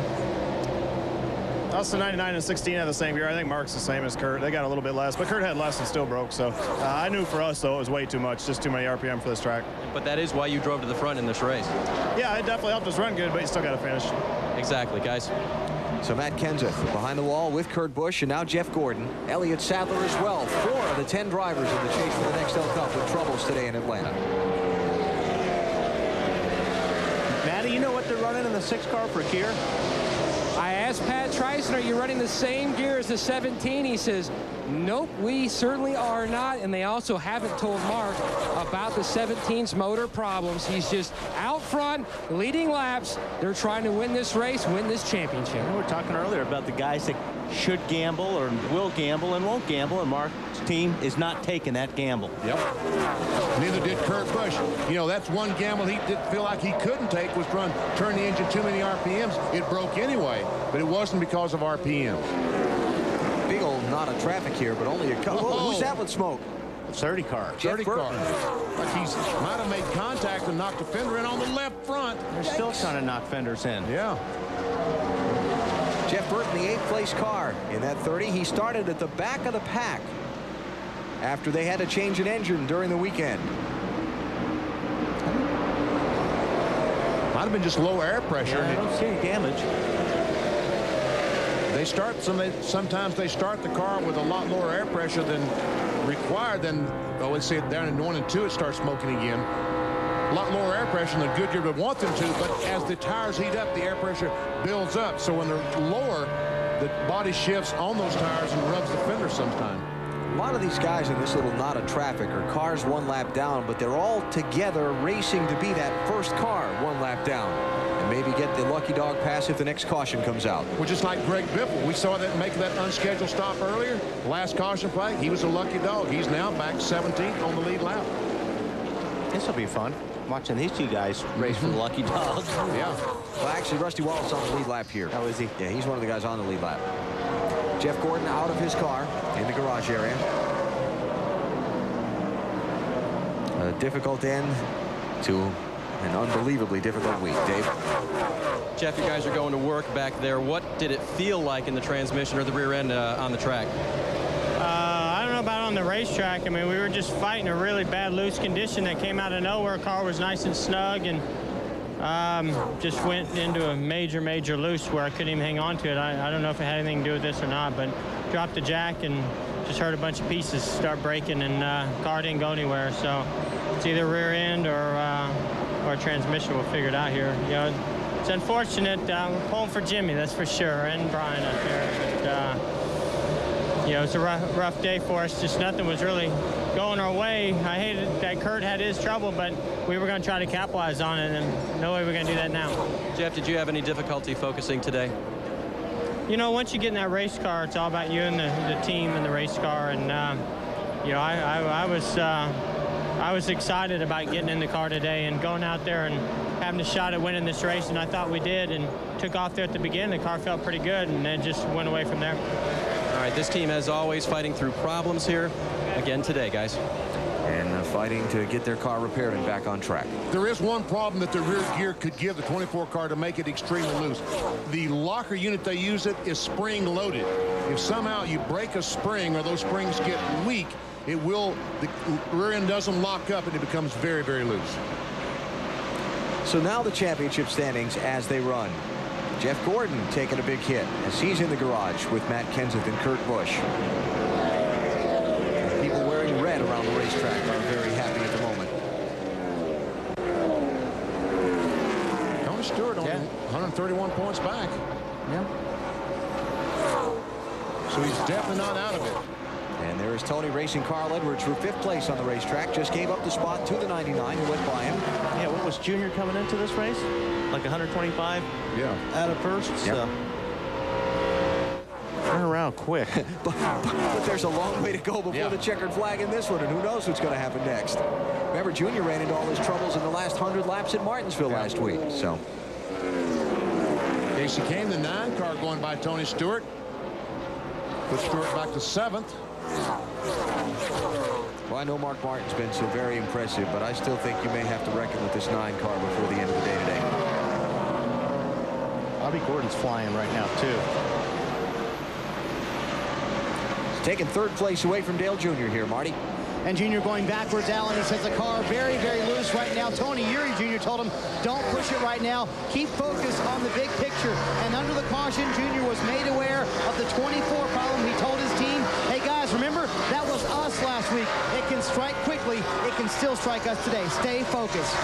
99 and 16 have the same gear. I think Mark's the same as Kurt. They got a little bit less, but Kurt had less and still broke. So I knew for us, though, it was way too much, just too many RPM for this track. But that is why you drove to the front in this race. Yeah, it definitely helped us run good, but you still got to finish. Exactly, guys. So Matt Kenseth behind the wall with Kurt Busch, and now Jeff Gordon. Elliott Sadler as well. 4 of the 10 drivers in the chase for the Nextel Cup with troubles today in Atlanta. Matty, you know what they're running in the 6 car for gear? I asked Pat Trison, are you running the same gear as the 17? He says, nope, we certainly are not. And they also haven't told Mark about the 17's motor problems. He's just out front, leading laps. They're trying to win this race, win this championship. You know, we were talking earlier about the guys that should gamble or will gamble and won't gamble, and Mark's team is not taking that gamble. Yep. Neither did Kurt Busch. You know, that's one gamble he didn't feel like he couldn't take, was turn the engine too many RPMs. It broke anyway, but it wasn't because of RPM. Big old knot of traffic here, but only a couple. Oh, who's that with smoke? 30 car. 30 car. Like he's might have made contact and knocked a fender in on the left front. They're still trying to knock fenders in. Yeah. Jeff Burton, the 8th place car in that 30. He started at the back of the pack after they had to change an engine during the weekend. Might have been just low air pressure. Yeah, I don't see any damage. They start sometimes they start the car with a lot lower air pressure than required. Then, let's say down in 1 and 2, it starts smoking again. A lot lower air pressure than Goodyear would want them to, but as the tires heat up, the air pressure builds up. So when they're lower, the body shifts on those tires and rubs the fender sometimes. A lot of these guys in this little knot of traffic are cars 1 lap down, but they're all together racing to be that first car 1 lap down and maybe get the lucky dog pass if the next caution comes out. Well, just like Greg Biffle, we saw that make that unscheduled stop earlier. Last caution flag, he was a lucky dog. He's now back 17th on the lead lap. This will be fun. Watching these two guys race for the lucky dog. Yeah. Well, actually, Rusty Wallace on the lead lap here. How is he? Yeah, he's one of the guys on the lead lap. Jeff Gordon out of his car in the garage area. A difficult end to an unbelievably difficult week. Dave? Jeff, you guys are going to work back there. What did it feel like in the transmission or the rear end on the track? I don't know about on the racetrack. I mean, we were just fighting a really bad loose condition that came out of nowhere. Car was nice and snug, and just went into a major loose where I couldn't even hang on to it. I don't know if it had anything to do with this or not, but dropped the jack and just heard a bunch of pieces start breaking, and car didn't go anywhere. So it's either rear end or transmission. We'll figure it out here. You know, it's unfortunate. We're pulling for Jimmy, that's for sure, and Brian up there. But, you know, it's a rough day for us. Just nothing was really going our way. I hated that Kurt had his trouble, but we were going to try to capitalize on it, and no way we're going to do that now. Jeff, did you have any difficulty focusing today? You know, once you get in that race car, it's all about you and the team and the race car. And you know, I was excited about getting in the car today and going out there and having a shot at winning this race, and I thought we did, and took off there at the beginning. The car felt pretty good, and then just went away from there. All right, this team, as always, fighting through problems here again today, guys. And fighting to get their car repaired and back on track. There is one problem that the rear gear could give the 24 car to make it extremely loose. The locker unit they use it is spring loaded. If somehow you break a spring or those springs get weak, the rear end doesn't lock up and it becomes very loose. So now the championship standings as they run. Jeff Gordon taking a big hit as he's in the garage with Matt Kenseth and Kurt Busch. People wearing red around the racetrack are very happy at the moment. Tony Stewart on 131 points back. Yeah. So he's definitely not out of it. And there is Tony racing Carl Edwards for 5th place on the racetrack. Just gave up the spot to the 99 who went by him. Yeah, what was Junior coming into this race? Like 125? Yeah. Out of first? Yep. So. Turn around quick. but there's a long way to go before the checkered flag in this one, and who knows what's going to happen next. Remember, Junior ran into all his troubles in the last 100 laps at Martinsville last week. So Casey Kane, the 9 car going by Tony Stewart. Put Stewart back to 7th. Well, I know Mark Martin's been so very impressive, but I still think you may have to reckon with this 9 car before the end of the day today. Bobby Gordon's flying right now, too. He's taking 3rd place away from Dale Jr. here, Marty. And Junior going backwards, Alan. He says the car very loose right now. Tony Eury Jr. told him, don't push it right now. Keep focused on the big picture. And under the caution, Junior was made aware of the 24 problem. He told his team, hey, guys, remember, that was us last week. It can strike quickly. It can still strike us today. Stay focused.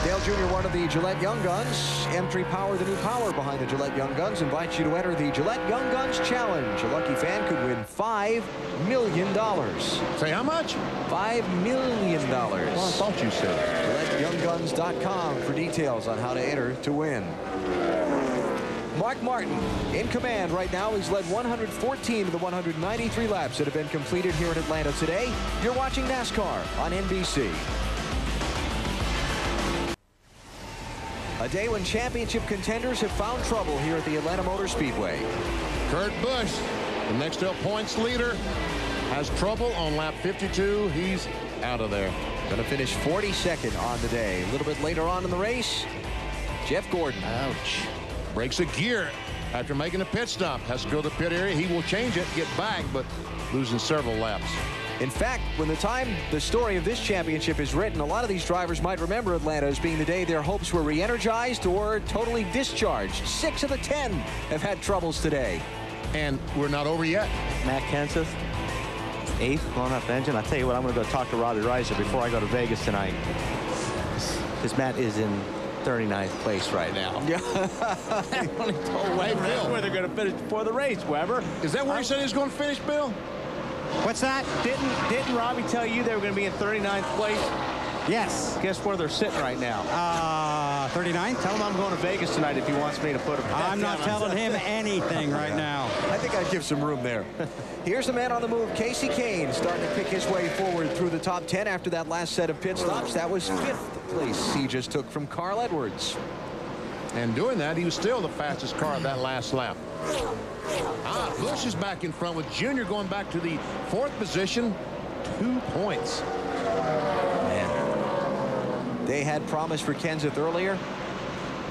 Dale Jr., one of the Gillette Young Guns. M3 Power, the new power behind the Gillette Young Guns, invites you to enter the Gillette Young Guns Challenge. A lucky fan could win $5 million. Say how much? $5 million. Well, I thought you said. GilletteYoungGuns.com for details on how to enter to win. Mark Martin in command right now. He's led 114 of the 193 laps that have been completed here in Atlanta today. You're watching NASCAR on NBC. A day when championship contenders have found trouble here at the Atlanta Motor Speedway. Kurt Busch, the next up points leader. has trouble on lap 52. He's out of there. Going to finish 42nd on the day. A little bit later on in the race, Jeff Gordon. Ouch. Breaks a gear after making a pit stop. Has to go to the pit area. He will change it, get back, but losing several laps. In fact, when the story of this championship is written, a lot of these drivers might remember Atlanta as being the day their hopes were re-energized or totally discharged. 6 of the 10 have had troubles today. And we're not over yet. Matt Kenseth, 8th blown up engine. I tell you what, I'm going to go talk to Robbie Reiser before I go to Vegas tonight. Because Matt is in 39th place right now. Yeah. I only told Weber where they're going to finish before the race, Weber. Is that where he said he was going to finish, Bill? What's that? Didn't Robbie tell you they were going to be in 39th place? Yes. Guess where they're sitting right now? 39th? Tell him I'm going to Vegas tonight if he wants me to put him. I'm not telling him anything right now. I think I'd give some room there. Here's the man on the move, Kasey Kahne, starting to pick his way forward through the top 10 after that last set of pit stops. That was 5th place he just took from Carl Edwards. And doing that, he was still the fastest car of that last lap. Busch is back in front with Junior going back to the 4th position. 2 points. They had promise for Kenseth earlier.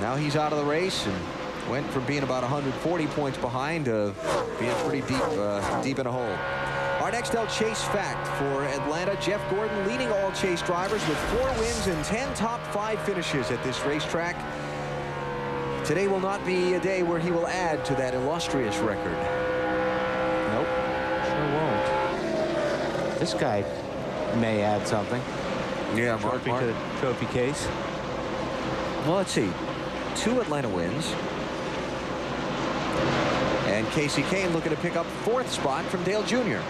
Now he's out of the race and went from being about 140 points behind to being pretty deep in a hole. Our next El Chase fact for Atlanta: Jeff Gordon leading all Chase drivers with 4 wins and 10 top 5 finishes at this racetrack. Today will not be a day where he will add to that illustrious record. Nope, sure won't. This guy may add something. Yeah, trophy to the trophy case. Well, let's see. 2 Atlanta wins. And Kasey Kahne looking to pick up 4th spot from Dale Jr.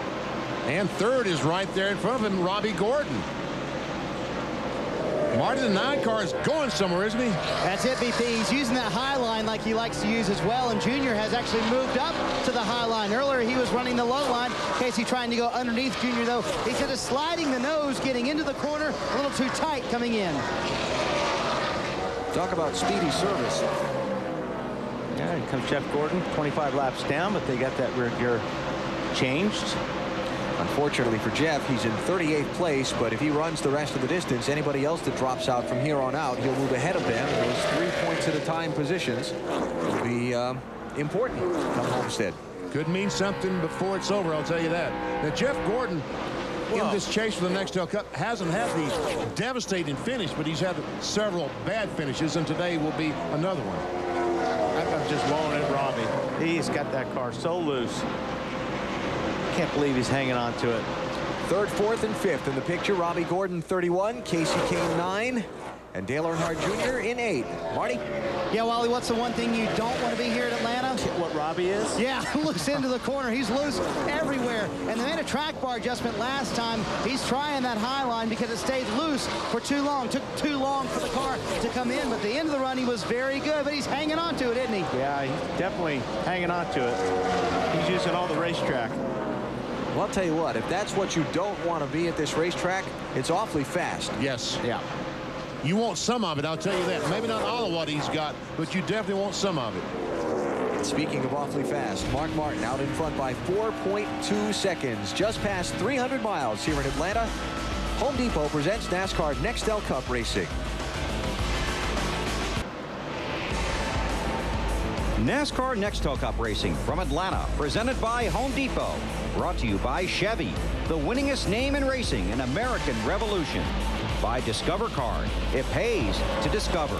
And 3rd is right there in front of him, Robbie Gordon. Marty, the 9 car is going somewhere, isn't he? That's it, BP. He's using that high line like he likes to use as well, and Junior has actually moved up to the high line. Earlier, he was running the low line. Kasey trying to go underneath Junior, though. He's kind of sliding the nose, getting into the corner, a little too tight coming in. Talk about speedy service. Yeah, here comes Jeff Gordon, 25 laps down, but they got that rear gear changed. Unfortunately for Jeff, he's in 38th place, but if he runs the rest of the distance, anybody else that drops out from here on out, he'll move ahead of them. Those 3 points at a time positions will be important come Homestead. Could mean something before it's over, I'll tell you that. Now, Jeff Gordon in this chase for the Nextel Cup hasn't had the devastating finish, but he's had several bad finishes, and today will be another one. I'm just blowing it, Robbie. He's got that car so loose. Can't believe he's hanging on to it. 3rd, 4th, and 5th in the picture. Robbie Gordon 31, Kasey Kahne 9, and Dale Earnhardt Jr. in 8. Marty? Yeah, Wally, what's the one thing you don't want to be here at Atlanta? What Robbie is? Yeah, looks into the corner. He's loose everywhere. And they made a track bar adjustment last time. He's trying that high line because it stayed loose for too long. Took too long for the car to come in. But at the end of the run, he was very good. But he's hanging on to it, isn't he? Yeah, he's definitely hanging on to it. He's using all the racetrack. Well, I'll tell you what, if that's what you don't want to be at this racetrack, it's awfully fast. Yes. Yeah. You want some of it, I'll tell you that. Maybe not all of what he's got, but you definitely want some of it. Speaking of awfully fast, Mark Martin out in front by 4.2 seconds. Just past 300 miles here in Atlanta. Home Depot presents NASCAR Nextel Cup Racing. NASCAR Nextel Cup Racing from Atlanta, presented by Home Depot. Brought to you by Chevy, the winningest name in racing in American Revolution. By Discover Card, it pays to discover.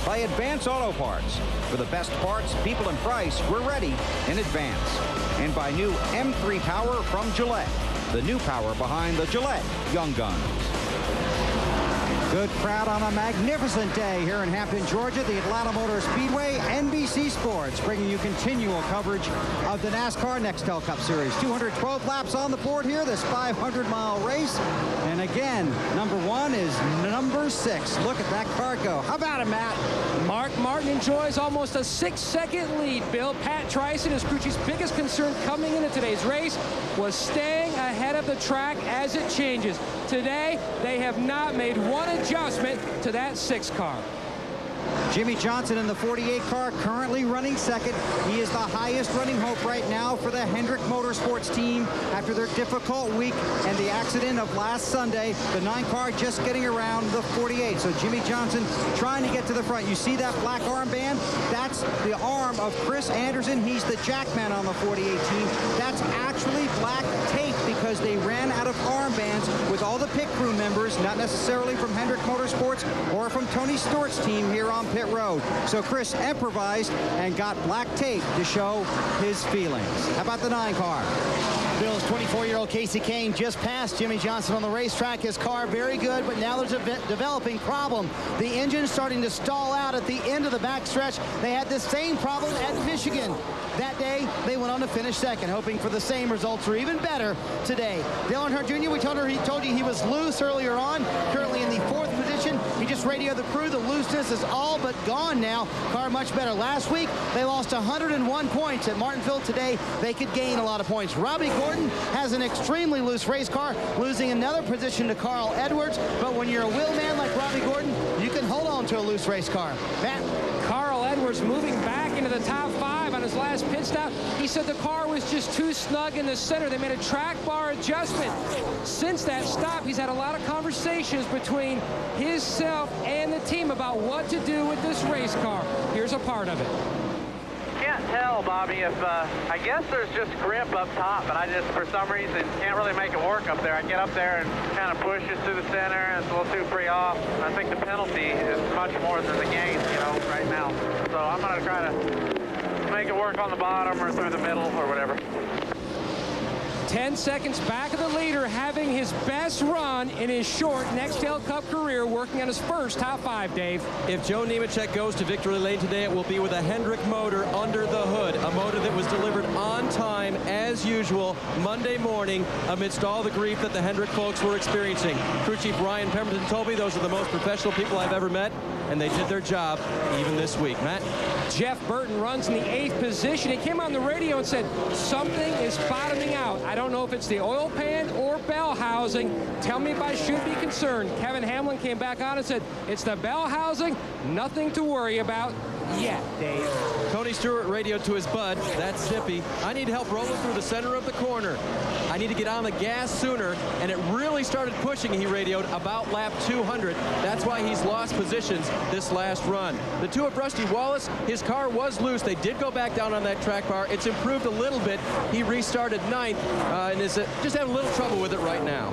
By Advance Auto Parts, for the best parts, people, and price, we're ready in advance. And by new M3 Power from Gillette, the new power behind the Gillette Young Guns. Good crowd on a magnificent day here in Hampton, Georgia, the Atlanta Motor Speedway. NBC Sports bringing you continual coverage of the NASCAR Nextel Cup Series. 212 laps on the board here, this 500-mile race. And again, number 1 is number 6. Look at that car go. How about it, Matt? Mark Martin enjoys almost a 6-second lead, Bill. Pat Tryson, his crew chief's biggest concern coming into today's race was staying ahead of the track as it changes. Today, they have not made one adjustment to that 6 car. Jimmy Johnson in the 48 car, currently running second. He is the highest running hope right now for the Hendrick Motorsports team after their difficult week and the accident of last Sunday. The 9 car just getting around the 48. So Jimmy Johnson trying to get to the front. You see that black armband? That's the arm of Chris Anderson. He's the jackman on the 48 team. That's actually black tape because they ran out of armbands with all the pit crew members, not necessarily from Hendrick Motorsports or from Tony Stewart's team here on pit road. So Chris improvised and got black tape to show his feelings. How about the 9 car? Bill's 24-year-old Casey Kane just passed Jimmy Johnson on the racetrack. His car very good, but now there's a developing problem. The engine's starting to stall out at the end of the backstretch. They had this same problem at Michigan. That day, they went on to finish second, hoping for the same results or even better today. Dale Earnhardt Jr., we told you he was loose earlier on, currently in the 4th position. He just radioed the crew. The looseness is all but gone now. Car much better. Last week, they lost 101 points at Martinsville. Today, they could gain a lot of points. Robbie Gordon has an extremely loose race car, losing another position to Carl Edwards. But when you're a wheelman like Robbie Gordon, you can hold on to a loose race car. Matt? Carl Edwards moving back into the top 5 on his last pit stop. He said the car was just too snug in the center. They made a track bar adjustment. Since that stop, he's had a lot of conversations between himself and the team about what to do with this race car. Here's a part of it. Can't tell, Bobby, if I guess there's just grip up top, but I just, for some reason, can't really make it work up there. I get up there and kind of push it to the center, and it's a little too free off. I think the penalty is much more than the gain, you know, right now. So I'm going to try to make it work on the bottom or through the middle or whatever. 10 seconds back of the leader, having his best run in his short Nextel Cup career, working on his first top 5, Dave. If Joe Nemechek goes to victory lane today, it will be with a Hendrick motor under the hood, a motor that was delivered on time, as usual, Monday morning, amidst all the grief that the Hendrick folks were experiencing. Crew Chief Ryan Pemberton told me those are the most professional people I've ever met, and they did their job even this week. Matt? Jeff Burton runs in the 8th position. He came on the radio and said, something is bottoming out. I don't know if it's the oil pan or bell housing. Tell me if I should be concerned. Kevin Hamlin came back on and said, it's the bell housing. Nothing to worry about yet, Dave. Tony Stewart radioed to his bud, that's Zippy. I need help rolling through the center of the corner. I need to get on the gas sooner, and it really started pushing, he radioed, about lap 200. That's why he's lost positions this last run. The 2 of Rusty Wallace, his car was loose. They did go back down on that track bar. It's improved a little bit. He restarted 9th and is just having a little trouble with it right now.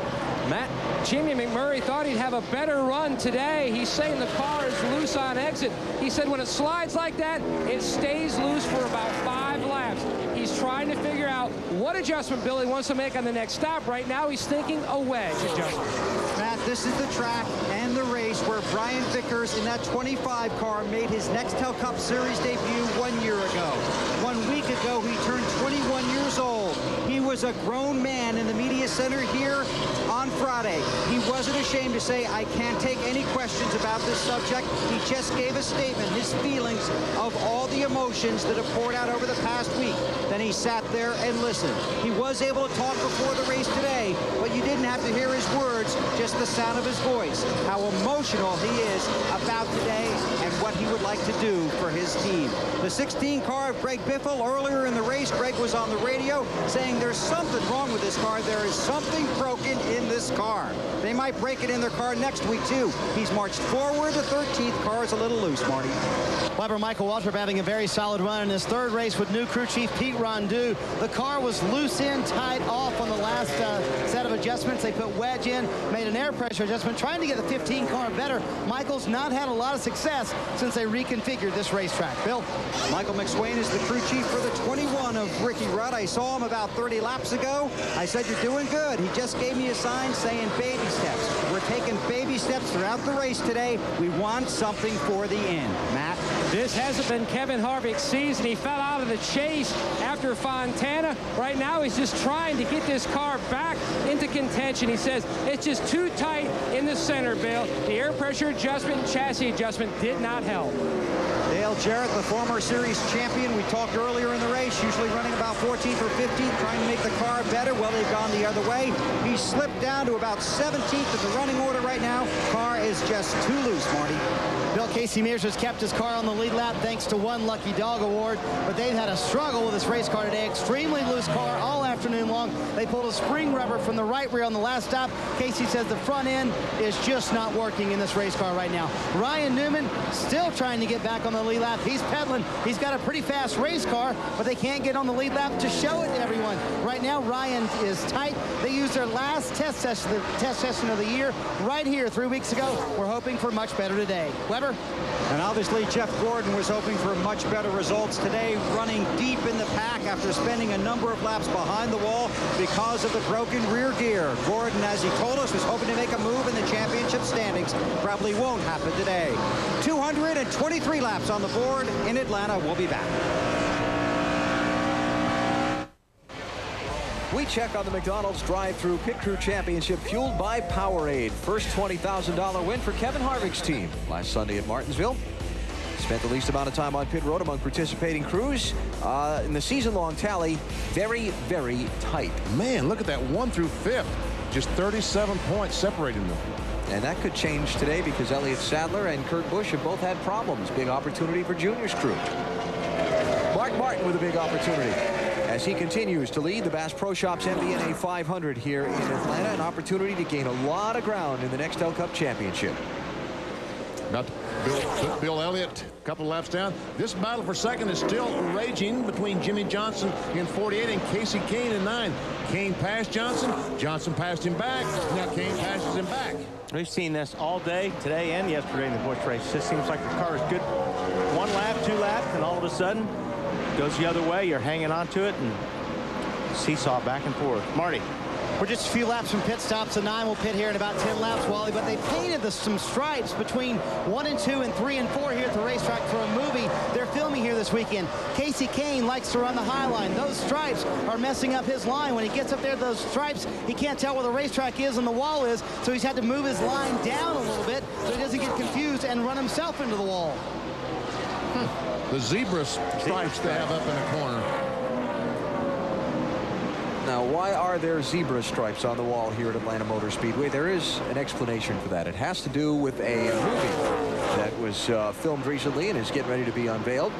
Matt? Jimmy McMurray thought he'd have a better run today. He's saying the car is loose on exit. He said when it slides like that, it stays loose for about 5 laps. He's trying to figure out what adjustment Billy wants to make on the next stop. Right now, he's thinking a wedge adjustment. Matt, this is the track and the race where Brian Vickers in that 25 car made his Nextel Cup Series debut 1 year ago. 1 week ago, he turned 21 years old. He was a grown man in the media center here on Friday. He wasn't ashamed to say, I can't take any questions about this subject. He just gave a statement, his feelings of all the emotions that have poured out over the past week. Then he sat there and listened. He was able to talk before the race today, but you didn't have to hear his words, just the sound of his voice, how emotional he is about today and what he would like to do for his team. The 16 car of Greg Biffle, earlier in the race, Greg was on the radio saying there's something wrong with this car. There is something broken in this car. They might break it in their car next week, too. He's marched forward. The 13th car is a little loose, Marty. Weber Michael Waltrip having a very solid run in his 3rd race with new crew chief Pete Rondeau. The car was loose in, tied off on the last set of adjustments. They put wedge in, made an air pressure adjustment, trying to get the 15 car better. Michael's not had a lot of success since they reconfigured this racetrack. Bill? Michael McSwain is the crew chief for the 21 of Ricky Rudd. I saw him about 30 laps ago. I said, you're doing good. He just gave me a sign saying baby steps. We're taking baby steps throughout the race today. We want something for the end. Matt? This hasn't been Kevin Harvick's season. He fell out of the chase after Fontana. Right now, he's just trying to get this car back into contention. He says it's just too tight in the center, Bill. The air pressure adjustment and chassis adjustment did not help. Dale Jarrett, the former series champion, we talked earlier in the race, usually running about 14th or 15th, trying to make the car better. Well, they've gone the other way. He slipped down to about 17th in the running order right now. Car is just too loose, Marty. Bill, Casey Mears has kept his car on the lead lap thanks to one Lucky Dog award, but they've had a struggle with this race car today. Extremely loose car all afternoon long. They pulled a spring rubber from the right rear on the last stop. Casey says the front end is just not working in this race car right now. Ryan Newman still trying to get back on the lead lap. He's pedaling. He's got a pretty fast race car, but they can't get on the lead lap to show it to everyone. Right now, Ryan is tight. They used their last test session of the year right here 3 weeks ago. We're hoping for much better today. Weber? And obviously, Jeff Gordon was hoping for much better results today, running deep in the pack after spending a number of laps behind the wall because of the broken rear gear. Gordon, as he told us, was hoping to make a move in the championship standings. Probably won't happen today. 223 laps on the board in Atlanta. We'll be back. We check on the McDonald's drive-through pit crew championship fueled by Powerade. First $20,000 win for Kevin Harvick's team last Sunday at Martinsville. Spent the least amount of time on pit road among participating crews. In the season-long tally, very, very tight. Man, look at that 1 through 5th. Just 37 points separating them. And that could change today because Elliott Sadler and Kurt Busch have both had problems. Big opportunity for Junior's crew. Mark Martin with a big opportunity as he continues to lead the Bass Pro Shops MBNA 500 here in Atlanta. An opportunity to gain a lot of ground in the Nextel Cup Championship. Got Bill Elliott a couple laps down. This battle for second is still raging between Jimmy Johnson in 48 and Casey Kane in 9. Kane passed Johnson. Johnson passed him back. Now Kane passes him back. We've seen this all day, today and yesterday in the Busch race. It just seems like the car is good 1 lap, 2 laps, and all of a sudden goes the other way. You're hanging on to it and seesaw back and forth. Marty. We're just a few laps from pit stops. The 9 will pit here in about 10 laps, Wally, but they painted some stripes between 1 and 2 and 3 and 4 here at the racetrack for a movie they're filming here this weekend. Casey Kane likes to run the high line. Those stripes are messing up his line. When he gets up there, those stripes, he can't tell where the racetrack is and the wall is, so he's had to move his line down a little bit so he doesn't get confused and run himself into the wall. The zebra stripes they have up in the corner. Now, why are there zebra stripes on the wall here at Atlanta Motor Speedway? There is an explanation for that. It has to do with a movie that was filmed recently and is getting ready to be unveiled.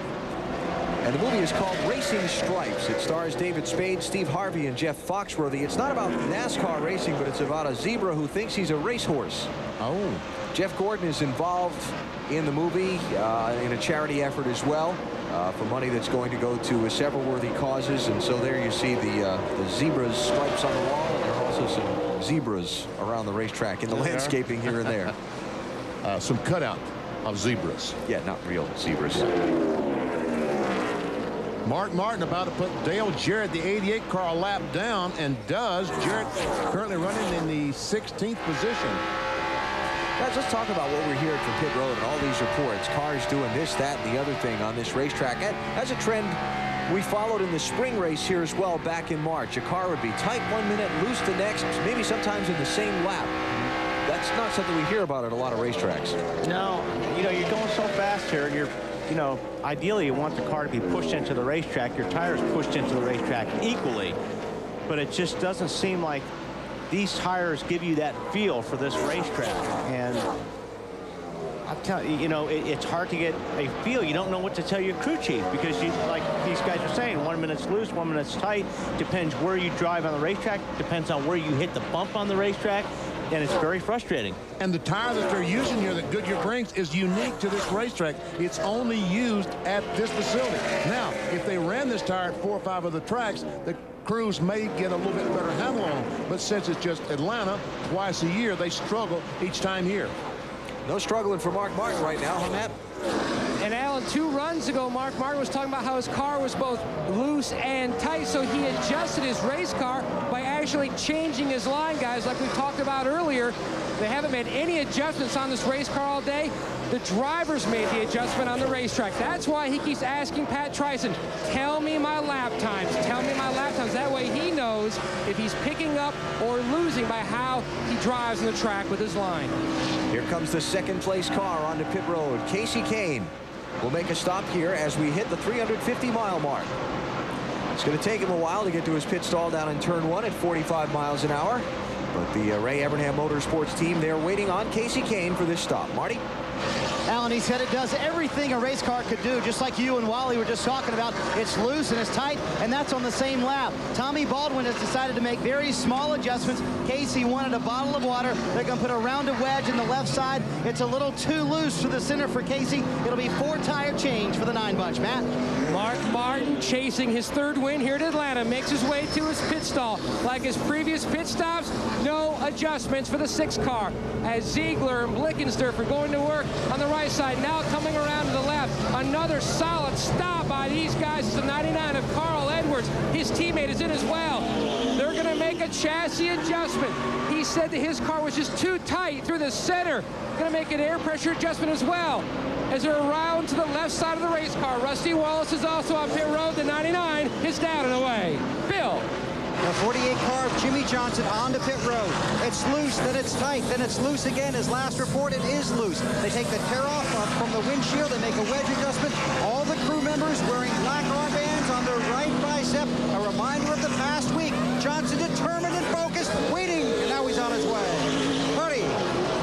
And the movie is called Racing Stripes. It stars David Spade, Steve Harvey, and Jeff Foxworthy. It's not about NASCAR racing, but it's about a zebra who thinks he's a racehorse. Oh. Jeff Gordon is involved in the movie in a charity effort as well. For money that's going to go to several worthy causes. And so there you see the zebras stripes on the wall. And there are also some zebras around the racetrack in the landscaping here and there. Some cutout of zebras. Yeah, not real zebras. Mark Martin about to put Dale Jarrett, the 88 car, a lap down, and does. Jarrett currently running in the 16th position. Guys, let's talk about what we're hearing from pit road and all these reports. Cars doing this, that, and the other thing on this racetrack. And as a trend we followed in the spring race here as well back in March. A car would be tight 1 minute, loose the next, maybe sometimes in the same lap. That's not something we hear about at a lot of racetracks. No, you know, you're going so fast here. You know, ideally you want the car to be pushed into the racetrack. Your tires pushed into the racetrack equally. But it just doesn't seem like these tires give you that feel for this racetrack. And I'm telling you, you know, it's hard to get a feel. You don't know what to tell your crew chief because, you, like these guys are saying, 1 minute's loose, 1 minute's tight. Depends where you drive on the racetrack. Depends on where you hit the bump on the racetrack. And it's very frustrating. And the tire that they're using here that Goodyear brings is unique to this racetrack. It's only used at this facility. Now, if they ran this tire at 4 or 5 of the tracks, the crews may get a little bit better handle on them. But since it's just Atlanta, twice a year, they struggle each time here. No struggling for Mark Martin right now, huh, Matt? And Alan, 2 runs ago, Mark Martin was talking about how his car was both loose and tight, so he adjusted his race car by actually changing his line, guys, like we talked about earlier. They haven't made any adjustments on this race car all day. The drivers made the adjustment on the racetrack. That's why he keeps asking Pat Tryson, tell me my lap times, tell me my lap times. That way he knows if he's picking up or losing by how he drives on the track with his line. Here comes the second place car onto pit road. Casey Kane will make a stop here as we hit the 350-mile mark. It's going to take him a while to get to his pit stall down in turn 1 at 45 miles an hour. But the Ray Evernham Motorsports team, they're waiting on Casey Kane for this stop. Marty? Alan, he said it does everything a race car could do, just like you and Wally were just talking about. It's loose and it's tight, and that's on the same lap. Tommy Baldwin has decided to make very small adjustments. Casey wanted a bottle of water. They're going to put a rounded wedge in the left side. It's a little too loose to the center for Casey. It'll be 4-tire change for the 9 bunch. Matt? Mark Martin chasing his 3rd win here at Atlanta, makes his way to his pit stall. Like his previous pit stops, no adjustments for the 6 car. As Ziegler and Blickensderfer going to work on the right side, now coming around to the left. Another solid stop by these guys. It's the 99 of Carl Edwards. His teammate is in as well. They're going to make a chassis adjustment. He said that his car was just too tight through the center. Going to make an air pressure adjustment as well. As they're around to the left side of the race car, Rusty Wallace is also on pit road. The 99 is down and away. Bill. The 48 car of Jimmy Johnson on the pit road. It's loose, then it's tight, then it's loose again. His last report, it is loose. They take the tear off from the windshield. They make a wedge adjustment. All the crew members wearing black armbands on their right bicep. A reminder of the past week. Johnson determined and focused, waiting, and now he's on his way. Buddy.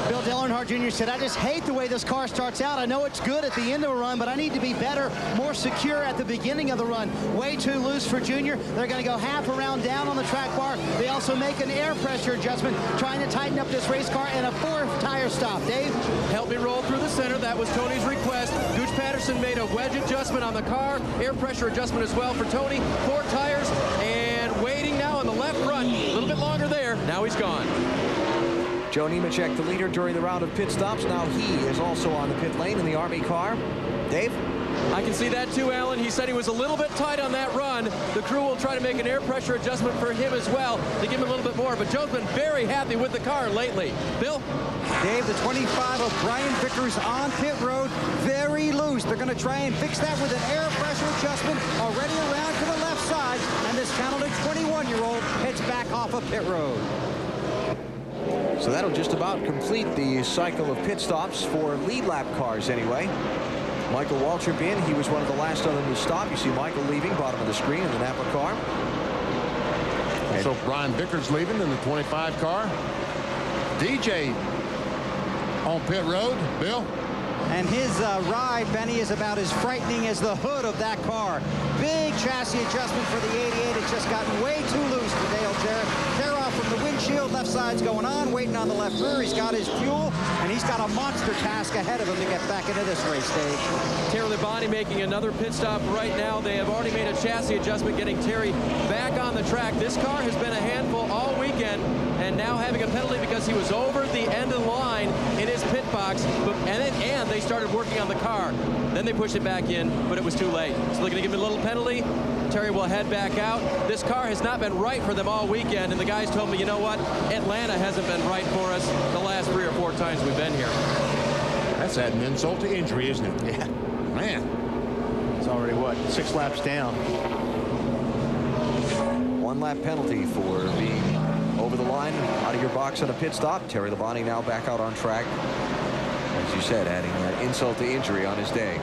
Bill Dale Earnhardt Jr. said, I just hate the way this car starts out. I know it's good at the end of a run, but I need to be better, more secure at the beginning of the run. Way too loose for Junior. They're going to go half a round down on the track bar. They also make an air pressure adjustment, trying to tighten up this race car, and a 4th tire stop. Dave? Help me roll through the center. That was Tony's request. Gooch Patterson made a wedge adjustment on the car, air pressure adjustment as well for Tony. 4 tires, and waiting now on the left front. A little bit longer there. Now he's gone. Joe Nemechek, the leader during the round of pit stops. Now he is also on the pit lane in the Army car. Dave? I can see that too, Alan. He said he was a little bit tight on that run. The crew will try to make an air pressure adjustment for him as well to give him a little bit more. But Joe's been very happy with the car lately. Bill? Dave, the 25 of Brian Vickers on pit road, very loose. They're going to try and fix that with an air pressure adjustment already around to the left side. And this talented 21-year-old heads back off of pit road. So that'll just about complete the cycle of pit stops for lead lap cars anyway. Michael Waltrip in. He was one of the last of them to stop. You see Michael leaving, bottom of the screen in the Napa car. So Brian Vickers leaving in the 25 car. DJ on pit road. Bill? And his ride, Benny, is about as frightening as the hood of that car. Big chassis adjustment for the 88. It's just gotten way too loose for Dale Jarrett. Tear off from the windshield. Left side's going on, waiting on the left rear. He's got his fuel, and he's got a monster task ahead of him to get back into this race, Dave. Terry Labonte making another pit stop right now. They have already made a chassis adjustment, getting Terry back on the track. This car has been a handful all weekend, and now having a penalty because he was over the end of the line in his pit box. And they started working on the car. Then they pushed it back in, but it was too late. So looking to give him a little penalty. Terry will head back out. This car has not been right for them all weekend, and the guys told me, you know what? Atlanta hasn't been right for us the last 3 or 4 times we've been here. That's adding insult to injury, isn't it? Yeah. Man. It's already, what, 6 laps down. 1 lap penalty for being over the line, out of your box on a pit stop. Terry Labonte now back out on track. As you said, adding that insult to injury on his day.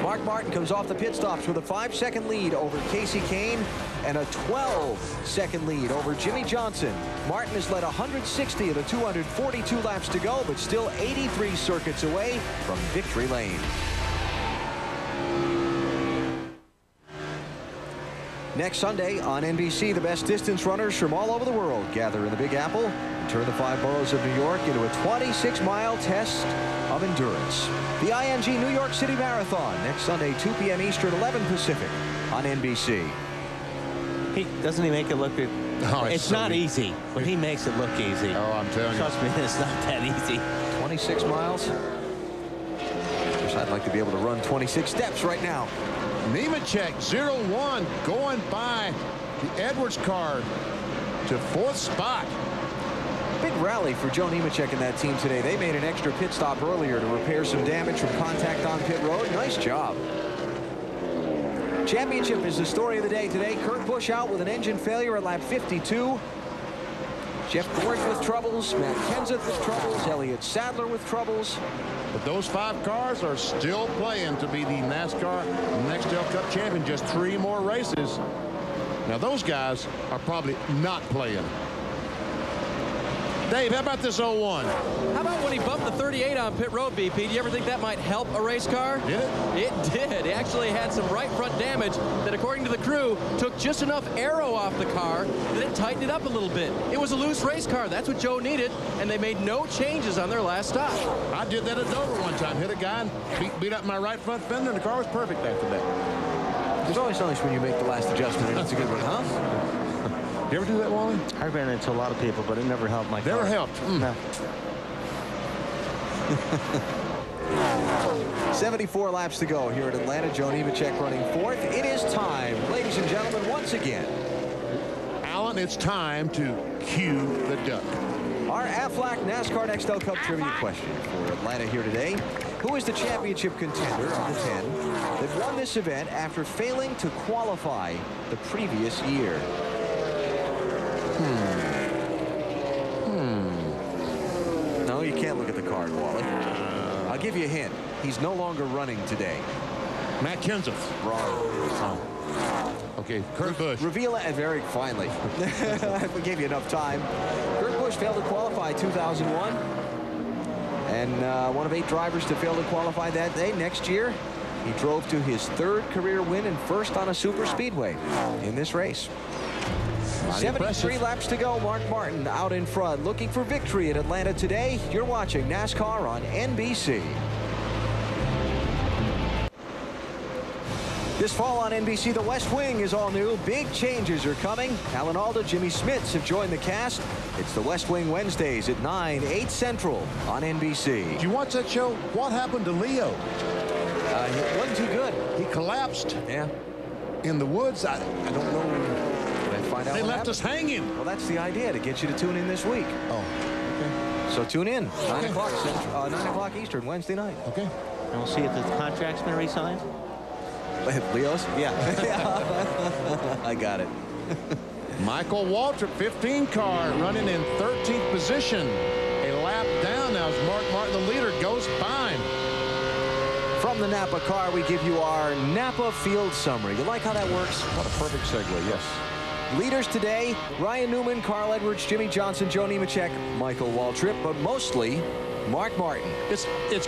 Mark Martin comes off the pit stops with a 5-second lead over Casey Kane and a 12-second lead over Jimmy Johnson. Martin has led 160 of the 242 laps to go, but still 83 circuits away from victory lane. Next Sunday on NBC, the best distance runners from all over the world gather in the Big Apple and turn the 5 boroughs of New York into a 26-mile test of endurance. The IMG New York City Marathon next Sunday, 2 p.m. Eastern, 11 Pacific on NBC. Doesn't he make it look good? Oh, it's not easy, but he makes it look easy. Oh, I'm telling you. Trust me, it's not that easy. 26 miles. Of course, I'd like to be able to run 26 steps right now. Nemechek, 0-1, going by the Edwards car to 4th spot. Big rally for Joe Nemechek and that team today. They made an extra pit stop earlier to repair some damage from contact on pit road. Nice job. Championship is the story of the day today. Kurt Busch out with an engine failure at lap 52. Jeff Gordon with troubles. Matt Kenseth with troubles. Elliott Sadler with troubles. But those 5 cars are still playing to be the NASCAR Nextel Cup champion. Just 3 more races. Now those guys are probably not playing. Dave, how about this 01? How about when he bumped the 38 on pit road, BP? Do you ever think that might help a race car? Did it? It did. He actually had some right front damage that, according to the crew, took just enough aero off the car that it tightened it up a little bit. It was a loose race car. That's what Joe needed, and they made no changes on their last stop. I did that at Dover one time. Hit a guy and beat up my right front fender, and the car was perfect after that. It's always nice when you make the last adjustment, and it's a good one, huh? You ever do that, Wally? I ran into a lot of people, but it never helped my car. Never helped. No. 74 laps to go here at Atlanta. Joe Nemechek running fourth. It is time, ladies and gentlemen, once again. Alan, it's time to cue the duck. Our Aflac NASCAR Next Cup trivia question for Atlanta here today. Who is the championship contender of the 10 that won this event after failing to qualify the previous year? No, you can't look at the card, Wally. I'll give you a hint. He's no longer running today. Matt Kenseth. Wrong. Oh. Okay, Kurt Busch. Reveal it, very finally. We gave you enough time. Kurt Busch failed to qualify 2001. And one of 8 drivers to fail to qualify that day. Next year, he drove to his 3rd career win and first on a super speedway in this race. 73 laps to go. Mark Martin out in front, looking for victory at Atlanta today. You're watching NASCAR on NBC. This fall on NBC, the West Wing is all new. Big changes are coming. Alan Alda, Jimmy Smits have joined the cast. It's the West Wing Wednesdays at 9, 8 Central on NBC. Did you watch that show? What happened to Leo? He wasn't too good. He collapsed. Yeah. In the woods. I don't know. Find out they left happened. us hanging. Well, that's the idea, to get you to tune in this week. Oh, okay. So tune in. 9 o'clock Central, 9 o'clock Eastern, Wednesday night. Okay. And we'll see if the contract's been re-signed. Leo's? Yeah. I got it. Michael Waltrip, 15 car, running in 13th position. A lap down now as Mark Martin, the leader, goes by him. From the Napa car, we give you our Napa Field Summary. You like how that works? What a perfect segue, yes. Leaders today, Ryan Newman, Carl Edwards, Jimmy Johnson, Joe Nemechek, Michael Waltrip, but mostly Mark Martin. It's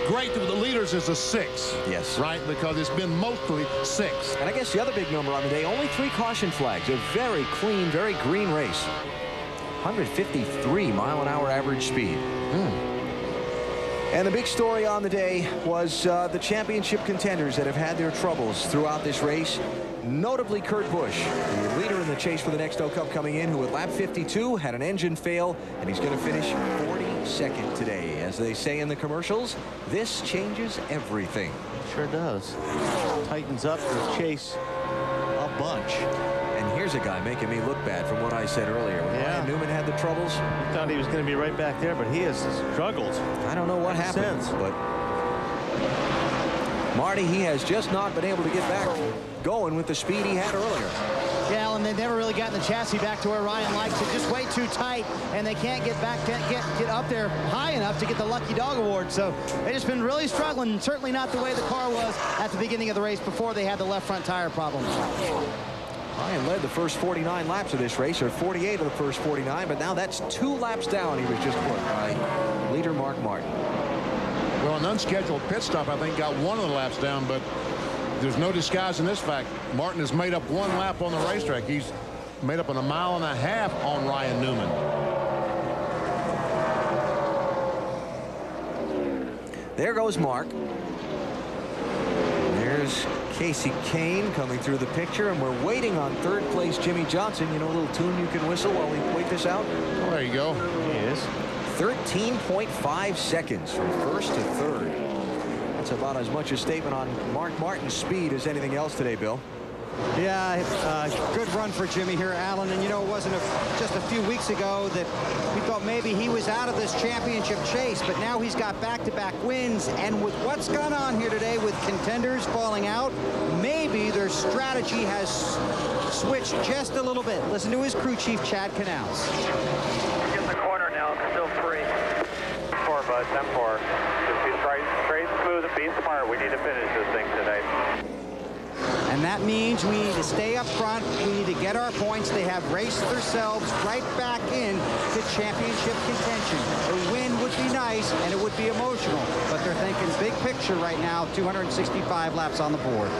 great that the leaders is a 6. Yes. Right, because it's been mostly 6. And I guess the other big number on the day, only 3 caution flags. A very clean, very green race. 153 mile-an-hour average speed. And the big story on the day was the championship contenders that have had their troubles throughout this race. Notably Kurt Busch, the leader in the chase for the Next Cup coming in, who at lap 52 had an engine fail, and he's going to finish 42nd today. As they say in the commercials, this changes everything. Sure does. Tightens up the chase a bunch. And here's a guy making me look bad from what I said earlier. When Ryan Newman had the troubles. I thought he was going to be right back there, but he has struggled. I don't know what happened, but Marty, he has just not been able to get back going with the speed he had earlier. Yeah, Alan, they've never really gotten the chassis back to where Ryan likes it. Just way too tight, and they can't get back, get up there high enough to get the Lucky Dog Award. So they've just been really struggling, and certainly not the way the car was at the beginning of the race before they had the left front tire problem. Ryan led the first 49 laps of this race, or 48 of the first 49, but now that's 2 laps down. He was just put by leader Mark Martin. Well, an unscheduled pit stop, I think, got 1 of the laps down, but there's no disguising this fact. Martin has made up 1 lap on the racetrack. He's made up in 1.5 miles on Ryan Newman. There goes Mark. There's Casey Kane coming through the picture, and we're waiting on 3rd place Jimmy Johnson. You know, a little tune you can whistle while we wait this out? Oh, there you go. He is. 13.5 seconds from 1st to 3rd. That's about as much a statement on Mark Martin's speed as anything else today, Bill. Yeah, good run for Jimmy here, Alan. And, you know, it wasn't just a few weeks ago that we thought maybe he was out of this championship chase, but now he's got back-to-back wins. And with what's gone on here today with contenders falling out, maybe their strategy has switched just a little bit. Listen to his crew chief, Chad Canals. In the corner now, still 3. 4, bud, 10-4. Just be straight and smooth and be smart. We need to finish this thing today. And And that means we need to stay up front. We need to get our points. They have raced themselves right back in to championship contention. A win would be nice, and it would be emotional. But they're thinking big picture right now, 265 laps on the board.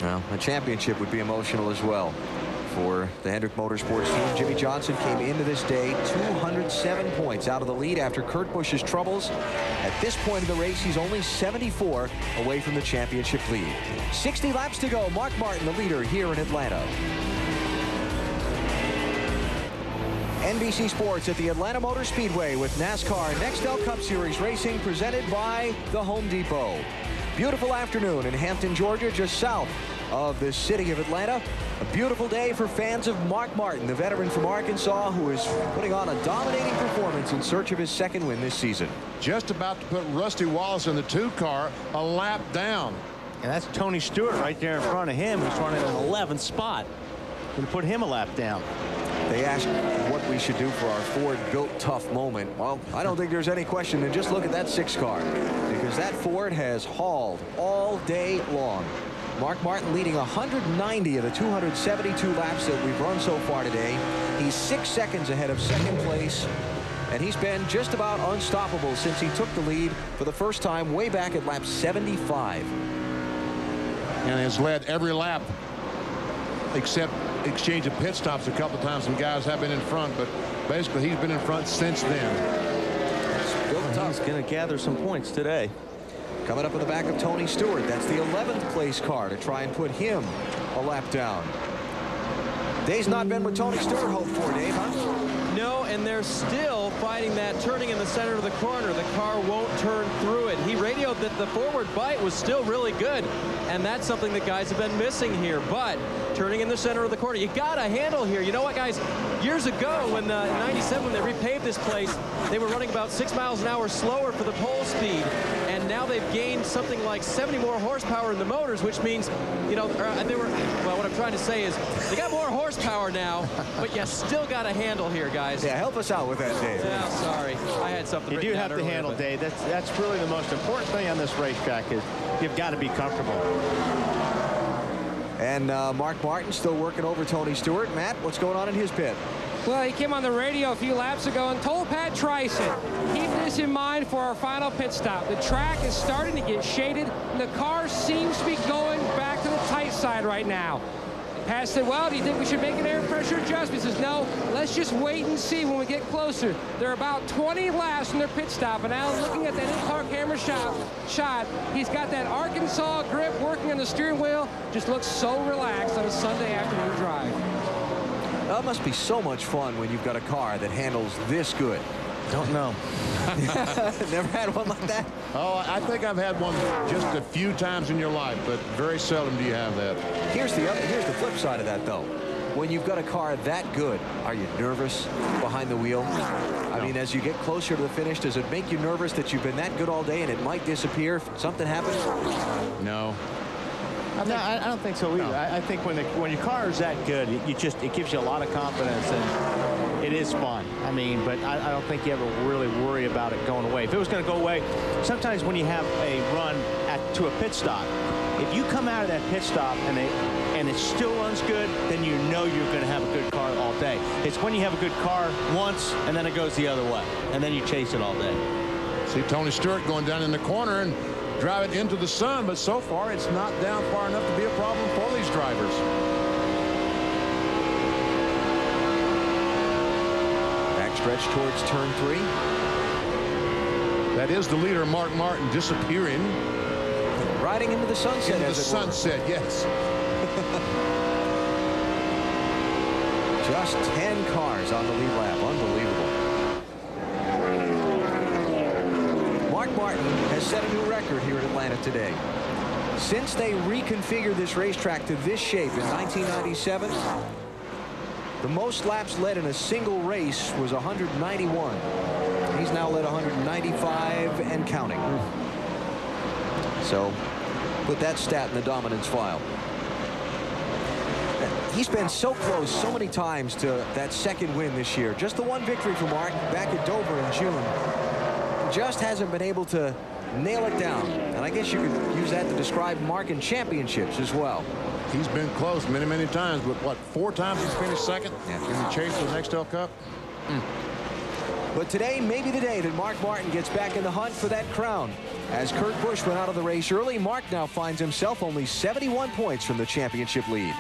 Well, a championship would be emotional as well for the Hendrick Motorsports team. Jimmie Johnson came into this day 207 points out of the lead after Kurt Busch's troubles. At this point in the race, he's only 74 away from the championship lead. 60 laps to go. Mark Martin, the leader here in Atlanta. NBC Sports at the Atlanta Motor Speedway with NASCAR Nextel Cup Series racing presented by the Home Depot. Beautiful afternoon in Hampton, Georgia, just south of the city of Atlanta. A beautiful day for fans of Mark Martin, the veteran from Arkansas, who is putting on a dominating performance in search of his second win this season. Just about to put Rusty Wallace in the 2 car a lap down. And that's Tony Stewart right there in front of him, who's running an 11th spot. Going to put him a lap down. They asked what we should do for our Ford built tough moment. Well, I don't think there's any question. And just look at that 6 car, because that Ford has hauled all day long. Mark Martin leading 190 of the 272 laps that we've run so far today. He's 6 seconds ahead of second place, and he's been just about unstoppable since he took the lead for the first time way back at lap 75. And has led every lap except exchange of pit stops a couple times. Some guys have been in front, but basically he's been in front since then. He's going to gather some points today. Coming up in the back of Tony Stewart, that's the 11th place car to try and put him a lap down. Day's not been what Tony Stewart hoped for, Dave, huh? No, and they're still fighting that turning in the center of the corner. The car won't turn through it. He radioed that the forward bite was still really good, and that's something that guys have been missing here. But turning in the center of the corner, you got a handle here. You know what, guys? Years ago, when in '97, when they repaved this place, they were running about 6 miles an hour slower for the pole speed, and now they've gained something like 70 more horsepower in the motors, which means, you know, well, what I'm trying to say is they got more horsepower now, but you still got a handle here, guys. Yeah, help us out with that, Dave. Yeah, sorry. I had something. You do have to handle, Dave. That's really the most important thing on this racetrack is you've got to be comfortable. And Mark Martin still working over Tony Stewart. Matt, what's going on in his pit? Well, he came on the radio a few laps ago and told Pat Tryson, keep this in mind for our final pit stop. The track is starting to get shaded, and the car seems to be going back to the tight side right now. Pat said, well, do you think we should make an air pressure adjustment? He says, no, let's just wait and see when we get closer. They're about 20 laps from their pit stop, and now looking at that in-car camera shot, he's got that Arkansas grip working on the steering wheel, just looks so relaxed on a Sunday afternoon drive. That must be so much fun when you've got a car that handles this good. Don't know. Never had one like that? Oh, I think I've had one just a few times in your life, but very seldom do you have that. Here's the flip side of that, though. When you've got a car that good, are you nervous behind the wheel? I mean, as you get closer to the finish, does it make you nervous that you've been that good all day and it might disappear if something happens? No. I don't think so either. No. I think when your car is that good, it gives you a lot of confidence, and it is fun. I mean, but I don't think you ever really worry about it going away. If it was going to go away, sometimes when you have a run to a pit stop, if you come out of that pit stop and it still runs good, then you know you're going to have a good car all day. It's when you have a good car once and then it goes the other way, and then you chase it all day. See Tony Stewart going down in the corner and drive it into the sun, but so far it's not down far enough to be a problem for these drivers. Backstretch towards turn 3. That is the leader, Mark Martin, disappearing. Riding into the sunset. Into the sunset, yes. Just 10 cars on the lead lap. Unbelievable. Mark Martin has set a new record here at Atlanta today. Since they reconfigured this racetrack to this shape in 1997, the most laps led in a single race was 191. He's now led 195 and counting. So put that stat in the dominance file. He's been so close so many times to that second win this year. Just the one victory for Mark back at Dover in June. Just hasn't been able to nail it down. And I guess you could use that to describe Mark in championships as well. He's been close many, many times, but what, 4 times he's finished second in the chase for the Nextel Cup? But today may be the day that Mark Martin gets back in the hunt for that crown. As Kurt Busch went out of the race early, Mark now finds himself only 71 points from the championship lead.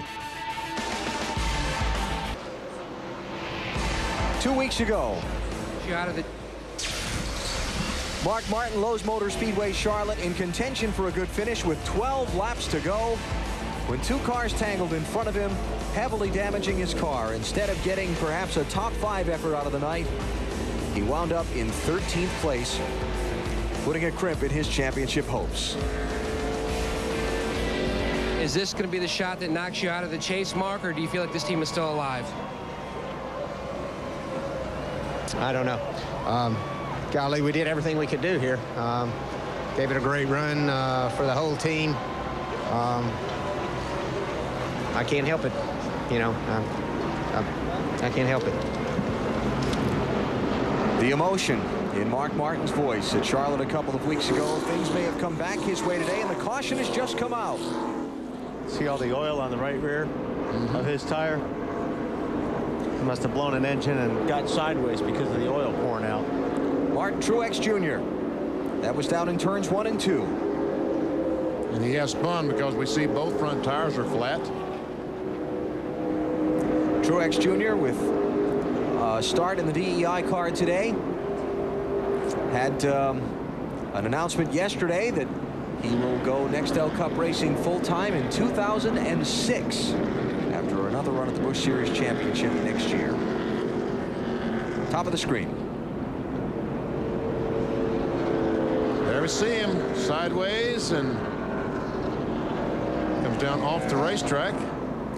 2 weeks ago, Mark Martin, Lowe's Motor Speedway, Charlotte, in contention for a good finish with 12 laps to go, when 2 cars tangled in front of him, heavily damaging his car. Instead of getting perhaps a top 5 effort out of the night, he wound up in 13th place, putting a crimp in his championship hopes. Is this going to be the shot that knocks you out of the chase, Mark, or do you feel like this team is still alive? I don't know. Golly, we did everything we could do here. Gave it a great run for the whole team. I can't help it. You know, I can't help it. The emotion in Mark Martin's voice at Charlotte a couple of weeks ago. Things may have come back his way today, and the caution has just come out. See all the oil on the right rear of his tire? He must have blown an engine and got sideways because of the oil pouring out. Martin Truex Jr. That was down in turns 1 and 2. And he has spun because we see both front tires are flat. Truex Jr. with a start in the DEI car today. Had an announcement yesterday that he will go Nextel Cup racing full-time in 2006 after another run at the Busch Series Championship next year. Top of the screen. There we see him sideways and comes down off the racetrack.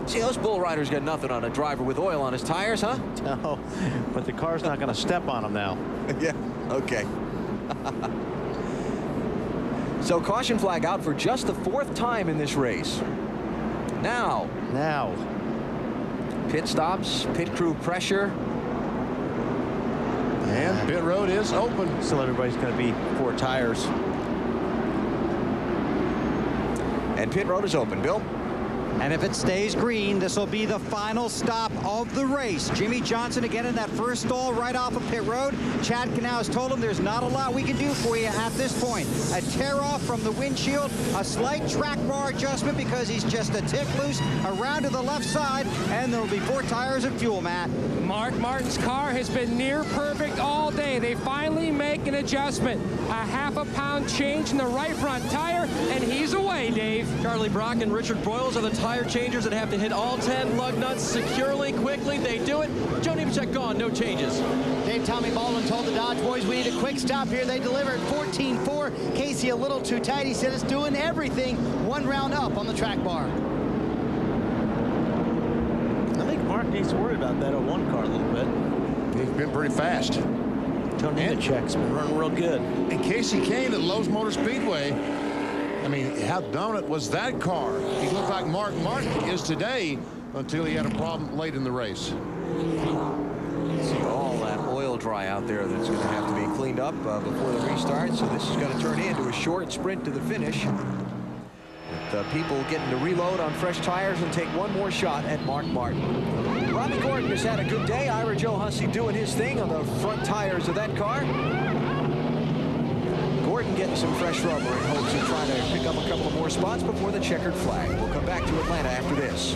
See, those bull riders got nothing on a driver with oil on his tires, huh? No, but the car's not going to step on him now. Yeah, okay. So caution flag out for just the 4th time in this race. Now. Pit stops, pit crew pressure. And pit road is open. So everybody's going to be 4 tires. And pit road is open, Bill. And if it stays green, this will be the final stop of the race. Jimmy Johnson again in that first stall right off of pit road. Chad Knaus told him there's not a lot we can do for you at this point. A tear off from the windshield, a slight track bar adjustment because he's just a tick loose around to the left side, and there will be 4 tires and fuel, Matt. Mark Martin's car has been near perfect all day. They finally make an adjustment. A ½ pound change in the right front tire, and he's away, Dave. Charlie Brock and Richard Broyles are the tire changers that have to hit all 10 lug nuts securely, quickly. They do it. Joe Nemechek gone, no changes. Dave Tommy Baldwin told the Dodge boys we need a quick stop here. They delivered 14-4. Casey a little too tight. He said it's doing everything 1 round up on the track bar. I think Mark needs to worry about that 01 car a little bit. He's been pretty fast. Joe Nemechek's been running real good. And Casey Kane at Lowe's Motor Speedway, I mean, how dominant was that car? He looked like Mark Martin is today until he had a problem late in the race. See all that oil dry out there that's going to have to be cleaned up before the restart. So this is going to turn into a short sprint to the finish. With people getting to reload on fresh tires and take one more shot at Mark Martin. Robbie Gordon has had a good day. Ira Joe Hussey doing his thing on the front tires of that car. Gordon getting some fresh rubber in hopes of trying to pick up a couple of more spots before the checkered flag. We'll come back to Atlanta after this.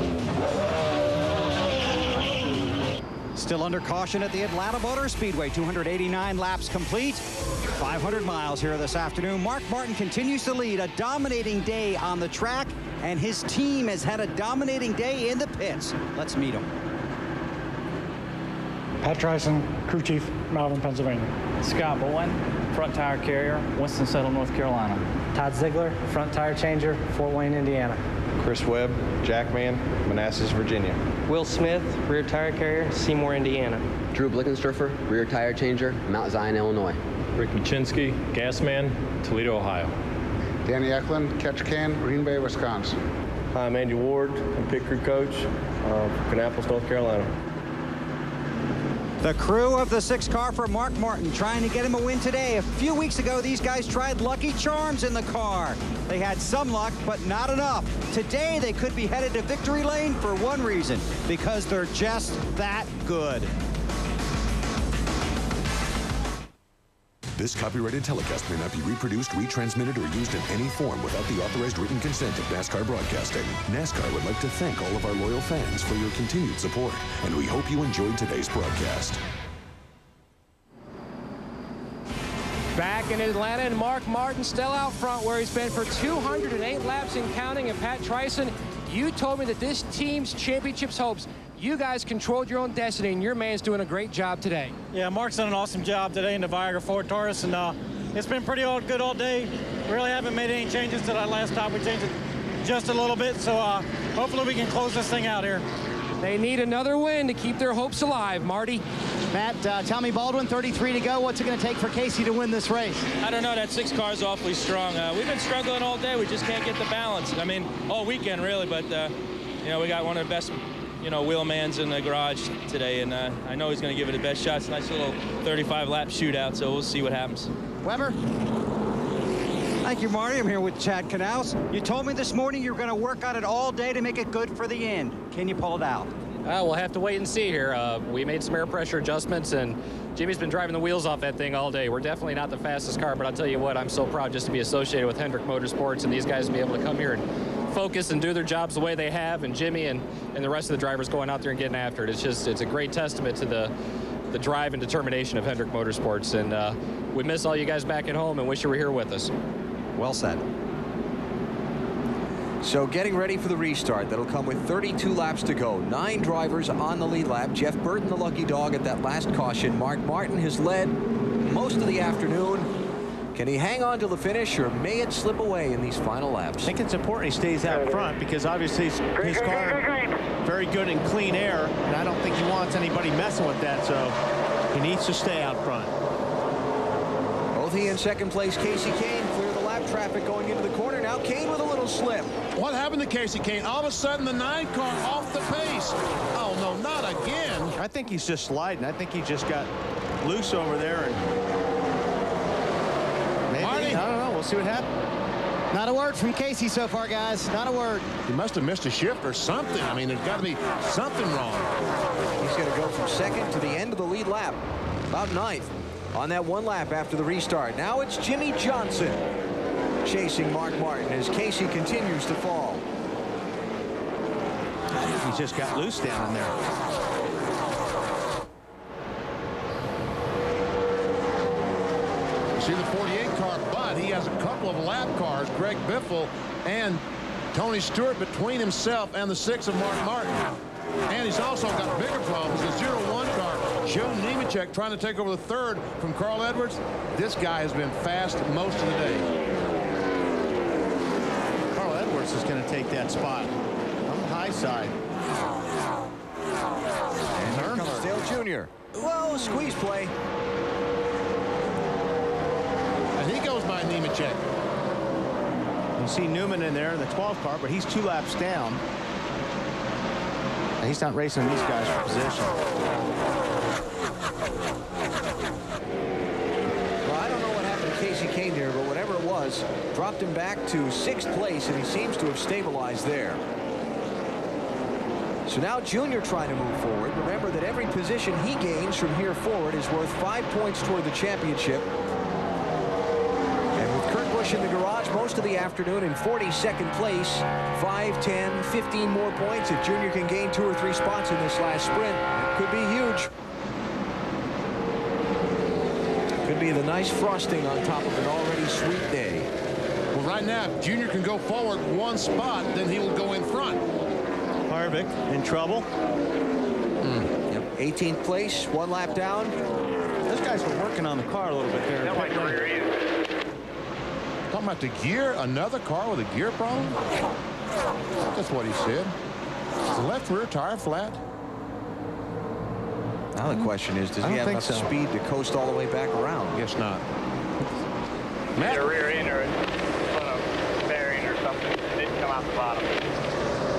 Still under caution at the Atlanta Motor Speedway. 289 laps complete. 500 miles here this afternoon. Mark Martin continues to lead. A dominating day on the track, and his team has had a dominating day in the pits. Let's meet him. Pat Tryson, crew chief, Malvern, Pennsylvania. Scott Bowen, front tire carrier, Winston-Salem, North Carolina. Todd Ziegler, front tire changer, Fort Wayne, Indiana. Chris Webb, Jackman, Manassas, Virginia. Will Smith, rear tire carrier, Seymour, Indiana. Drew Blickensturfer, rear tire changer, Mount Zion, Illinois. Rick Machinsky, Gasman, Toledo, Ohio. Danny Eklund, catch can, Green Bay, Wisconsin. Hi, I'm Andy Ward. I'm pit crew coach from Kannapolis, North Carolina. The crew of the 6 car for Mark Martin trying to get him a win today. A few weeks ago, these guys tried Lucky Charms in the car. They had some luck, but not enough. Today, they could be headed to victory lane for one reason, because they're just that good. This copyrighted telecast may not be reproduced, retransmitted, or used in any form without the authorized written consent of NASCAR Broadcasting. NASCAR would like to thank all of our loyal fans for your continued support, and we hope you enjoyed today's broadcast. Back in Atlanta, and Mark Martin still out front where he's been for 208 laps and counting. And Pat Tryson, you told me that this team's championship's hopes, you guys controlled your own destiny, and your man's doing a great job today. Yeah, Mark's done an awesome job today in the Viagra Ford Taurus, and it's been pretty good all day. We really haven't made any changes to that last stop. We changed it just a little bit, so hopefully we can close this thing out here. They need another win to keep their hopes alive. Marty? Matt, Tommy Baldwin, 33 to go. What's it going to take for Casey to win this race? I don't know. That 6 car is awfully strong. We've been struggling all day. We just can't get the balance. I mean, all weekend, really, but, you know, we got one of the best, you know, wheelmans in the garage today, and I know he's going to give it the best shot. It's a nice little 35-lap shootout, so we'll see what happens. Weber? Thank you, Marty. I'm here with Chad Knaus. You told me this morning you were going to work on it all day to make it good for the end. Can you pull it out? We'll have to wait and see here. We made some air pressure adjustments, and Jimmy's been driving the wheels off that thing all day. We're definitely not the fastest car, but I'll tell you what, I'm so proud just to be associated with Hendrick Motorsports and these guys to be able to come here and focus and do their jobs the way they have, and Jimmy and the rest of the drivers going out there and getting after it. It's a great testament to the drive and determination of Hendrick Motorsports, and we miss all you guys back at home and wish you were here with us. Well said. So getting ready for the restart. That'll come with 32 laps to go. 9 drivers on the lead lap. Jeff Burton, the lucky dog, at that last caution. Mark Martin has led most of the afternoon. Can he hang on to the finish, or may it slip away in these final laps? I think it's important he stays out front, because obviously his car very good in clean air, and I don't think he wants anybody messing with that, so he needs to stay out front. Both he and second place Casey Kane clear the lap traffic going into the corner. Now Kane with a little slip. What happened to Casey Kane? All of a sudden the 9 car off the pace. Oh no, not again. I think he's just sliding. I think he just got loose over there, and maybe, I don't know. We'll see what happens. Not a word from Casey so far, guys. Not a word. He must have missed a shift or something. I mean, there's got to be something wrong. He's going to go from second to the end of the lead lap, about 9th. On that 1 lap after the restart. Now it's Jimmy Johnson chasing Mark Martin as Casey continues to fall. I think he just got loose down in there. You see the 48 car, but he has a couple of lap cars, Greg Biffle and Tony Stewart, between himself and the 6 of Mark Martin. And he's also got bigger problems. The 0-1 car, Joe Nemechek, trying to take over the 3rd from Carl Edwards. This guy has been fast most of the day. Carl Edwards is going to take that spot on the high side. And here comes Dale Jr. Whoa, squeeze play. And he goes by Nemechek. You see Newman in there in the 12 car, but he's 2 laps down. And he's not racing these guys for position. Well, I don't know what happened to Casey Kane here, but whatever it was, dropped him back to 6th place, and he seems to have stabilized there. So now Junior trying to move forward. Remember that every position he gains from here forward is worth 5 points toward the championship. In the garage most of the afternoon in 42nd place. 5, 10, 15 more points. If Junior can gain 2 or 3 spots in this last sprint, it could be huge. Could be the nice frosting on top of an already sweet day. Well, right now, if Junior can go forward 1 spot, then he will go in front. Harvick in trouble. Yep. 18th place, 1 lap down. Those guys were working on the car a little bit there. Talking about the gear, another car with a gear problem? That's what he said. Is the left rear tire flat? Now the question is, does he have enough speed to coast all the way back around? Guess not. Matt? A rear end or a bearing or something. It didn't come out the bottom.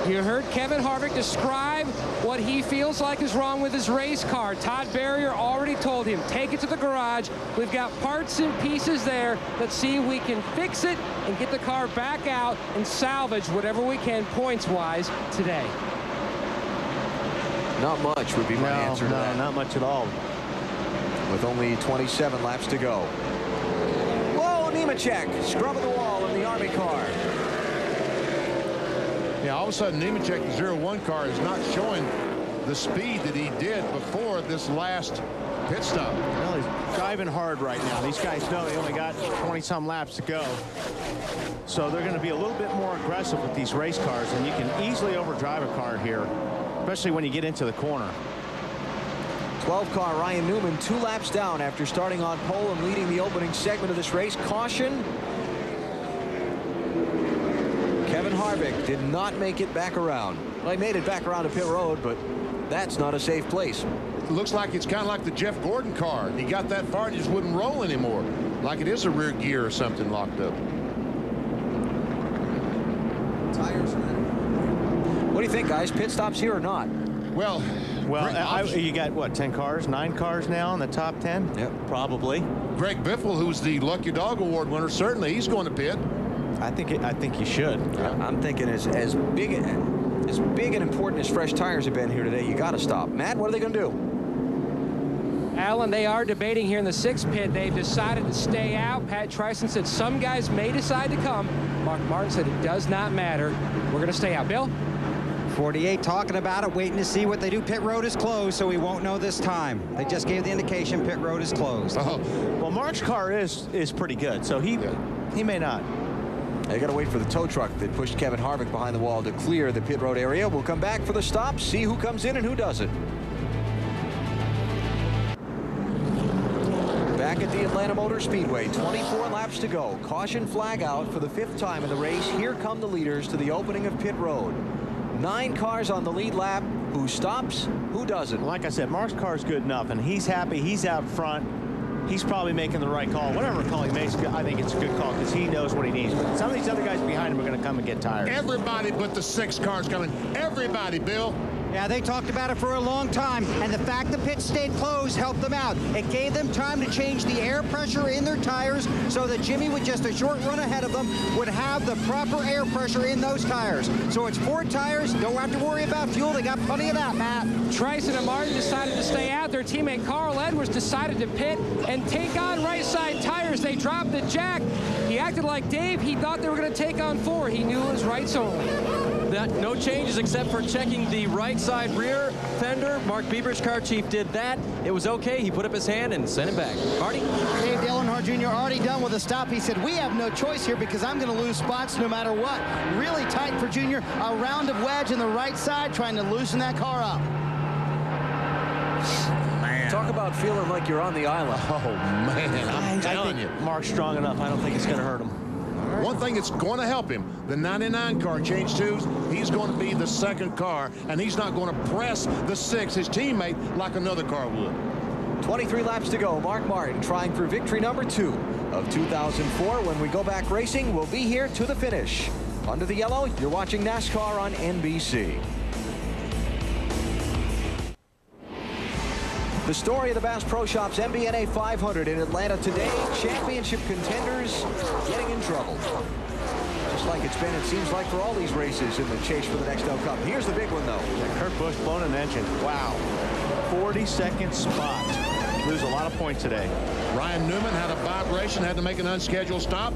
You heard Kevin Harvick describe what he feels like is wrong with his race car. Todd Berrier already told him, take it to the garage. We've got parts and pieces there. Let's see if we can fix it and get the car back out and salvage whatever we can points-wise today. Not much would be my answer to that. Not much at all. With only 27 laps to go. Whoa, Nemechek scrubbing the wall in the Army car. Yeah, all of a sudden, Nemechek, the 01 car, is not showing the speed that he did before this last pit stop. Well, he's driving hard right now. These guys know they only got 20-some laps to go. So they're going to be a little bit more aggressive with these race cars, and you can easily overdrive a car here, especially when you get into the corner. 12 car Ryan Newman 2 laps down after starting on pole and leading the opening segment of this race. Caution. Kevin Harvick did not make it back around. Well, he made it back around to pit road, but that's not a safe place. It looks like it's kind of like the Jeff Gordon car. He got that far and just wouldn't roll anymore, like it is a rear gear or something locked up. Tires. What do you think, guys? Pit stops here or not? Well, you got what, 10 cars, 9 cars now in the top 10? Yep, probably. Greg Biffle, who's the Lucky Dog Award winner, certainly he's going to pit. I think you should. I'm thinking as big and important as fresh tires have been here today, you got to stop. Matt, what are they going to do? Alan, they are debating here in the 6th pit. They've decided to stay out. Pat Tryson said some guys may decide to come. Mark Martin said it does not matter. We're going to stay out. Bill? 48 talking about it, waiting to see what they do. Pit road is closed, so we won't know this time. They just gave the indication pit road is closed. Well, Mark's car is pretty good, so he may not. They got to wait for the tow truck that pushed Kevin Harvick behind the wall to clear the pit road area. We'll come back for the stop, see who comes in and who doesn't. Back at the Atlanta Motor Speedway, 24 laps to go. Caution flag out for the 5th time in the race. Here come the leaders to the opening of pit road. 9 cars on the lead lap. Who stops, who doesn't? Like I said, Mark's car is good enough, and he's happy. He's out front. He's probably making the right call. Whatever call he makes, I think it's a good call because he knows what he needs. But some of these other guys behind him are going to come and get tired. Everybody but the 6 cars coming. Everybody, Bill. Yeah, they talked about it for a long time, and the fact the pit stayed closed helped them out. It gave them time to change the air pressure in their tires so that Jimmy, with just a short run ahead of them, would have the proper air pressure in those tires. So it's 4 tires. Don't have to worry about fuel. They got plenty of that, Matt. Tryson and Martin decided to stay out. Their teammate Carl Edwards decided to pit and take on right side tires. They dropped the jack. He acted like Dave. He thought they were going to take on 4. He knew it was rights only. No changes except for checking the right side rear fender. Mark Bieber's car chief did that. It was okay. He put up his hand and sent it back. Marty? Dave Earnhardt Jr. already done with a stop. He said, we have no choice here because I'm going to lose spots no matter what. Really tight for Jr. A round of wedge in the right side trying to loosen that car up. Man. Talk about feeling like you're on the island. Oh, man. I'm telling you. Mark's strong enough. I don't think it's going to hurt him. One thing that's going to help him, the 99 car changed twos. He's going to be the 2nd car, and he's not going to press the 6, his teammate, like another car would. 23 laps to go. Mark Martin trying for victory number 2 of 2004. When we go back racing, we'll be here to the finish. Under the yellow, you're watching NASCAR on NBC. The story of the Bass Pro Shops MBNA 500 in Atlanta today. Championship contenders getting in trouble. Just like it's been, it seems like, for all these races in the chase for the Nextel Cup. Here's the big one, though. Yeah, Kurt Busch blown an engine. Wow. 42nd spot. Lose a lot of points today. Ryan Newman had a vibration, had to make an unscheduled stop.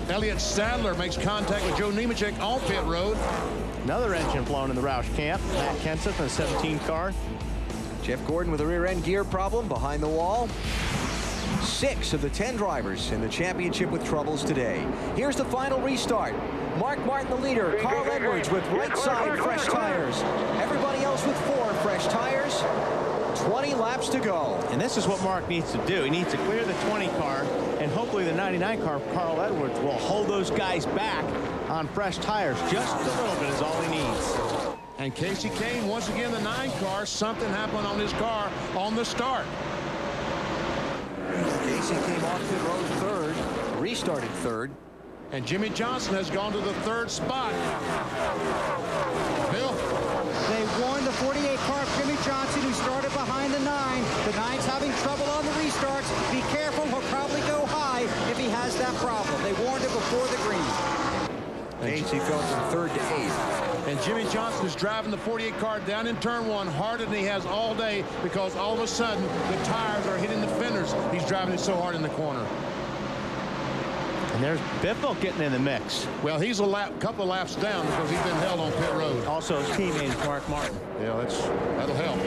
Elliott Sadler makes contact with Joe Nemechek on pit road. Another engine blown in the Roush camp. Matt Kenseth in a 17 car. Jeff Gordon with a rear-end gear problem behind the wall. 6 of the 10 drivers in the championship with troubles today. Here's the final restart. Mark Martin, the leader. Carl Edwards with right side fresh tires. Everybody else with 4 fresh tires. 20 laps to go. And this is what Mark needs to do. He needs to clear the 20 car, and hopefully the 99 car, Carl Edwards, will hold those guys back on fresh tires. Just a little bit is all he needs. And Casey Kane, once again, the 9 car, something happened on his car on the start. Casey came off pit road 3rd, restarted 3rd. And Jimmy Johnson has gone to the 3rd spot. Bill Benine's having trouble on the restarts. Be careful, he'll probably go high if he has that problem. They warned him before the green. Casey fell from 3rd to 8th. And Jimmie Johnson is driving the 48 car down in turn 1 harder than he has all day because all of a sudden the tires are hitting the fenders. He's driving it so hard in the corner. And there's Biffle getting in the mix. Well, he's a couple of laps down because he's been held on pit road. Also his teammate is Mark Martin. Yeah, that'll help.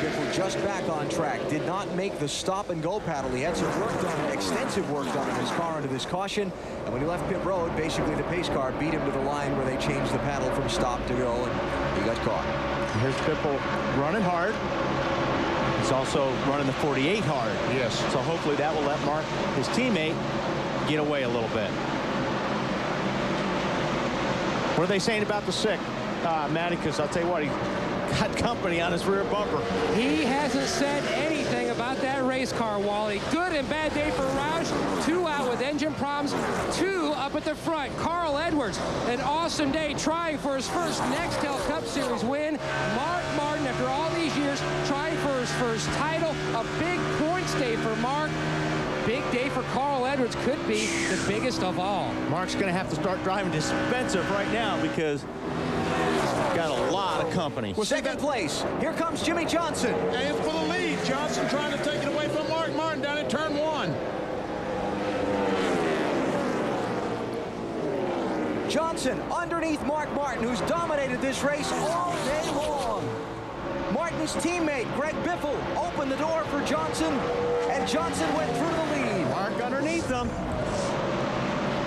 Biffle just back on track. Did not make the stop and go paddle. He had some work done, extensive work done on his car under this caution. And when he left pit road, basically the pace car beat him to the line where they changed the paddle from stop to go, and he got caught. And here's Biffle running hard. He's also running the 48 hard. Yes. So hopefully that will let Mark, his teammate, get away a little bit. What are they saying about the sick, Matty? Because I'll tell you what, he got company on his rear bumper. He hasn't said anything about that race car, Wally. Good and bad day for Roush. 2 out with engine problems, 2 up at the front. Carl Edwards, an awesome day trying for his first Nextel Cup Series win. Mark Martin, after all these years, trying for his first title. A big points day for Mark. Big day for Carl Edwards, could be the biggest of all. Mark's going to have to start driving defensive right now because he's got a lot of company. Well, second place. Here comes Jimmie Johnson. And for the lead. Johnson trying to take it away from Mark Martin down in turn 1. Johnson underneath Mark Martin, who's dominated this race all day long. Martin's teammate, Greg Biffle, opened the door for Johnson, and Johnson went through the lead. Mark underneath them.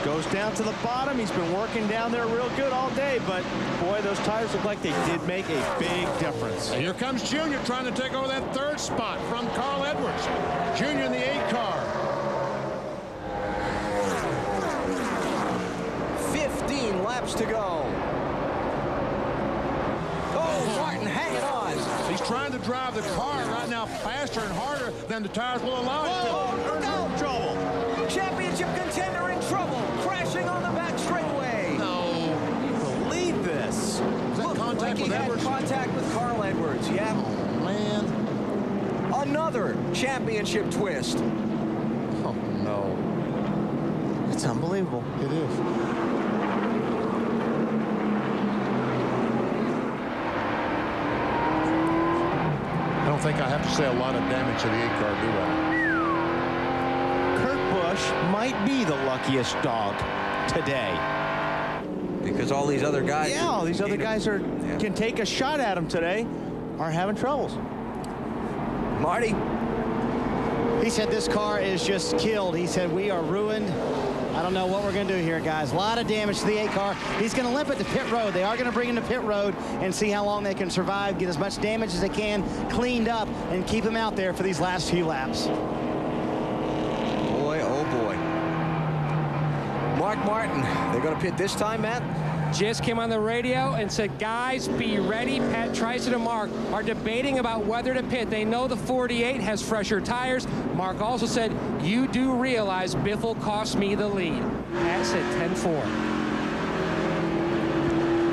Goes down to the bottom. He's been working down there real good all day, but boy, those tires look like they did make a big difference. And here comes Junior trying to take over that 3rd spot from Carl Edwards. Junior in the 8 car. 15 laps to go. Oh, Martin hanging on. He's trying to drive the car right now faster and harder than the tires will allow it to. Oh, no. Trouble. Championship contender in trouble. Crashing on the back straightaway. No. Believe this. Is that contact like with Edwards? Contact with Carl Edwards. Yeah. Oh, man. Another championship twist. Oh, no. It's unbelievable. It is. I don't think I have to say a lot of damage to the 8 car, do I? Kurt Busch might be the luckiest dog today. Because all these other guys... Yeah, all these other guys can take a shot at him today, are having troubles. Marty? He said this car is just killed. He said we are ruined. I don't know what we're going to do here, guys. A lot of damage to the 8 car. He's going to limp it to pit road. They are going to bring him to pit road and see how long they can survive, get as much damage as they can cleaned up, and keep him out there for these last few laps. Boy, oh boy. Mark Martin, they're going to pit this time, Matt? Just came on the radio and said, guys, be ready. Pat Tryson and Mark are debating about whether to pit. They know the 48 has fresher tires. Mark also said, you do realize Biffle cost me the lead. Pat said 10-4.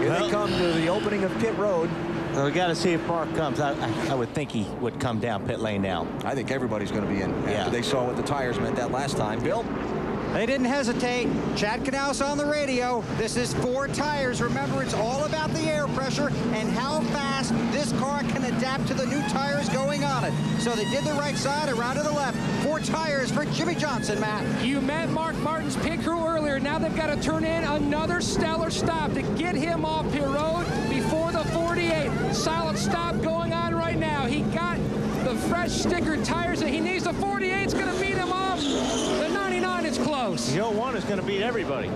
Here they come to the opening of pit road. Well, we got to see if Mark comes. I would think he would come down pit lane now. I think everybody's going to be in after they saw what the tires meant that last time. Bill? They didn't hesitate. Chad Knaus on the radio. This is 4 tires. Remember, it's all about the air pressure and how fast this car can adapt to the new tires going on it. So they did the right side, around to the left. 4 tires for Jimmie Johnson, Matt. You met Mark Martin's pit crew earlier. Now they've got to turn in another stellar stop to get him off pit road before the 48. Solid stop going on right now. He got the fresh sticker tires that he needs. The 48's going to beat him off. The 99 is close. The 01 is going to beat everybody.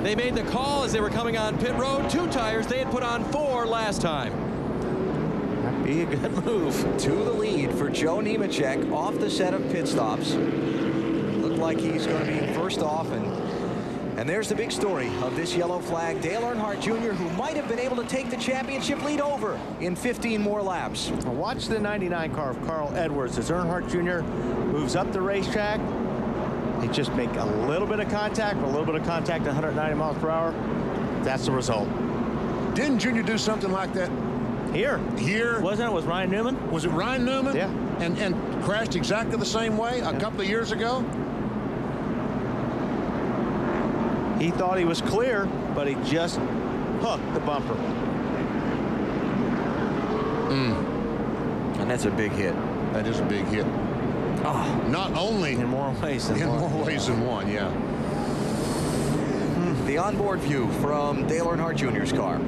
They made the call as they were coming on pit road. 2 tires. They had put on 4 last time. That'd be a good move. To the lead for Joe Nemechek off the set of pit stops. Looked like he's going to be first off, and there's the big story of this yellow flag. Dale Earnhardt Jr., who might have been able to take the championship lead over in 15 more laps. Now watch the 99 car of Carl Edwards as Earnhardt Jr. moves up the racetrack. They just make a little bit of contact, a little bit of contact at 190 miles per hour. That's the result. Didn't Junior do something like that Here. Here. Wasn't it? Was Ryan Newman? Was it Ryan Newman? Yeah. And crashed exactly the same way a couple of years ago? He thought he was clear, but he just hooked the bumper. And that's a big hit. That is a big hit. Oh. Not only in more ways than one. more ways than one, yeah. The onboard view from Dale Earnhardt Jr.'s car.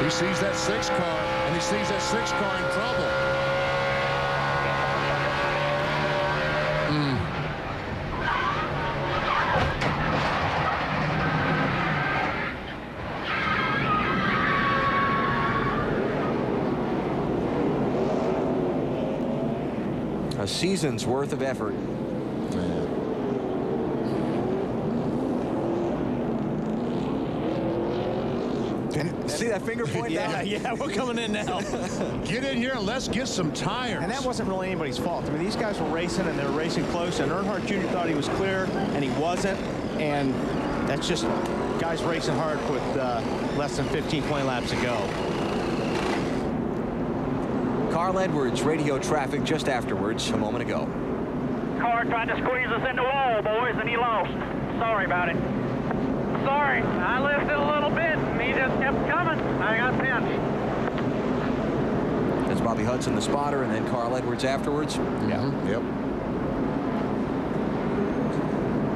He sees that 6 car, and he sees that 6 car in trouble. A season's worth of effort. See that finger point down? Yeah, we're coming in now. Get in here and let's get some tires. And that wasn't really anybody's fault. I mean, these guys were racing, and they were racing close, and Earnhardt Jr. thought he was clear, and he wasn't. And that's just guys racing hard with less than 15, 20 laps to go. Carl Edwards, radio traffic just afterwards, a moment ago. Car tried to squeeze us in the wall, boys, and he lost. Sorry about it. Sorry, I lifted a little bit, and he just kept coming. I got pinched. That's Bobby Hudson, the spotter, and then Carl Edwards afterwards. Yeah. Yep.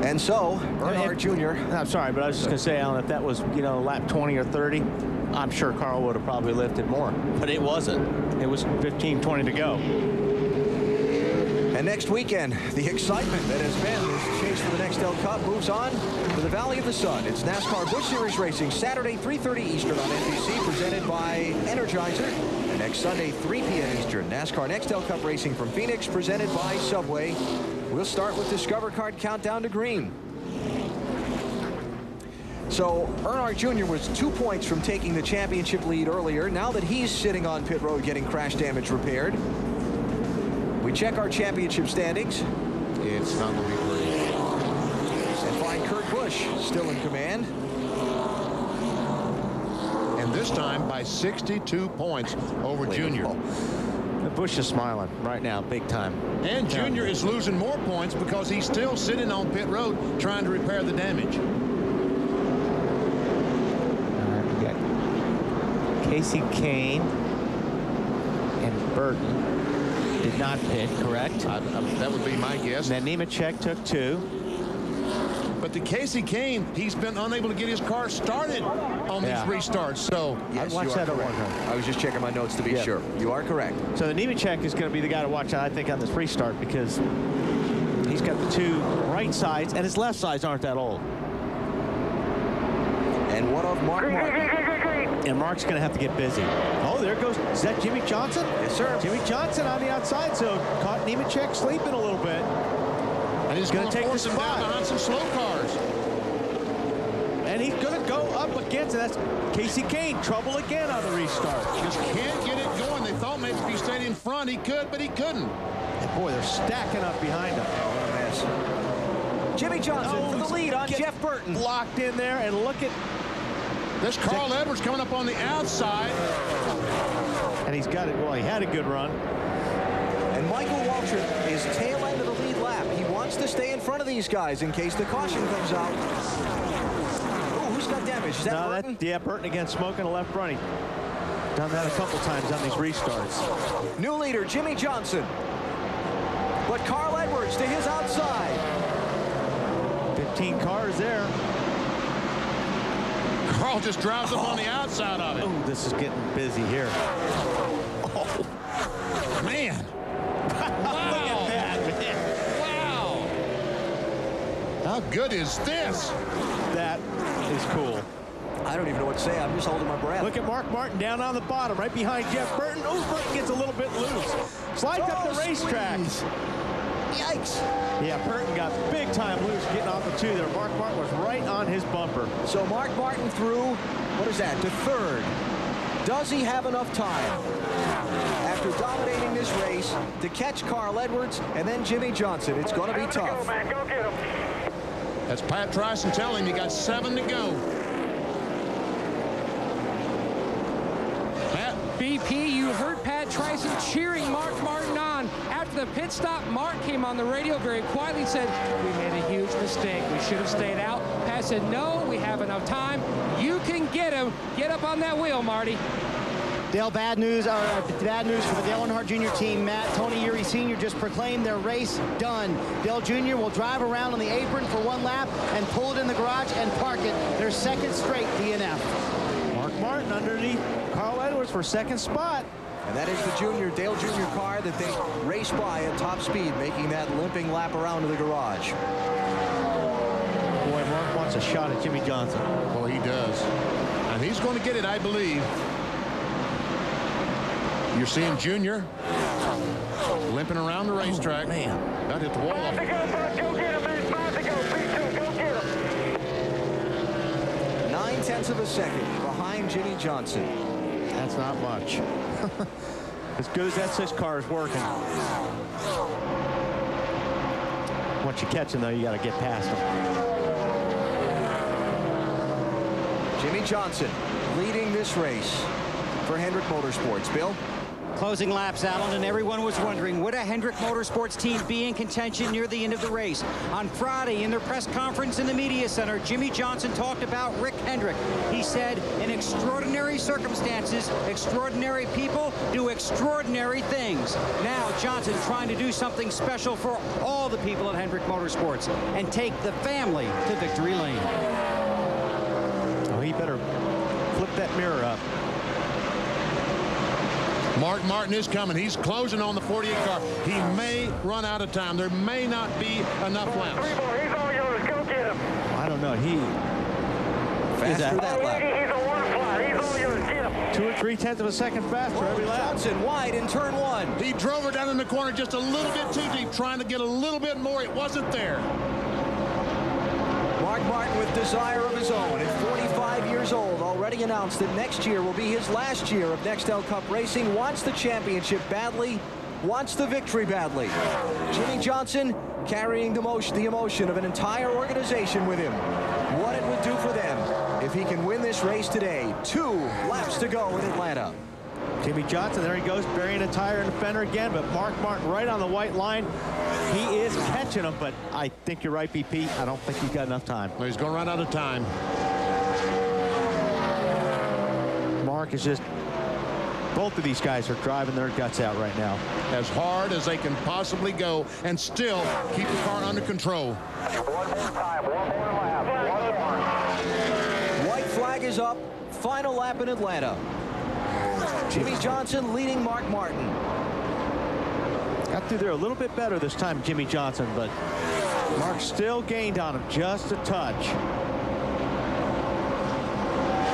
And so, Earnhardt Jr. I'm sorry, but I was just going to say, Alan, if that was, you know, lap 20 or 30, I'm sure Carl would have probably lifted more. But it wasn't. It was 15, 20 to go. And next weekend, the excitement that has been this chase for the Nextel Cup moves on to the Valley of the Sun. It's NASCAR Busch Series Racing, Saturday, 3:30 Eastern on NBC, presented by Energizer. And next Sunday, 3 p.m. Eastern, NASCAR Nextel Cup Racing from Phoenix, presented by Subway. We'll start with Discover Card Countdown to Green. So Earnhardt Jr. was 2 points from taking the championship lead earlier. Now that he's sitting on pit road getting crash damage repaired, we check our championship standings. It's not going to be pretty. And find Kurt Busch still in command. And this time by 62 points over Junior. Busch is smiling right now, big time. And Junior is losing more points because he's still sitting on pit road trying to repair the damage. We got Casey Kane and Burton. Did not pit, correct? That would be my guess. And then Nemechek took 2. But the Casey Kane, he's been unable to get his car started on these restarts. So yes, you are correct. I was just checking my notes to be sure. You are correct. So the Nemechek is going to be the guy to watch out, I think, on this restart, because he's got the 2 right sides, and his left sides aren't that old. And what of Mark Martin? And Mark's going to have to get busy. Oh, there goes. Is that Jimmy Johnson? Yes, sir. Jimmy Johnson on the outside, so caught Nemechek sleeping a little bit. And he's going to take this spot behind some slow cars. And he's going to go up against it. That's Casey Kane. Trouble again on the restart. Just can't get it going. They thought maybe if he stayed in front, he could, but he couldn't. And boy, they're stacking up behind him. What a mess. Jimmy Johnson for the lead on Jeff Burton. Blocked in there, and look at this Carl Edwards coming up on the outside. And he's got it. Well, he had a good run. And Michael Waltrip is tail end of the lead lap. He wants to stay in front of these guys in case the caution comes out. Oh, who's got damage? Is that Burton? Burton again, smoking a left running. Done that a couple times on these restarts. New leader, Jimmy Johnson. But Carl Edwards to his outside. 15 cars there. Carl just drives up on the outside of it. Oh, this is getting busy here. Oh, man. Wow. Look at that, man. Wow. How good is this? That is cool. I don't even know what to say. I'm just holding my breath. Look at Mark Martin down on the bottom, right behind Jeff Burton. Oh, Burton gets a little bit loose. Slides up the racetrack. Yikes. Yeah, Burton got big time loose getting off the 2 there. Mark Martin was right on his bumper. So Mark Martin through, what is that, to 3rd. Does he have enough time after dominating this race to catch Carl Edwards and then Jimmy Johnson? It's going to be tough. Go, man. Go get him. As Pat Tryson tell him, you got 7 to go. Pat? BP, you heard Pat Tryson cheering Mark Martin on. After the pit stop, Mark came on the radio very quietly and said, we made a huge mistake. We should have stayed out. Pat said, no, we have enough time. You can get him. Get up on that wheel, Marty. Dale, bad news for the Dale Earnhardt Jr. team. Matt, Tony Eury Sr. just proclaimed their race done. Dale Jr. will drive around on the apron for 1 lap and pull it in the garage and park it. Their second straight DNF. Mark Martin underneath Carl Edwards for second spot. And that is the Dale Jr. car that they race by at top speed, making that limping lap around to the garage. Boy, Mark wants a shot at Jimmie Johnson. Well, he does. And he's going to get it, I believe. You're seeing Junior limping around the racetrack. Man. That hit the wall. 5 to go, bud. Go get him, man. 5 to go. P2, go get him. 9/10 of a second behind Jimmie Johnson. That's not much. As good as that 6 car is working. Once you catch him, though, you got to get past him. Jimmie Johnson leading this race for Hendrick Motorsports. Bill? Closing laps, Alan, and everyone was wondering, would a Hendrick Motorsports team be in contention near the end of the race? On Friday, in their press conference in the media center, Jimmie Johnson talked about Rick Hendrick. He said, in extraordinary circumstances, extraordinary people do extraordinary things. Now, Johnson trying to do something special for all the people at Hendrick Motorsports and take the family to victory lane. Oh, he better flip that mirror up. Mark Martin is coming. He's closing on the 48 car. He may run out of time. There may not be enough laps. He's all yours. Go get him. I don't know. He Faster that lap. He's a 1 flat. He's all yours. Get him. 2 or 3/10 of a second faster every lap. Johnson wide in turn 1. He drove her down in the corner just a little bit too deep, trying to get a little bit more. It wasn't there. Mark Martin with desire of his own at 45 years old, already announced that next year will be his last year of Nextel Cup racing, wants the championship badly, wants the victory badly. Jimmie Johnson carrying the emotion of an entire organization with him. What it would do for them if he can win this race today. 2 laps to go in Atlanta. Jimmie Johnson, there he goes, burying a tire in the fender again, but Mark Martin right on the white line. He is catching him, but I think you're right, BP. I don't think he's got enough time. Well, he's going to run out of time. Mark is just, both of these guys are driving their guts out right now. As hard as they can possibly go and still keep the car under control. One more time. One more lap. One more. White flag is up. Final lap in Atlanta. Jimmie Johnson leading Mark Martin. Got through there a little bit better this time, Jimmie Johnson, but Mark still gained on him just a touch.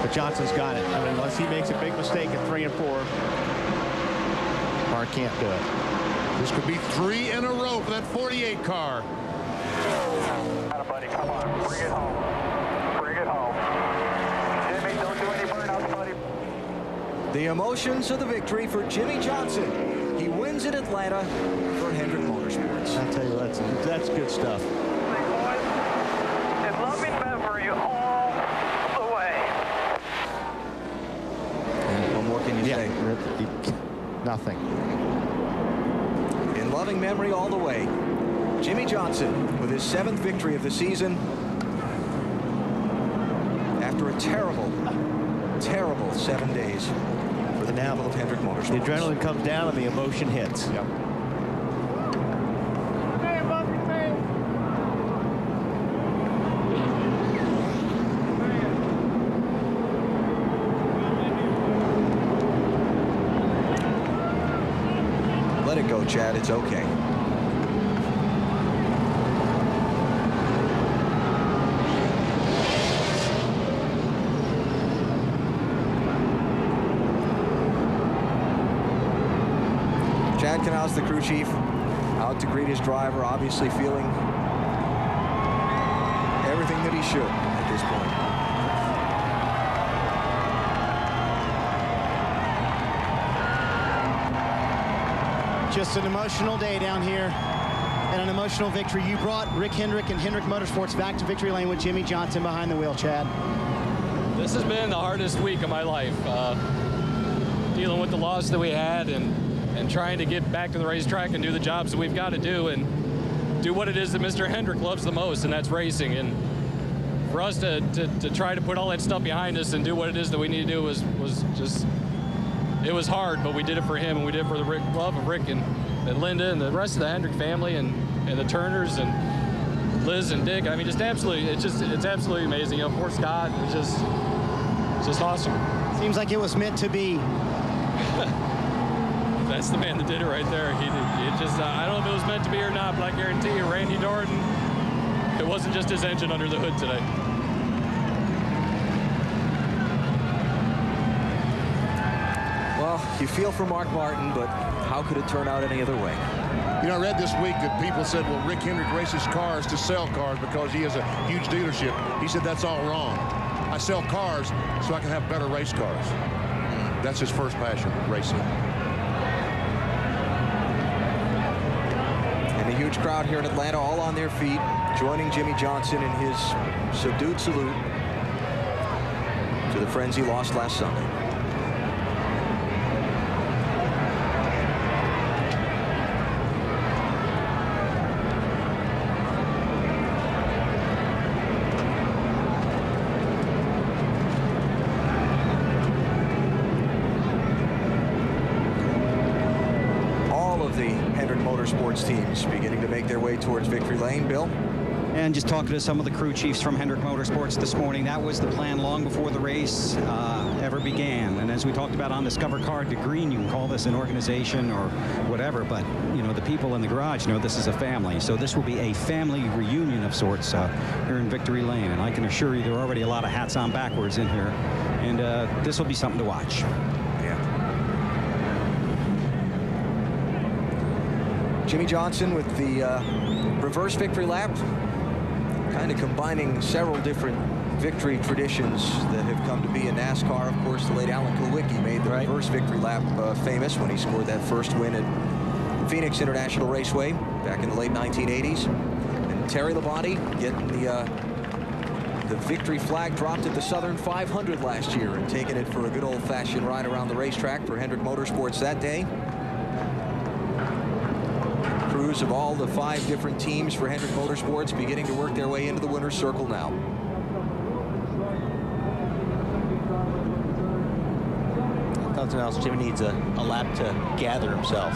But Johnson's got it. I mean, unless he makes a big mistake at 3 and 4, Mark can't do it. This could be 3 in a row for that 48 car. Buddy, come on. Bring it home. Bring it home. Jimmy, don't do any burnouts, buddy. The emotions of the victory for Jimmie Johnson. He wins in Atlanta for Hendrick Motorsports. I'll tell you, that's good stuff. In loving memory all the way. And what more can you say? Nothing. In loving memory all the way. Jimmie Johnson with his 7th victory of the season. After a terrible 7 days. The people of Hendrick Motorsports. The adrenaline comes down and the emotion hits. Yep. Let it go, Chad. It's okay. Chad Knaus, the crew chief, out to greet his driver, obviously feeling everything that he should at this point. Just an emotional day down here and an emotional victory. You brought Rick Hendrick and Hendrick Motorsports back to victory lane with Jimmie Johnson behind the wheel, Chad. This has been the hardest week of my life. Dealing with the loss that we had and trying to get back to the racetrack and do the jobs that we've got to do and do what it is that Mr. Hendrick loves the most, and that's racing. And for us to try to put all that stuff behind us and do what it is that we need to do was just, it was hard, but we did it for him, and we did it for the love of Rick and Linda and the rest of the Hendrick family and the Turners and Liz and Dick. I mean, just absolutely, it's absolutely amazing. You know, poor Scott, it's just awesome. Seems like it was meant to be. That's the man that did it right there. He just, I don't know if it was meant to be or not, but I guarantee you, Randy Dorton, it wasn't just his engine under the hood today. Well, you feel for Mark Martin, but how could it turn out any other way? You know, I read this week that people said, well, Rick Hendrick races cars to sell cars because he has a huge dealership. He said that's all wrong. I sell cars so I can have better race cars. That's his first passion, racing. And a huge crowd here in Atlanta, all on their feet, joining Jimmie Johnson in his subdued salute to the friends he lost last Sunday. Motorsports teams beginning to make their way towards victory lane. Bill? And just talking to some of the crew chiefs from Hendrick Motorsports this morning, that was the plan long before the race ever began. And as we talked about on Discover Card to Green, you can call this an organization or whatever, but you know, the people in the garage know this is a family. So this will be a family reunion of sorts here in Victory Lane. And I can assure you there are already a lot of hats on backwards in here. And this will be something to watch. Jimmie Johnson with the reverse victory lap, kind of combining several different victory traditions that have come to be in NASCAR. Of course, the late Alan Kulwicki made the reverse victory lap famous when he scored that first win at Phoenix International Raceway back in the late 1980s. And Terry Labonte getting the victory flag dropped at the Southern 500 last year and taking it for a good old-fashioned ride around the racetrack for Hendrick Motorsports that day. Crews of all the 5 different teams for Hendrick Motorsports beginning to work their way into the winner's circle now. Nothing else. Jimmie needs a lap to gather himself,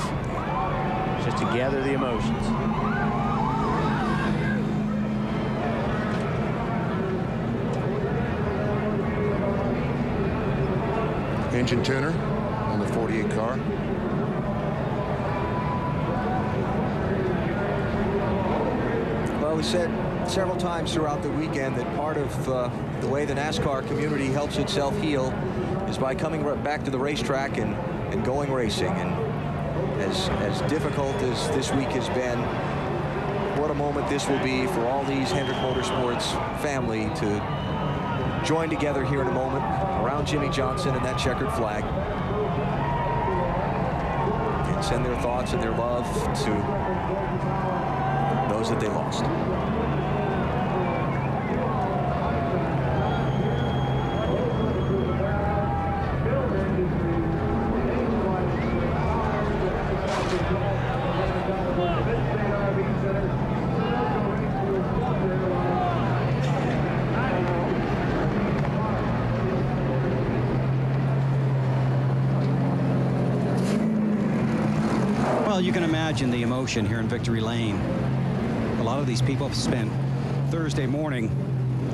just to gather the emotions. Engine tuner on the 48 car. Well, we said several times throughout the weekend that part of the way the NASCAR community helps itself heal is by coming back to the racetrack and going racing. And as difficult as this week has been, what a moment this will be for all these Hendrick Motorsports family to join together here in a moment around Jimmie Johnson and that checkered flag and send their thoughts and their love to those that they lost. Well, you can imagine the emotion here in Victory Lane. A lot of these people have spent Thursday morning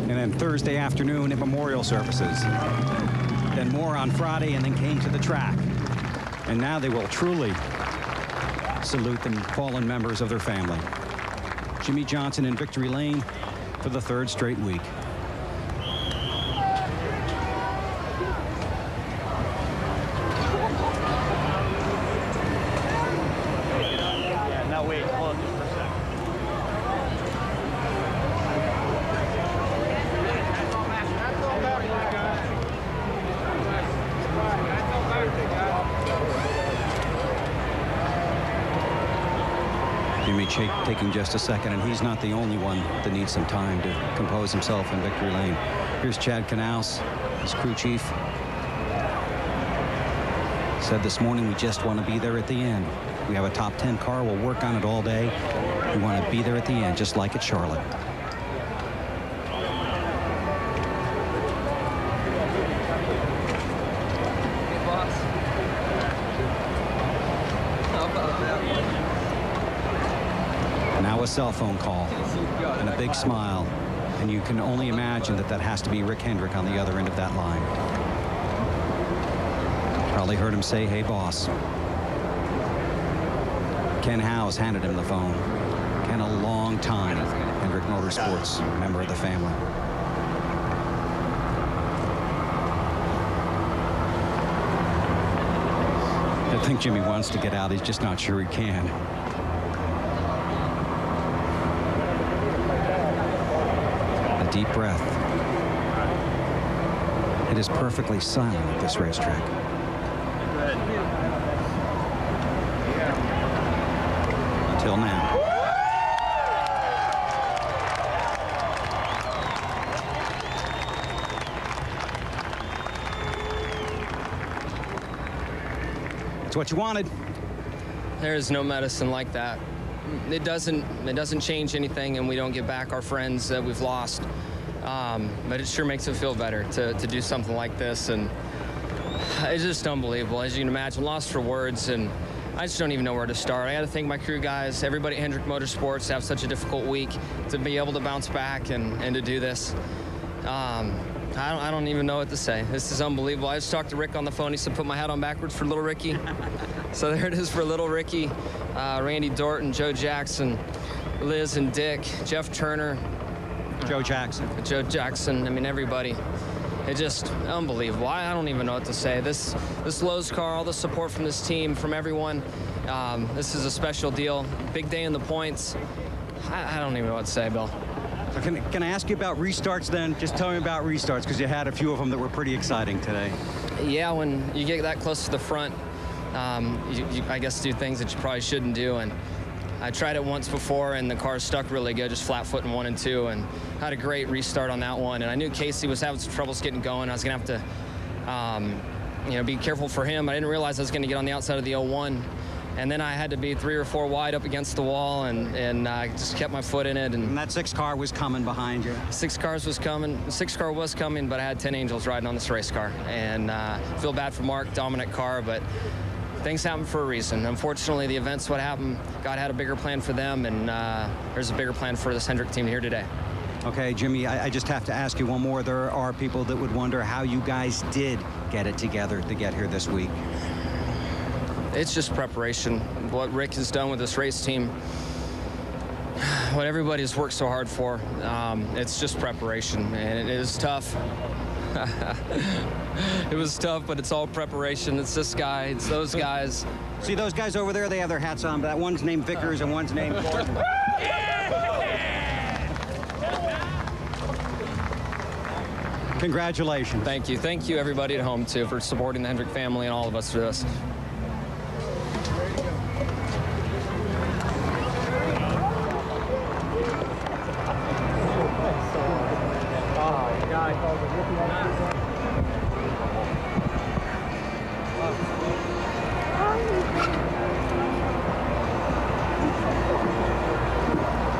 and then Thursday afternoon at memorial services. Then more on Friday, and then came to the track. And now they will truly salute the fallen members of their family. Jimmie Johnson in Victory Lane for the 3rd straight week. Jimmy taking just a second, and he's not the only one that needs some time to compose himself in victory lane. Here's Chad Knaus, his crew chief. Said this morning, we just want to be there at the end. We have a top 10 car. We'll work on it all day. We want to be there at the end, just like at Charlotte. Now a cell phone call and a big smile. And you can only imagine that that has to be Rick Hendrick on the other end of that line. Probably heard him say, "Hey, boss." Ken Howes handed him the phone. Ken, a long time Hendrick Motorsports member of the family. I think Jimmy wants to get out. He's just not sure he can. A deep breath. It is perfectly silent at this racetrack. Until now. It's what you wanted. There is no medicine like that. It doesn't change anything, and we don't get back our friends that we've lost. But it sure makes it feel better to do something like this, and it's just unbelievable. As you can imagine, lost for words, and I just don't even know where to start. I got to thank my crew guys, everybody at Hendrick Motorsports, to have such a difficult week, to be able to bounce back and to do this. I don't even know what to say. This is unbelievable. I just talked to Rick on the phone. He said, put my hat on backwards for little Ricky. So there it is for little Ricky. Randy Dorton, Joe Jackson, Liz and Dick, Jeff Turner. Joe Jackson. Joe Jackson. I mean, everybody. It's just unbelievable. I don't even know what to say. This Lowe's car, all the support from this team, from everyone. This is a special deal. Big day in the points. I don't even know what to say, Bill. So can I ask you about restarts then? Just tell me about restarts, because you had a few of them that were pretty exciting today. Yeah, when you get that close to the front, you I guess do things that you probably shouldn't do. And I tried it once before, and the car stuck really good, just flat footing 1 and 2, and had a great restart on that one. And I knew Casey was having some troubles getting going. I was going to have to, be careful for him. I didn't realize I was going to get on the outside of the 01. And then I had to be 3 or 4 wide up against the wall, and I just kept my foot in it. And that 6 car was coming behind you. 6 car was coming, but I had 10 angels riding on this race car. And feel bad for Mark, dominant car, but things happen for a reason. Unfortunately, the event's what happened. God had a bigger plan for them, and there's a bigger plan for this Hendrick team here today. Okay, Jimmy, I just have to ask you one more. There are people that would wonder how you guys did get it together to get here this week. It's just preparation. What Rick has done with this race team, what everybody's worked so hard for, it's just preparation, and it is tough. It was tough, but it's all preparation. It's this guy, it's those guys. See those guys over there? They have their hats on, but that one's named Vickers and one's named Gordon. Congratulations. Thank you. Thank you, everybody at home, too, for supporting the Hendrick family and all of us through this.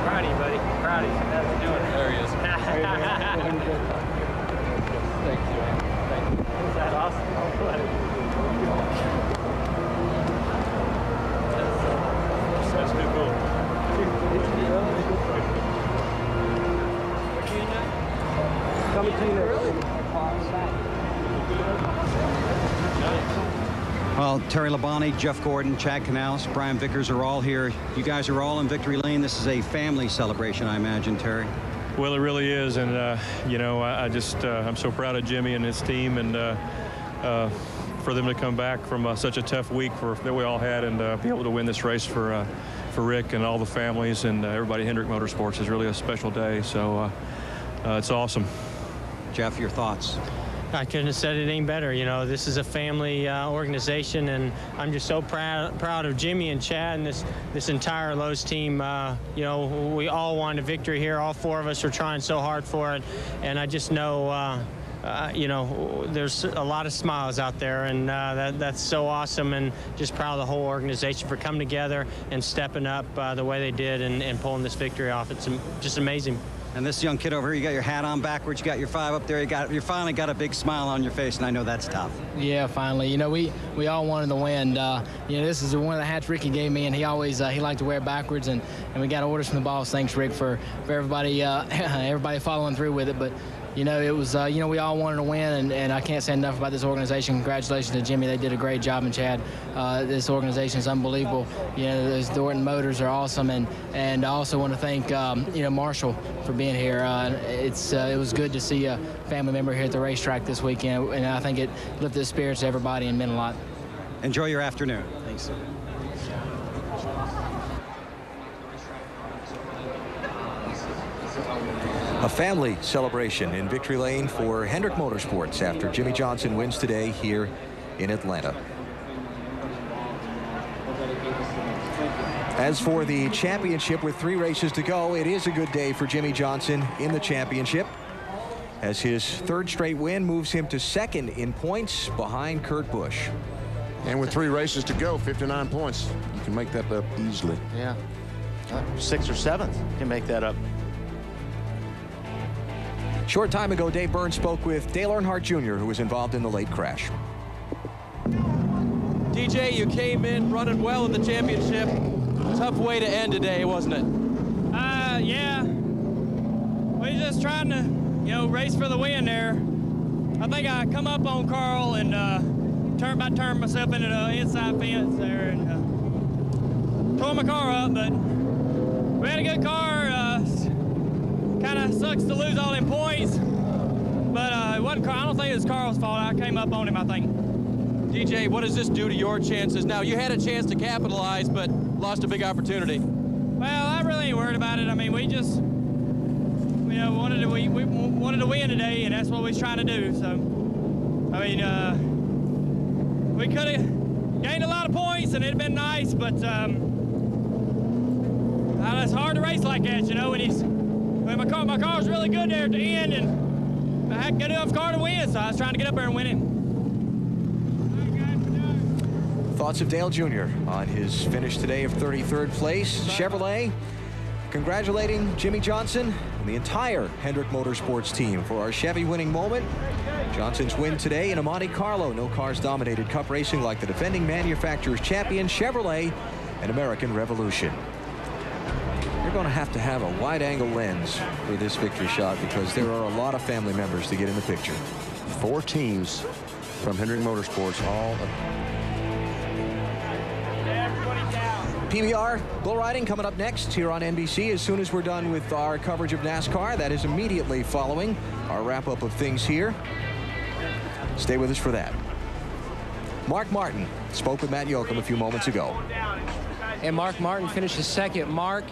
Proud of you, buddy. Proud of you. How's he doing? There he is. Thank you. Thank you. Is that awesome? That's too cool. Coming to you. Well, Terry Labonte, Jeff Gordon, Chad Knaus, Brian Vickers are all here. You guys are all in victory lane. This is a family celebration, I imagine, Terry. Well, it really is, and I'm so proud of Jimmy and his team, and for them to come back from such a tough week that we all had, and be able to win this race for Rick and all the families and everybody at Hendrick Motorsports is really a special day. So it's awesome. Jeff, your thoughts? I couldn't have said it any better. You know, this is a family organization, and I'm just so proud of Jimmy and Chad and this entire Lowe's team. You know, we all want a victory here. All 4 of us are trying so hard for it, and I just know, you know, there's a lot of smiles out there, and that's so awesome, and just proud of the whole organization for coming together and stepping up the way they did and pulling this victory off. It's just amazing. And this young kid over here, you got your hat on backwards, you got your 5 up there, you finally got a big smile on your face, and I know that's tough. Yeah, finally. You know, we all wanted to win. You know, this is one of the hats Ricky gave me, and he always he liked to wear it backwards, and we got orders from the boss. Thanks, Rick, for everybody everybody following through with it. But you know, it was, you know, we all wanted to win, and I can't say enough about this organization. Congratulations to Jimmy. They did a great job, and Chad. This organization is unbelievable. You know, those Thornton Motors are awesome, and I also want to thank, you know, Marshall for being here. It was good to see a family member here at the racetrack this weekend, and I think it lifted the spirits of everybody and meant a lot. Enjoy your afternoon. Thanks. A family celebration in Victory Lane for Hendrick Motorsports after Jimmie Johnson wins today here in Atlanta. As for the championship with 3 races to go, it is a good day for Jimmie Johnson in the championship, as his 3rd straight win moves him to 2nd in points behind Kurt Busch. And with 3 races to go, 59 points. You can make that up easily. Yeah. 6th or 7th can make that up. Short time ago, Dave Burns spoke with Dale Earnhardt Jr., who was involved in the late crash. DJ, you came in running well in the championship. Tough way to end today, wasn't it? Yeah. We're just trying to, you know, race for the win there. I think I come up on Carl and turned myself into the inside fence there and tore my car up, but we had a good car. Kind of sucks to lose all them points, but it wasn't. I don't think it was Carl's fault. I came up on him, I think. DJ, what does this do to your chances now? You had a chance to capitalize, but lost a big opportunity. Well, I really ain't worried about it. I mean, we just, you know, we wanted to win today, and that's what we was trying to do. So, I mean, we could have gained a lot of points, and it'd been nice, but it's hard to race like that, you know. When my car was really good there at the end, and I had good enough car to win, so I was trying to get up there and win it. Thoughts of Dale Jr. on his finish today of 33rd place. Chevrolet congratulating Jimmie Johnson and the entire Hendrick Motorsports team for our Chevy winning moment. Johnson's win today in a Monte Carlo. No cars dominated Cup racing like the defending manufacturer's champion Chevrolet and American Revolution. You're going to have a wide-angle lens for this victory shot because there are a lot of family members to get in the picture. 4 teams from Hendrick Motorsports, all PBR bull riding coming up next here on NBC as soon as we're done with our coverage of NASCAR. That is immediately following our wrap-up of things here. Stay with us for that. Mark Martin spoke with Matt Yoakum a few moments ago. And Mark Martin finished 2nd. Mark,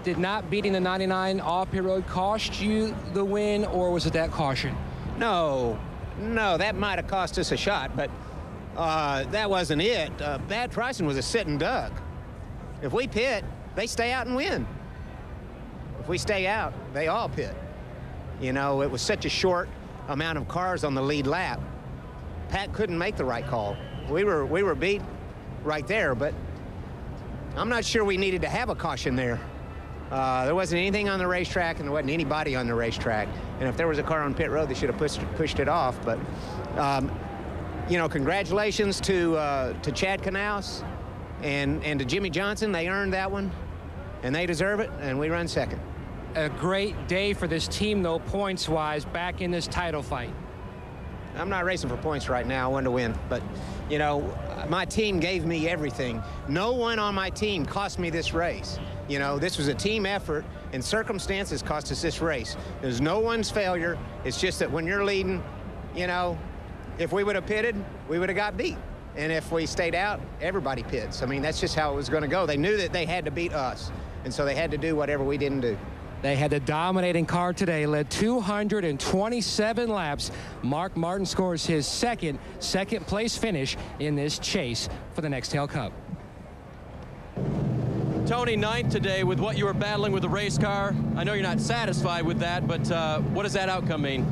did not beating the 99 off-pit road cost you the win, or was it that caution? No, that might have cost us a shot, but that wasn't it. Bad pricing was a sitting duck. If we pit, they stay out and win. If we stay out, they all pit. You know, it was such a short amount of cars on the lead lap. Pat couldn't make the right call. We were beat right there, but I'm not sure we needed to have a caution there. There wasn't anything on the racetrack, and there wasn't anybody on the racetrack. And if there was a car on pit road, they should have pushed it off. But, you know, congratulations to Chad Knaus and to Jimmie Johnson. They earned that one, and they deserve it, and we run 2nd. A great day for this team, though, points-wise, back in this title fight. I'm not racing for points right now. I want to win. But, you know, my team gave me everything. No one on my team cost me this race. You know, this was a team effort, and circumstances cost us this race. There's no one's failure. It's just that when you're leading, you know, if we would have pitted, we would have got beat. And if we stayed out, everybody pits. I mean, that's just how it was going to go. They knew that they had to beat us, and so they had to do whatever we didn't do. They had the dominating car today, led 227 laps. Mark Martin scores his second place finish in this chase for the Nextel Cup. Tony, ninth today with what you were battling with the race car. I know you're not satisfied with that, but what does that outcome mean?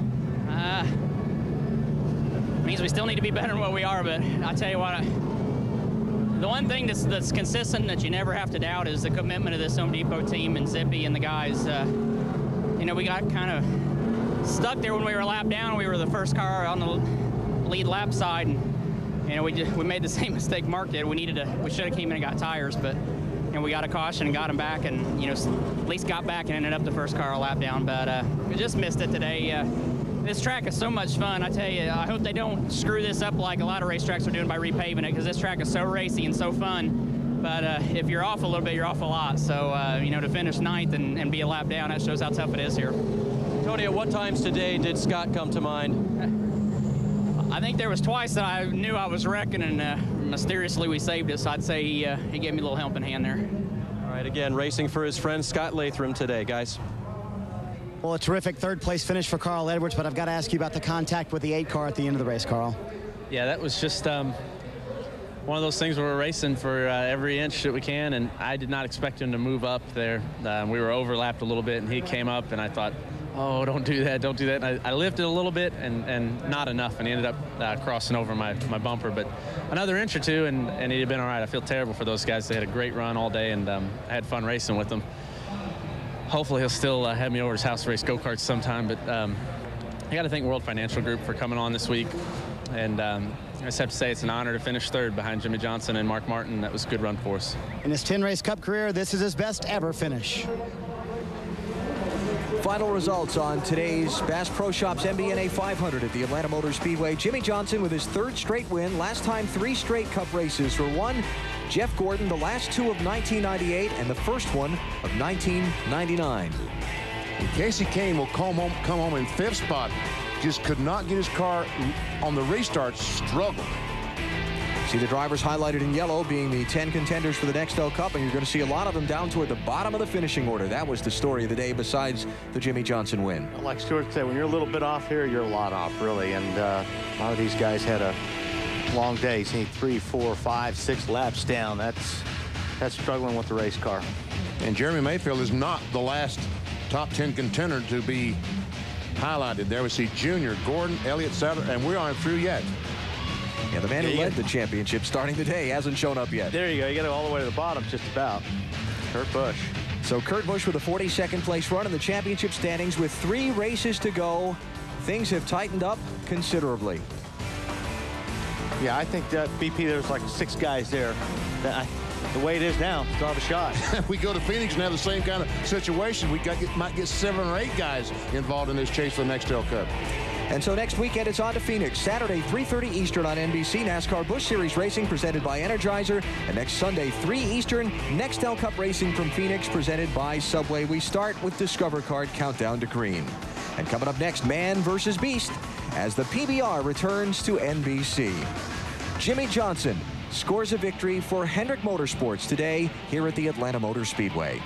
Means we still need to be better than what we are, but I'll tell you what, the one thing that's consistent that you never have to doubt is the commitment of this Home Depot team and Zippy and the guys. You know, we got kind of stuck there when we were a lap down. We were the first car on the lead lap side, and you know, we made the same mistake Mark did. We should have came in and got tires, but you know, we got a caution and got him back, and you know, at least got back and ended up the first car a lap down. But we just missed it today. This track is so much fun. I tell you, I hope they don't screw this up like a lot of racetracks are doing by repaving it, because this track is so racy and so fun. But if you're off a little bit, you're off a lot. So, you know, to finish ninth and be a lap down, that shows how tough it is here. Tony, at what times today did Scott come to mind? I think there was twice that I knew I was wrecking, and mysteriously we saved it. So I'd say he gave me a little helping hand there. All right, again, racing for his friend Scott Latham today, guys. Well, a terrific third place finish for Carl Edwards, but I've got to ask you about the contact with the 8 car at the end of the race, Carl. Yeah, that was just one of those things where we're racing for every inch that we can, and I did not expect him to move up there. We were overlapped a little bit, and he came up, and I thought, oh, don't do that, don't do that. And I lifted a little bit and not enough, and he ended up crossing over my bumper. But another inch or two, and he'd have been all right. I feel terrible for those guys. They had a great run all day, and I had fun racing with them. Hopefully he'll still have me over his house to race go-karts sometime, but I got to thank World Financial Group for coming on this week, and I just have to say it's an honor to finish third behind Jimmie Johnson and Mark Martin. That was a good run for us. In his 10-race Cup career, this is his best ever finish. Final results on today's Bass Pro Shops MBNA 500 at the Atlanta Motor Speedway. Jimmie Johnson with his 3rd straight win. Last time 3 straight Cup races for one. Jeff Gordon, the last 2 of 1998 and the first one of 1999. And Casey Kane will come home in 5th spot. Just could not get his car on the restart, struggled. See the drivers highlighted in yellow being the 10 contenders for the Nextel Cup, and you're going to see a lot of them down toward the bottom of the finishing order. That was the story of the day besides the Jimmie Johnson win. Like Stuart said, when you're a little bit off here, you're a lot off, really. And a lot of these guys had a long day. You need 3, 4, 5, 6 laps down. That's struggling with the race car. And Jeremy Mayfield is not the last top 10 contender to be highlighted. There we see Junior, Gordon, Elliott Sadler, and we aren't through yet. Yeah, the man who led the championship starting today hasn't shown up yet. There you go. You got to go all the way to the bottom, just about. Kurt Busch. So Kurt Busch with a 42nd place run in the championship standings with 3 races to go. Things have tightened up considerably. Yeah, I think that BP, there's like 6 guys there. The way it is now, still have a shot. We go to Phoenix and have the same kind of situation. We might get 7 or 8 guys involved in this chase for the Nextel Cup. And so next weekend, it's on to Phoenix. Saturday, 3:30 Eastern on NBC. NASCAR Busch Series Racing presented by Energizer. And next Sunday, 3 Eastern, Nextel Cup Racing from Phoenix presented by Subway. We start with Discover Card Countdown to Green. And coming up next, Man vs. Beast as the PBR returns to NBC. Jimmie Johnson scores a victory for Hendrick Motorsports today here at the Atlanta Motor Speedway.